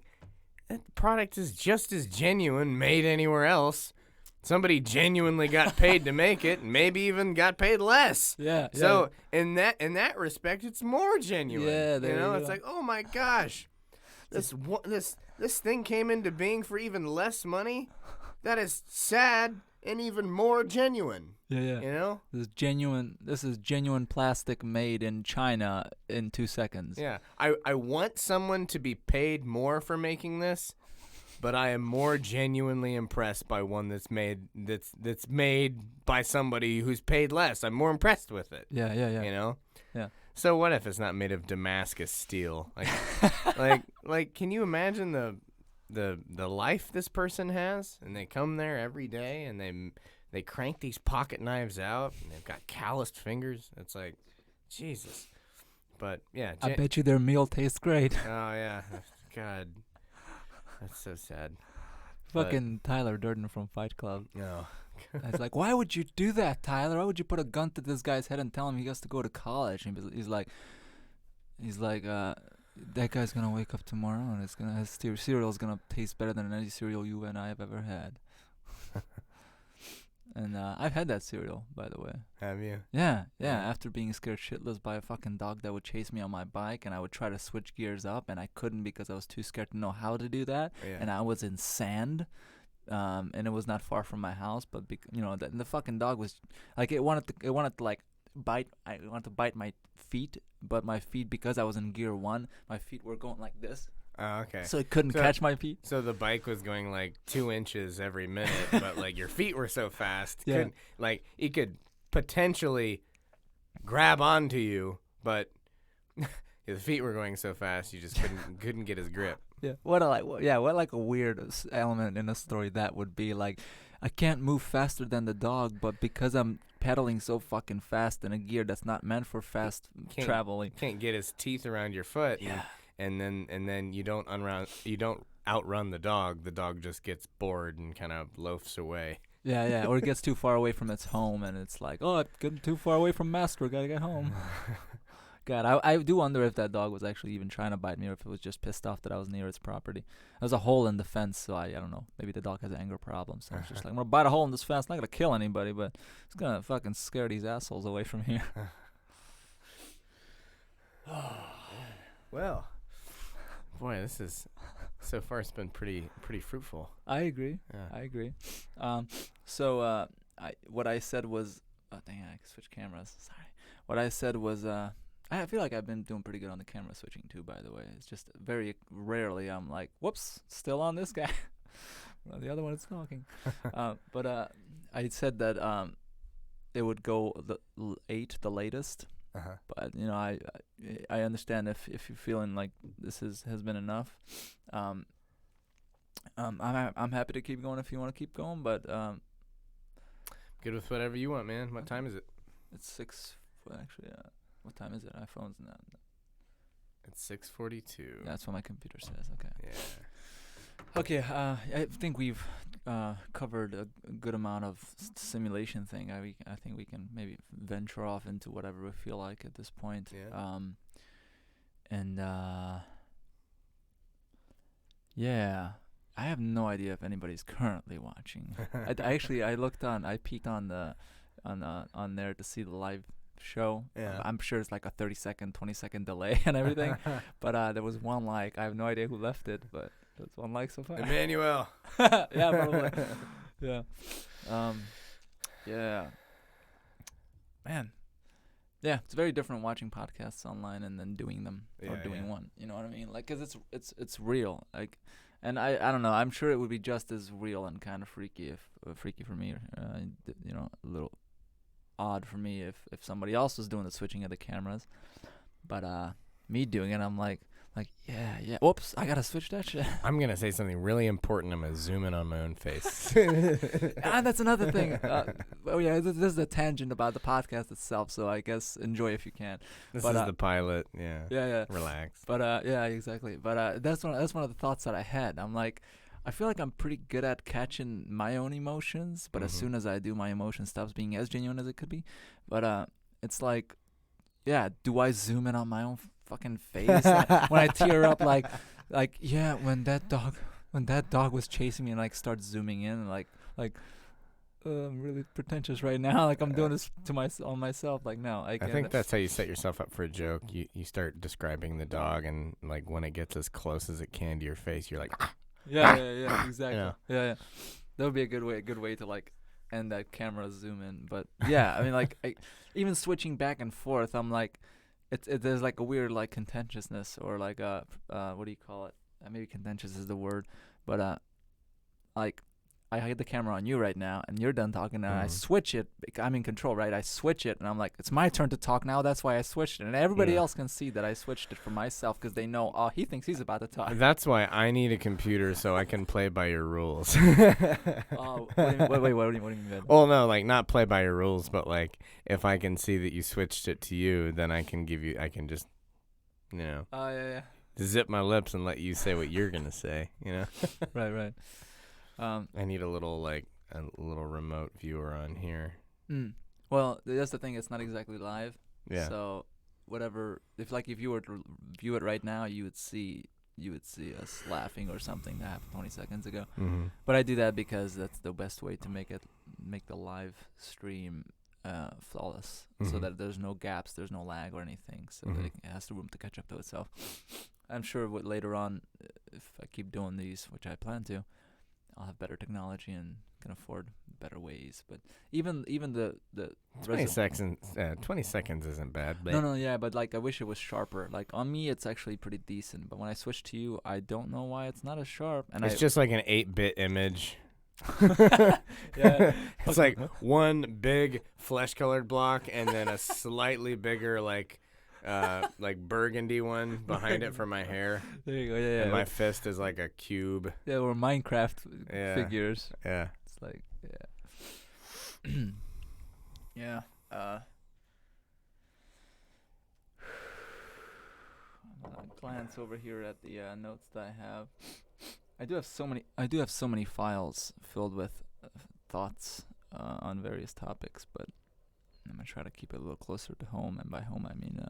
that product is just as genuine made anywhere else. Somebody genuinely got paid to make it, and maybe even got paid less. Yeah. So in that respect, it's more genuine. Yeah, there you it's go. like, oh my gosh, this thing came into being for even less money. That is sad and even more genuine. Yeah. This is genuine plastic made in China in 2 seconds. Yeah. I want someone to be paid more for making this, but I am more genuinely impressed by one that's made by somebody who's paid less. I'm more impressed with it. Yeah. Yeah. So what if it's not made of Damascus steel? Like can you imagine the life this person has? And they come there every day and they crank these pocket knives out, and they've got calloused fingers. It's like, Jesus. But yeah, I bet you their meal tastes great. oh yeah, God, that's so sad. But- Fucking Tyler Durden from Fight Club. No. It's like, why would you do that, Tyler? Why would you put a gun to this guy's head and tell him he has to go to college? And he's like, that guy's gonna wake up tomorrow and his cereal's gonna taste better than any cereal you and I have ever had. And I've had that cereal, by the way. Have you? Yeah. Yeah. After being scared shitless by a fucking dog that would chase me on my bike, and I would try to switch gears up, and I couldn't because I was too scared to know how to do that. Yeah. And I was in sand, and it was not far from my house. But the fucking dog was like, it wanted to like bite. I wanted to bite my feet, but my feet, because I was in gear 1, my feet were going like this. Oh, okay. So it couldn't catch my feet. So the bike was going like 2 inches every minute, but like your feet were so fast, Yeah. it could potentially grab onto you, but his feet were going so fast you just couldn't get his grip. Yeah. What a weird element in a story that would be like, I can't move faster than the dog, but because I'm pedaling so fucking fast in a gear that's not meant for fast traveling. Can't get his teeth around your foot. Yeah. And then you don't outrun the dog. The dog just gets bored and kind of loafs away. Yeah, or it gets too far away from its home, and it's like, oh, it's getting too far away from master, gotta get home. God, I do wonder if that dog was actually even trying to bite me, or if it was just pissed off that I was near its property. There's a hole in the fence, so I don't know. Maybe the dog has anger problems. So it's just like, I'm gonna bite a hole in this fence. Not gonna kill anybody, but it's gonna fucking scare these assholes away from here. Well, boy, this is so far. It's been pretty fruitful. I agree. Yeah. I agree. So what I said was, oh dang, I switched cameras. Sorry. What I said was, I feel like I've been doing pretty good on the camera switching too. By the way, it's just very rarely I'm like, whoops, still on this guy. Well, the other one is talking. But I said that it would go 8 the latest. Uh-huh. But I understand if you're feeling like this has been enough. I'm happy to keep going if you want to keep going, but Good with whatever you want, man. What time is it? it's 6. Well, actually, what time is it? iPhone's not. It's 6:42. That's what my computer says. Okay. Yeah. Okay. I think we've covered a good amount of simulation thing. I think we can maybe venture off into whatever we feel like at this point. Yeah. Yeah, I have no idea if anybody's currently watching. I looked I peeked on there to see the live show. Yeah. I'm sure it's like a 30-second, 20-second delay and everything. But there was one like. I have no idea who left it, but there's one like so far. Emmanuel. Yeah, probably. Yeah. Yeah. Man. Yeah, it's very different watching podcasts online and then doing them or Yeah, doing yeah. one. You know what I mean? Like, 'cause it's real. Like, and I don't know. I'm sure it would be just as real and kind of freaky if freaky for me. A little odd for me if somebody else was doing the switching of the cameras. But me doing it, I'm like yeah. Whoops, I gotta switch that shit. I'm gonna say something really important. I'm gonna zoom in on my own face. That's another thing. Oh yeah, this is a tangent about the podcast itself. So I guess enjoy if you can. This But, is the pilot. Yeah. Yeah. Relax. But yeah, exactly. But that's one of the thoughts that I had. I'm like, I feel like I'm pretty good at catching my own emotions, but as Mhm. soon as I do, my emotion stops being as genuine as it could be. But it's like, yeah, do I zoom in on my own fucking face when I tear up? Like yeah, when that dog was chasing me and like start zooming in and like I'm really pretentious right now. Like I'm doing this to myself. Like no, I think that's how you set yourself up for a joke. You start describing the dog, and like when it gets as close as it can to your face, you're like, ah! Yeah, exactly. Yeah. Yeah. That would be a good way to like end that camera zoom in. But yeah, I mean like even switching back and forth, I'm like, there's like a weird like contentiousness or like what do you call it? Maybe contentious is the word, but like I had the camera on you right now, and you're done talking, and I Mhm. switch it. I'm in control, right? I switch it, and I'm like, it's my turn to talk now. That's why I switched it, and everybody Yeah. else can see that I switched it for myself because they know, oh, he thinks he's about to talk. That's why I need a computer so I can play by your rules. Oh, what do you mean, wait, what do you mean? Vid? Well, no, like not play by your rules, but like if I can see that you switched it to you, then I can just, Oh, yeah, zip my lips and let you say what you're gonna say. right. I need a little remote viewer on here. Well, that's the thing. It's not exactly live. Yeah. So whatever, if you were to view it right now, you would see us laughing or something that happened 20 seconds ago. Mm-hmm. But I do that because that's the best way to make the live stream flawless, so Mhm. that there's no gaps, there's no lag or anything, so Mhm. that it has the room to catch up to itself. I'm sure later on, if I keep doing these, which I plan to, I'll have better technology and can afford better ways. But even the 20 seconds isn't bad. But no, yeah, but I wish it was sharper. Like on me, it's actually pretty decent. But when I switch to you, I don't know why it's not as sharp. And it's just like an 8-bit image. Yeah. It's like one big flesh-colored block and then a slightly bigger like burgundy one behind it for my hair. There you go. Yeah. And my fist is like a cube. Yeah, or Minecraft Yeah. figures. Yeah. It's like, yeah. I'm gonna glance over here at the notes that I have. I do have so many files filled with thoughts on various topics, but I'm gonna try to keep it a little closer to home, and by home I mean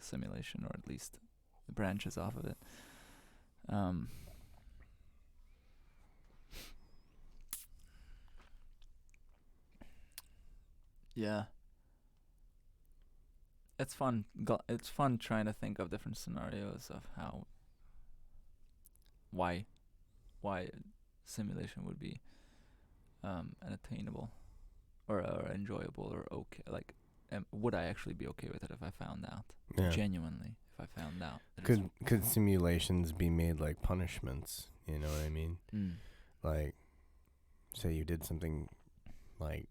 simulation, or at least the branches off of it. Yeah. It's fun. It's fun trying to think of different scenarios of why simulation would be unattainable or enjoyable or okay. Like, would I actually be okay with it if I found out? Yeah. Genuinely, if I found out. that it's- Could simulations be made like punishments? You know what I mean? Like, say you did something like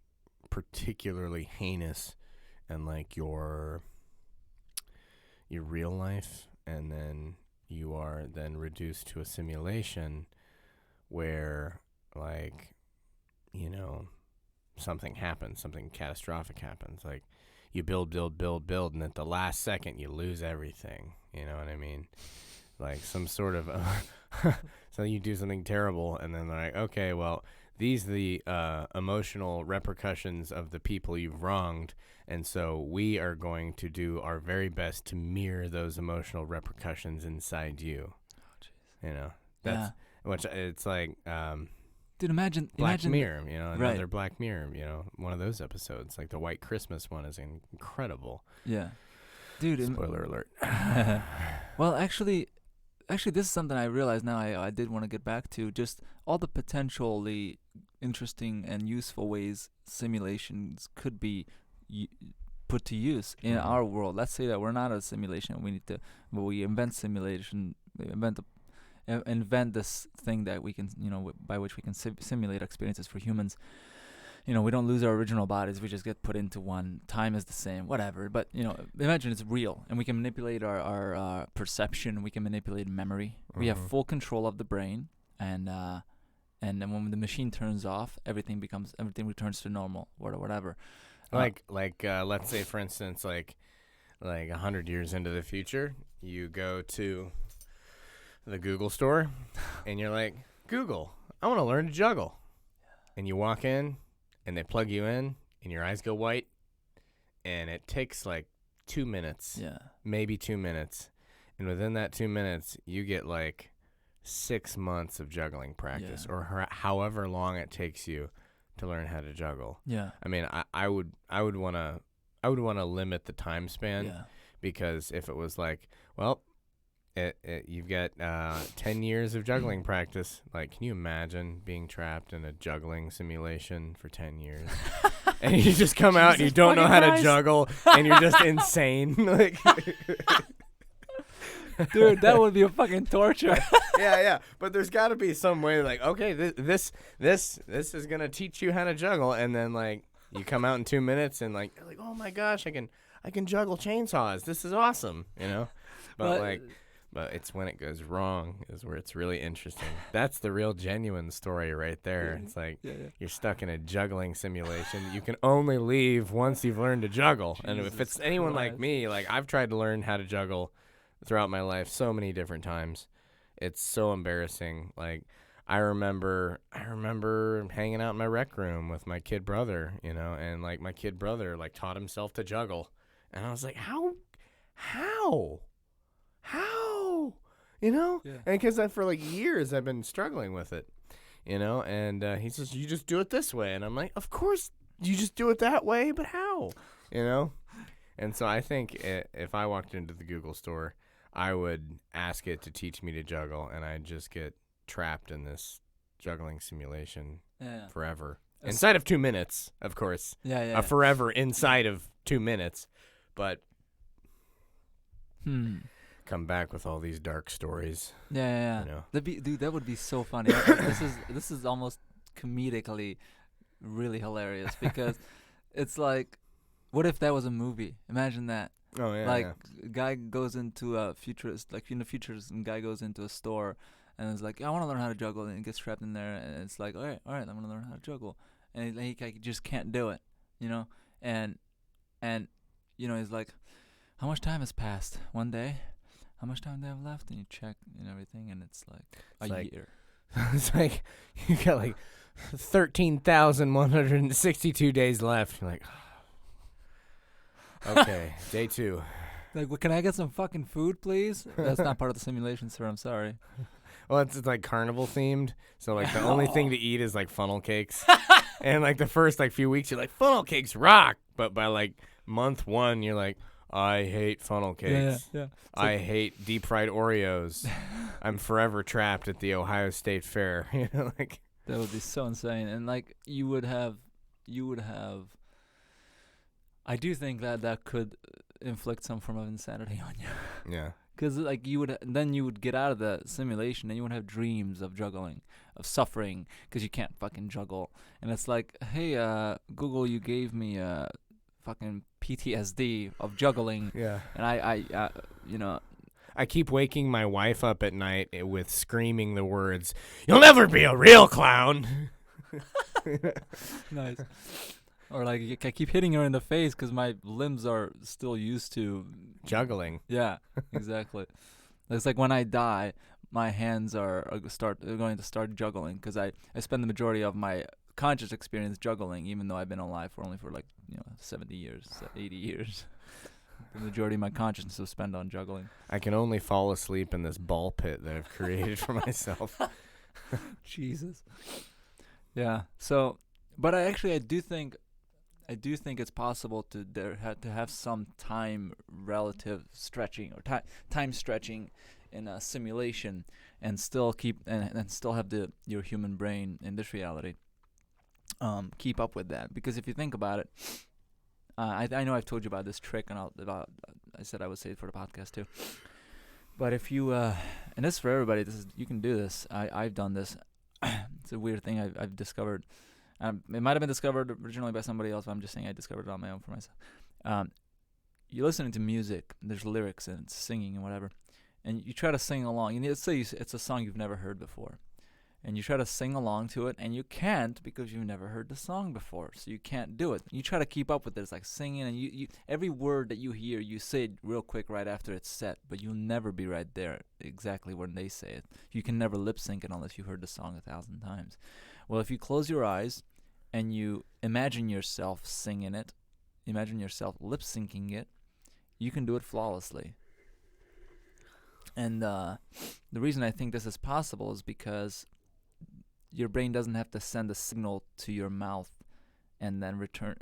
particularly heinous in like your real life, and then you are then reduced to a simulation where like something happens, something catastrophic happens, like you build, and at the last second you lose everything. You know what I mean? Like some sort of so you do something terrible, and then they're like, okay, well, these are the emotional repercussions of the people you've wronged, and so we are going to do our very best to mirror those emotional repercussions inside you. Oh, jeez. That's which it's like Dude, imagine Mirror, right. another Black Mirror, one of those episodes, like the White Christmas one is incredible. Yeah, dude. Spoiler alert. Well, actually, this is something I realize now. I did want to get back to just all the potentially interesting and useful ways simulations could be put to use in our world. Let's say that we're not a simulation. We invent simulation. We invent this thing that we can, by which we can simulate experiences for humans. We don't lose our original bodies. We just get put into one. Time is the same, whatever. But, imagine it's real, and we can manipulate our perception. We can manipulate memory. We have full control of the brain, and then when the machine turns off, everything returns to normal, or whatever. Let's say, for instance, like 100 years into the future, you go to the Google store, and you're like, Google, I want to learn to juggle. And you walk in, and they plug you in, and your eyes go white, and it takes like 2 minutes, maybe 2 minutes. And within that 2 minutes, you get like 6 months of juggling practice, or however long it takes you to learn how to juggle. Yeah. I mean, I would want to limit the time span, because if it was like, well, you've got 10 years of juggling practice. Like, can you imagine being trapped in a juggling simulation for 10 years? And you just come out and you don't know how to juggle, and you're just insane. Like, Dude, that would be a fucking torture. Yeah. But there's got to be some way, like, okay, this is gonna teach you how to juggle, and then like you come out in 2 minutes, and like you're like, oh my gosh, I can juggle chainsaws. This is awesome, you know. But it's when it goes wrong is where it's really interesting. That's the real genuine story right there. It's like you're stuck in a juggling simulation. You can only leave once you've learned to juggle. And if it's anyone like me, like I've tried to learn how to juggle throughout my life so many different times. It's so embarrassing. Like I remember hanging out in my rec room with my kid brother, you know, and like my kid brother like taught himself to juggle. And I was like, how? You know? Yeah. And because for like years I've been struggling with it, you know? And he says, you just do it this way. And I'm like, of course you just do it that way, but how? You know? And so I think if I walked into the Google store, I would ask it to teach me to juggle, and I'd just get trapped in this juggling simulation forever. Inside of 2 minutes, of course. Forever inside of 2 minutes. But come back with all these dark stories. Yeah. You know? Dude, that would be so funny. This is almost comedically really hilarious because it's like, what if that was a movie? Imagine that. Oh yeah. Like a guy goes into a futurist, like in the futures, and guy goes into a store and is like, I want to learn how to juggle, and he gets trapped in there, and it's like, all right, I'm gonna learn how to juggle, and he just can't do it, you know, and you know, he's like, how much time has passed? 1 day? How much time do I have left? And you check and everything, and it's like a year. It's like you got like 13,162 days left. You're like, okay, day 2. Like, well, can I get some fucking food, please? That's not part of the simulation, sir. I'm sorry. Well, it's like carnival themed, so like the only thing to eat is like funnel cakes. And like the first like few weeks, you're like, funnel cakes rock. But by like month 1, you're like, I hate funnel cakes. Yeah. I hate deep fried Oreos. I'm forever trapped at the Ohio State Fair. You know, like that would be so insane. And like you would have. I do think that could inflict some form of insanity on you. Yeah. Because like you would get out of the simulation and you would have dreams of juggling, of suffering because you can't fucking juggle. And it's like, hey, Google, you gave me fucking PTSD of juggling. Yeah. And I you know, I keep waking my wife up at night with screaming the words, "You'll never be a real clown." Nice. Or like I keep hitting her in the face because my limbs are still used to juggling. Yeah, exactly. It's like when I die, my hands are going to start juggling because I spend the majority of my conscious experience juggling, even though I've been alive for only 70 years, 80 years. The majority of my consciousness is spent on juggling. I can only fall asleep in this ball pit that I've created for myself. Jesus. Yeah. So, but I do think it's possible to have some time relative stretching or time stretching in a simulation and still and still have your human brain in this reality keep up with that. Because if you think about it, I know I've told you about this trick, and I said I would say it for the podcast too. But if you and this is for everybody, you can do this. I've done this. It's a weird thing I've discovered. It might have been discovered originally by somebody else, but I'm just saying I discovered it on my own for myself. You're listening to music, there's lyrics and it's singing and whatever, and you try to sing along. And let's say it's a song you've never heard before, and you try to sing along to it, and you can't because you've never heard the song before, so you can't do it. You try to keep up with it. It's like singing, and you every word that you hear, you say it real quick right after it's set, but you'll never be right there exactly when they say it. You can never lip sync it unless you heard the song 1,000 times. Well, if you close your eyes and you imagine yourself singing it, imagine yourself lip-syncing it, you can do it flawlessly. And the reason I think this is possible is because your brain doesn't have to send a signal to your mouth and then return.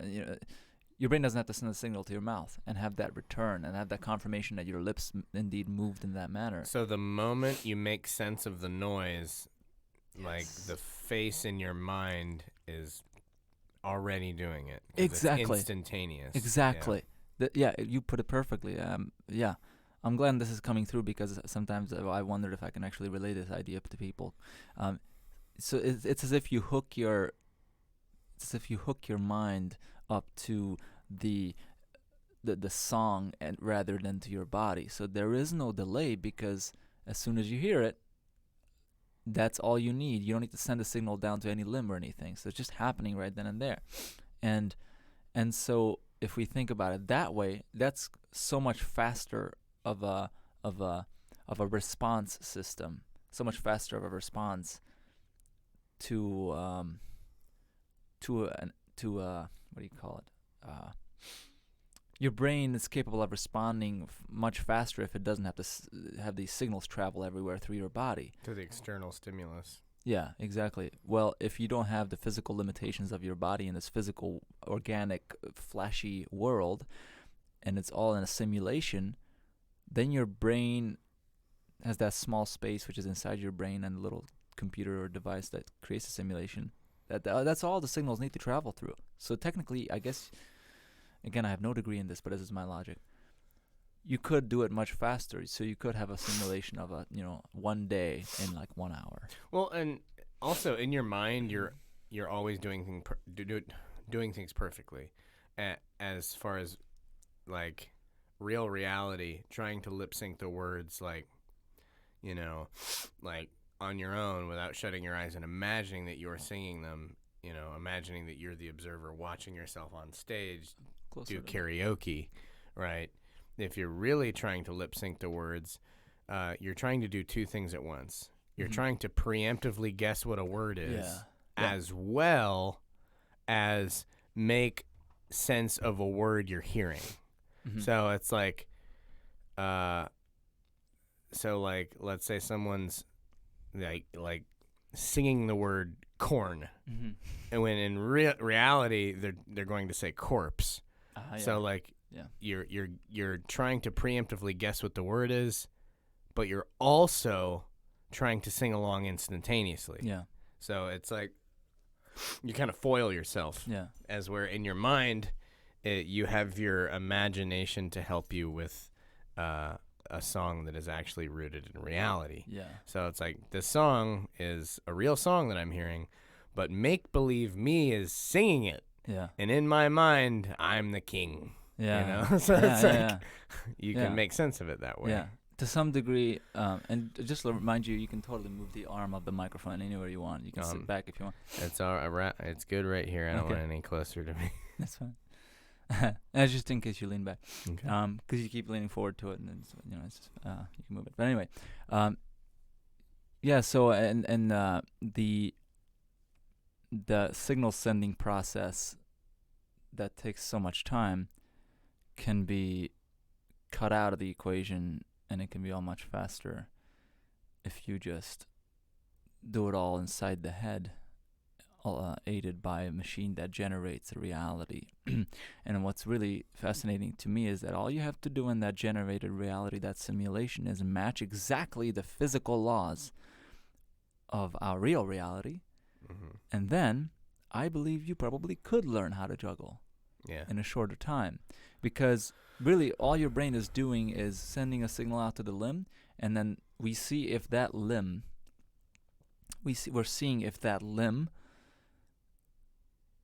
Your brain doesn't have to send a signal to your mouth and have that return and have that confirmation that your lips indeed moved in that manner. So the moment you make sense of the noise, like the face in your mind is already doing it. Exactly. It's instantaneous. Exactly. Yeah. You put it perfectly. Yeah. I'm glad this is coming through, because sometimes I wondered if I can actually relay this idea to people. So it's as if you hook your mind up to the song, and rather than to your body. So there is no delay, because as soon as you hear it, that's all you need. You don't need to send a signal down to any limb or anything. So it's just happening right then and there. And so if we think about it that way, that's so much faster of a response system, so much faster of a response to what do you call it? Your brain is capable of responding much faster if it doesn't have to have these signals travel everywhere through your body. To the external stimulus. Yeah, exactly. Well, if you don't have the physical limitations of your body in this physical, organic, flashy world, and it's all in a simulation, then your brain has that small space which is inside your brain, and a little computer or device that creates a simulation. That's all the signals need to travel through. So technically, I guess, again, I have no degree in this, but this is my logic. You could do it much faster, so you could have a simulation of 1 day in like 1 hour. Well, and also in your mind, you're always doing things perfectly, as far as like real reality, trying to lip sync the words like on your own without shutting your eyes and imagining that you're singing them. Imagining that you're the observer, watching yourself on stage do karaoke, right? If you're really trying to lip sync the words, you're trying to do two things at once. You're trying to preemptively guess what a word is, as well as make sense of a word you're hearing. So it's like, let's say someone's like singing the word corn, and when in reality they're going to say corpse. So you're trying to preemptively guess what the word is, but you're also trying to sing along instantaneously. Yeah. So it's like you kind of foil yourself. Yeah. As where in your mind, you have your imagination to help you with a song that is actually rooted in reality. Yeah. So it's like this song is a real song that I'm hearing, but make believe me is singing it. Yeah. And in my mind, I'm the king. Yeah. So it's like you Yeah. can make sense of it that way. Yeah. To some degree, and just to remind you, you can totally move the arm of the microphone anywhere you want. You can sit back if you want. It's all right. It's good right here. I don't want it any closer to me. That's fine. That's just in case you lean back. Okay. Because you keep leaning forward to it, and it's, it's just, you can move it. But anyway, yeah. So and the signal sending process that takes so much time can be cut out of the equation, and it can be all much faster if you just do it all inside the head, aided by a machine that generates a reality. And what's really fascinating to me is that all you have to do in that generated reality, that simulation, is match exactly the physical laws of our real reality. And then I believe you probably could learn how to juggle in a shorter time, because really all your brain is doing is sending a signal out to the limb, and then we're seeing if that limb,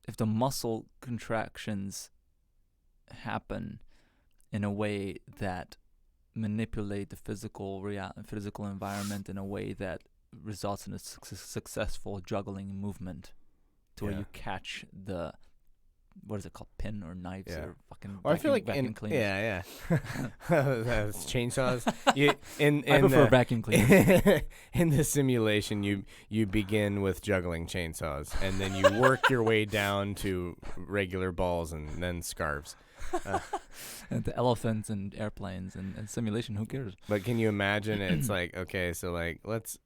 if the muscle contractions happen in a way that manipulate the physical environment in a way that results in a successful juggling movement, to where you catch the, what is it called, pin or knives or fucking I feel like vacuum cleaners. That's chainsaws. I prefer vacuum cleaners. In the simulation, you begin with juggling chainsaws, and then you work your way down to regular balls and then scarves. And the elephants and airplanes and simulation, who cares? But can you imagine? It's like, okay, so like let's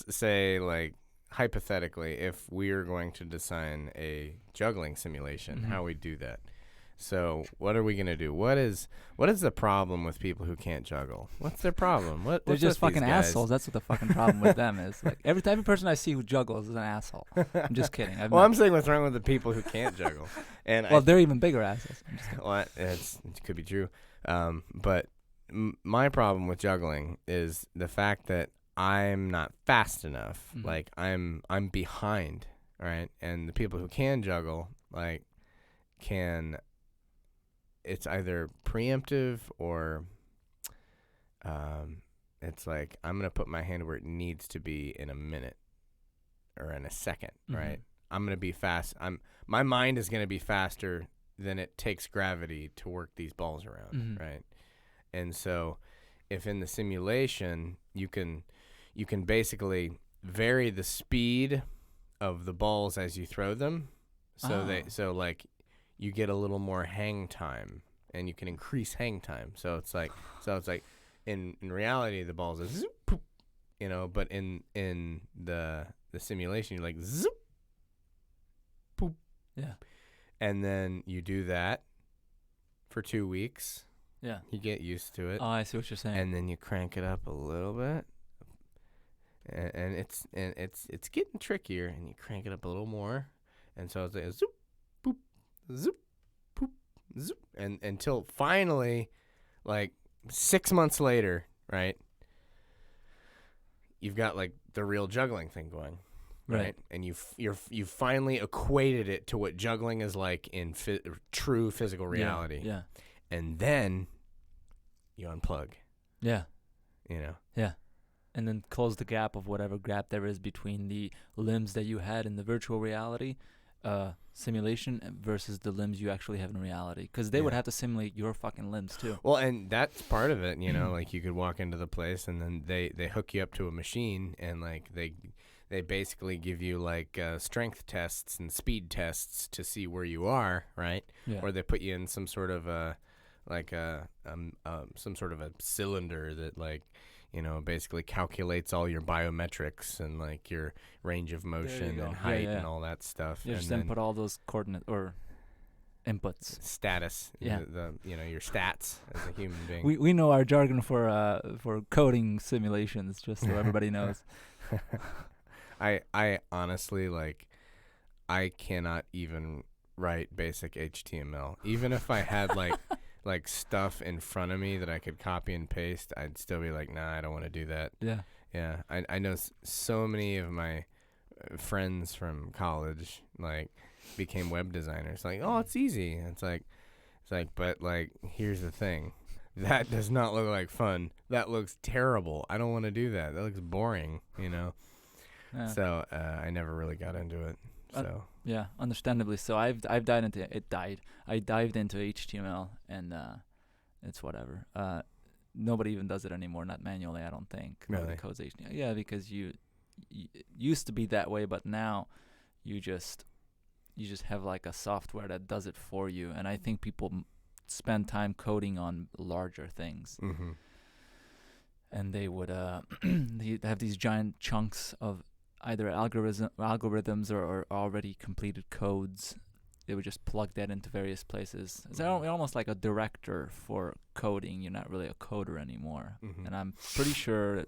say, like, hypothetically, if we are going to design a juggling simulation, how we do that. So what are we going to do? What is the problem with people who can't juggle? What's their problem? They're just fucking assholes. That's what the fucking problem with them is. Like every person I see who juggles is an asshole. I'm just kidding. I'm saying what's wrong with the people who can't juggle. And they're even bigger assholes. I'm just kidding. Well, it could be true. But my problem with juggling is the fact that I'm not fast enough. Mhm. Like I'm behind, right? And the people who can juggle, like, it's either preemptive or it's like I'm gonna put my hand where it needs to be in a minute or in a second, right? Mhm. I'm gonna be fast. My mind is gonna be faster than it takes gravity to work these balls around, Mhm. right? And so, if in the simulation you can basically vary the speed of the balls as you throw them, so like you get a little more hang time, and you can increase hang time. So it's like in reality the balls are zoop, poop, but in the simulation you're like zoop, poop, Yeah. and then you do that for 2 weeks. Yeah. You get used to it. Oh, I see what you're saying. And then you crank it up a little bit, and it's getting trickier, and you crank it up a little more, and so it's like zoop, boop, zoop, poop, zoop, and until finally, like 6 months later, right? You've got like the real juggling thing going, right? And you finally equated it to what juggling is like in true physical reality, Yeah. and then you unplug, Yeah. Yeah. And then close the gap of whatever gap there is between the limbs that you had in the virtual reality simulation versus the limbs you actually have in reality. Because they would Yeah. have to simulate your fucking limbs too. Well, and that's part of it, like you could walk into the place and then they hook you up to a machine, and like they basically give you like strength tests and speed tests to see where you are, right? Yeah. Or they put you in some sort of some sort of a cylinder that like basically calculates all your biometrics and like your range of motion go. and Yeah, height yeah. and all that stuff. You and just then input all those coordinates or inputs. status, Yeah. your stats as a human being. We know our jargon for coding simulations, just so everybody knows. I honestly I cannot even write basic HTML. Even if I had like stuff in front of me that I could copy and paste, I'd still be like, nah, I don't want to do that. Yeah. Yeah, I know so many of my friends from college like became web designers. Like, oh, it's easy. It's like, but like, here's the thing. That does not look like fun. That looks terrible. I don't want to do that. That looks boring, Yeah. So I never really got into it. So Yeah, understandably. So I dived into HTML, and it's whatever. Nobody even does it anymore, not manually, I don't think. Nobody Really? codes HTML. Yeah, because you it used to be that way, but now you just have like a software that does it for you, and I think people spend time coding on larger things. mm-hmm. And they would they have these giant chunks of either algorithms or already completed codes. They would just plug that into various places. It's almost like a director for coding. You're not really a coder anymore. Mm-hmm. And I'm pretty sure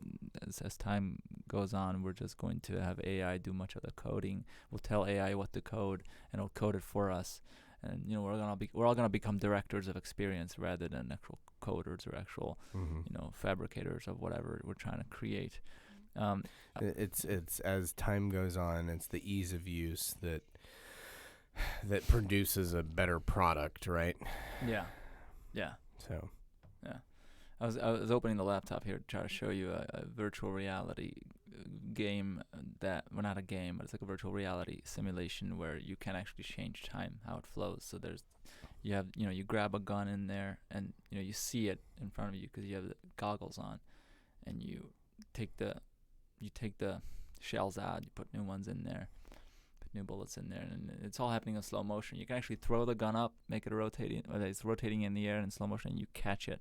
as time goes on, we're just going to have AI do much of the coding. We'll tell AI what to code, and it'll code it for us. And we're all gonna become directors of experience rather than actual coders or actual Mm-hmm. fabricators of whatever we're trying to create. It's as time goes on, it's the ease of use that produces a better product, right? Yeah. So I was opening the laptop here to try to show you a virtual reality game not a game, but it's like a virtual reality simulation where you can actually change time, how it flows. So you grab a gun in there, and you see it in front of you because you have the goggles on, and you take the shells out, you put new ones in there, put new bullets in there, and it's all happening in slow motion. You can actually throw the gun up, make it it's rotating in the air in slow motion, and you catch it.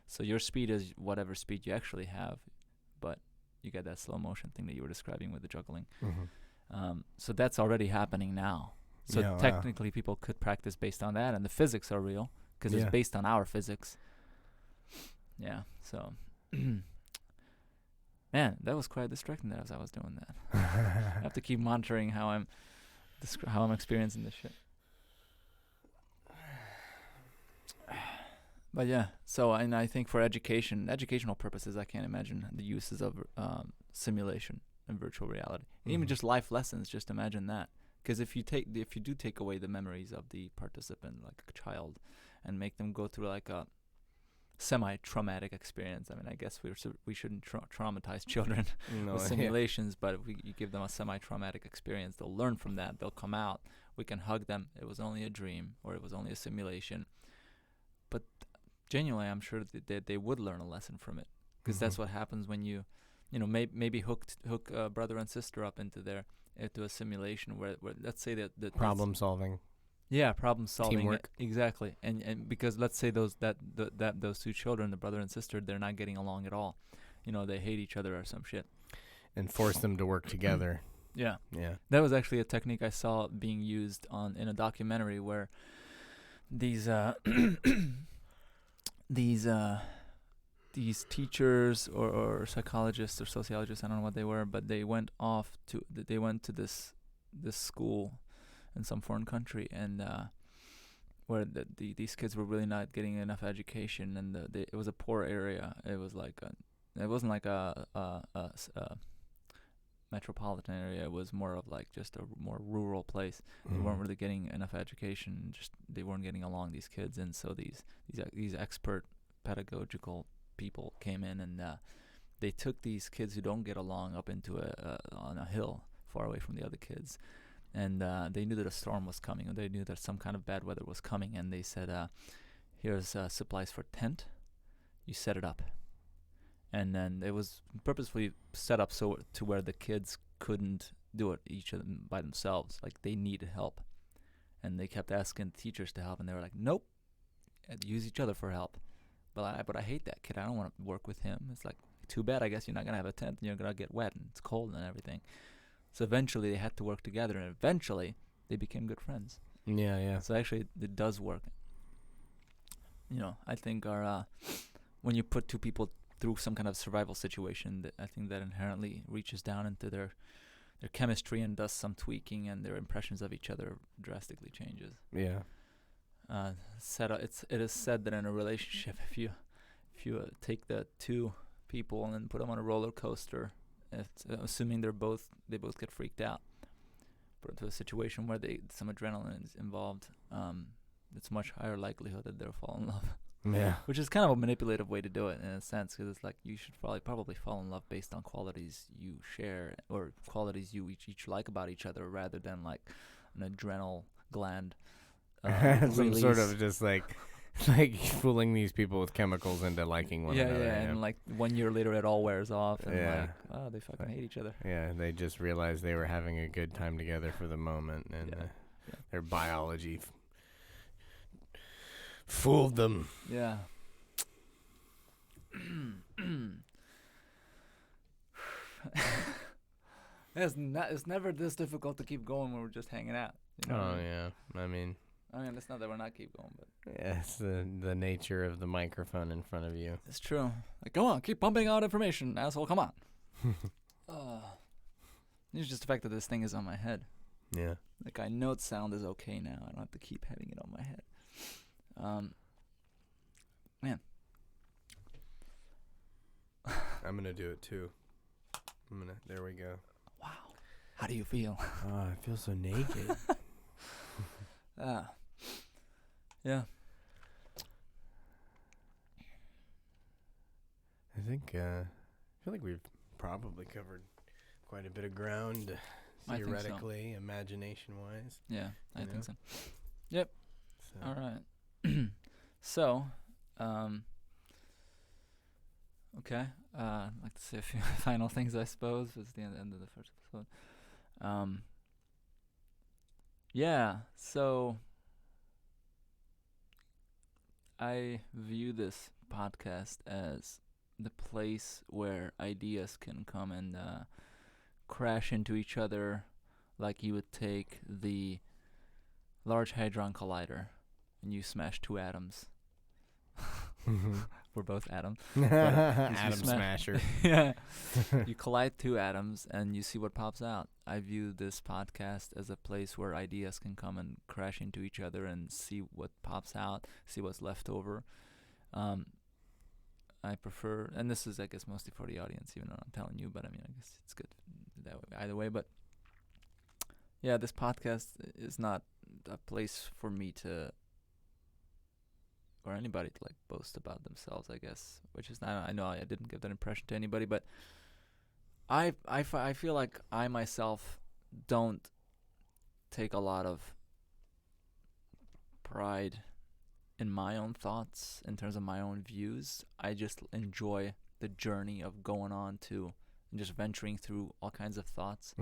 So your speed is whatever speed you actually have, but you get that slow motion thing that you were describing with the juggling. mm-hmm. So that's already happening now. So Yeah, wow. technically people could practice based on that, and the physics are real because Yeah. it's based on our physics. Yeah, so... Man, that was quite distracting as I was doing that. I have to keep monitoring how I'm experiencing this shit. But yeah, so and I think for educational purposes, I can't imagine the uses of simulation and virtual reality. Even just life lessons, just imagine that. Because if you do take away the memories of the participant, like a child, and make them go through like a semi-traumatic experience. I mean, I guess we shouldn't traumatize children with simulations, but if you give them a semi-traumatic experience, they'll learn from that. They'll come out. We can hug them. It was only a dream, or it was only a simulation. But genuinely, I'm sure that they would learn a lesson from it, because that's what happens when you maybe hook brother and sister up into a simulation where let's say that Problem solving. Yeah, problem solving. Teamwork. Exactly. And because let's say those two children, the brother and sister, they're not getting along at all. They hate each other or some shit. And force them to work together. Yeah. Yeah. That was actually a technique I saw being used in a documentary where these these teachers or psychologists or sociologists, I don't know what they were, but they went to this school in some foreign country, and where these kids were really not getting enough education, and it was a poor area. It was like it wasn't like a metropolitan area. It was more of like just a more rural place. They weren't really getting enough education. Just they weren't getting along, these kids, and so these expert pedagogical people came in, and they took these kids who don't get along up into on a hill far away from the other kids. And they knew that a storm was coming, or they knew that some kind of bad weather was coming, and they said, here's supplies for tent, you set it up. And then it was purposefully set up so to where the kids couldn't do it each of them by themselves. Like, they needed help. And they kept asking teachers to help, and they were like, nope, use each other for help. But I hate that kid. I don't want to work with him. It's like, too bad, I guess you're not going to have a tent, and you're going to get wet, and it's cold and everything. So eventually they had to work together, and eventually they became good friends. Yeah. So actually it does work. I think when you put two people through some kind of survival situation, I think that inherently reaches down into their chemistry and does some tweaking, and their impressions of each other drastically changes. Yeah. It is said that in a relationship, if you take the two people and then put them on a roller coaster, assuming they both get freaked out, put into a situation where some adrenaline is involved, it's much higher likelihood that they'll fall in love. Yeah. Which is kind of a manipulative way to do it in a sense, because it's like you should probably fall in love based on qualities you share or qualities you each like about each other, rather than like an adrenal gland. Some release. sort of just like fooling these people with chemicals into liking one another. Yeah, and like 1 year later it all wears off, and like, oh, they fucking hate each other. Yeah, they just realized they were having a good time together for the moment, and their biology fooled them. Yeah. It's never this difficult to keep going when we're just hanging out. Yeah. I mean, it's not that we're not keep going, but it's the nature of the microphone in front of you. It's true. Like, go on, keep pumping out information, asshole. Come on. It's just the fact that this thing is on my head. Yeah. Like, I know sound is okay now. I don't have to keep having it on my head. Man. I'm gonna do it too. There we go. Wow. How do you feel? Oh, I feel so naked. Yeah. I feel like we've probably covered quite a bit of ground, theoretically, imagination-wise. Yeah, I think so. Yep. So. All right. So, okay. I'd like to say a few final things, I suppose. It's the end of the first episode. Yeah, so I view this podcast as the place where ideas can come and crash into each other, like you would take the Large Hadron Collider and you smash two atoms. We're both atoms. Atom smasher. Yeah. You collide two atoms and you see what pops out. I view this podcast as a place where ideas can come and crash into each other and see what pops out, see what's left over. I prefer, and this is, I guess, mostly for the audience, even though I'm telling you, but I mean, I guess it's good that way, either way. But yeah, this podcast is not a place for me to, or anybody to, like, boast about themselves, I guess, which is not, I know I didn't give that impression to anybody, but I feel like I myself don't take a lot of pride in my own thoughts in terms of my own views. I just enjoy the journey of going on to and just venturing through all kinds of thoughts.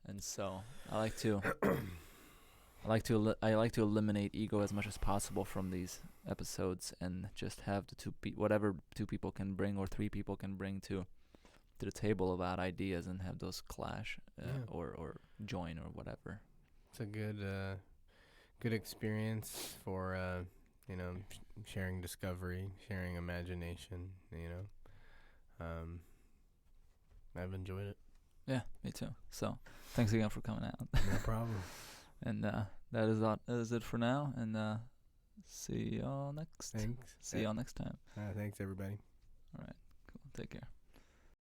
And so I like to eliminate ego as much as possible from these episodes, and just have the whatever two people can bring or three people can bring to the table about ideas, and have those clash or join or whatever. It's a good experience for sharing discovery, sharing imagination. I've enjoyed it. Yeah, me too. So thanks again for coming out. No problem. And that is it for now. And see y'all next. Thanks. See y'all next time. Thanks, everybody. All right. Cool. Take care.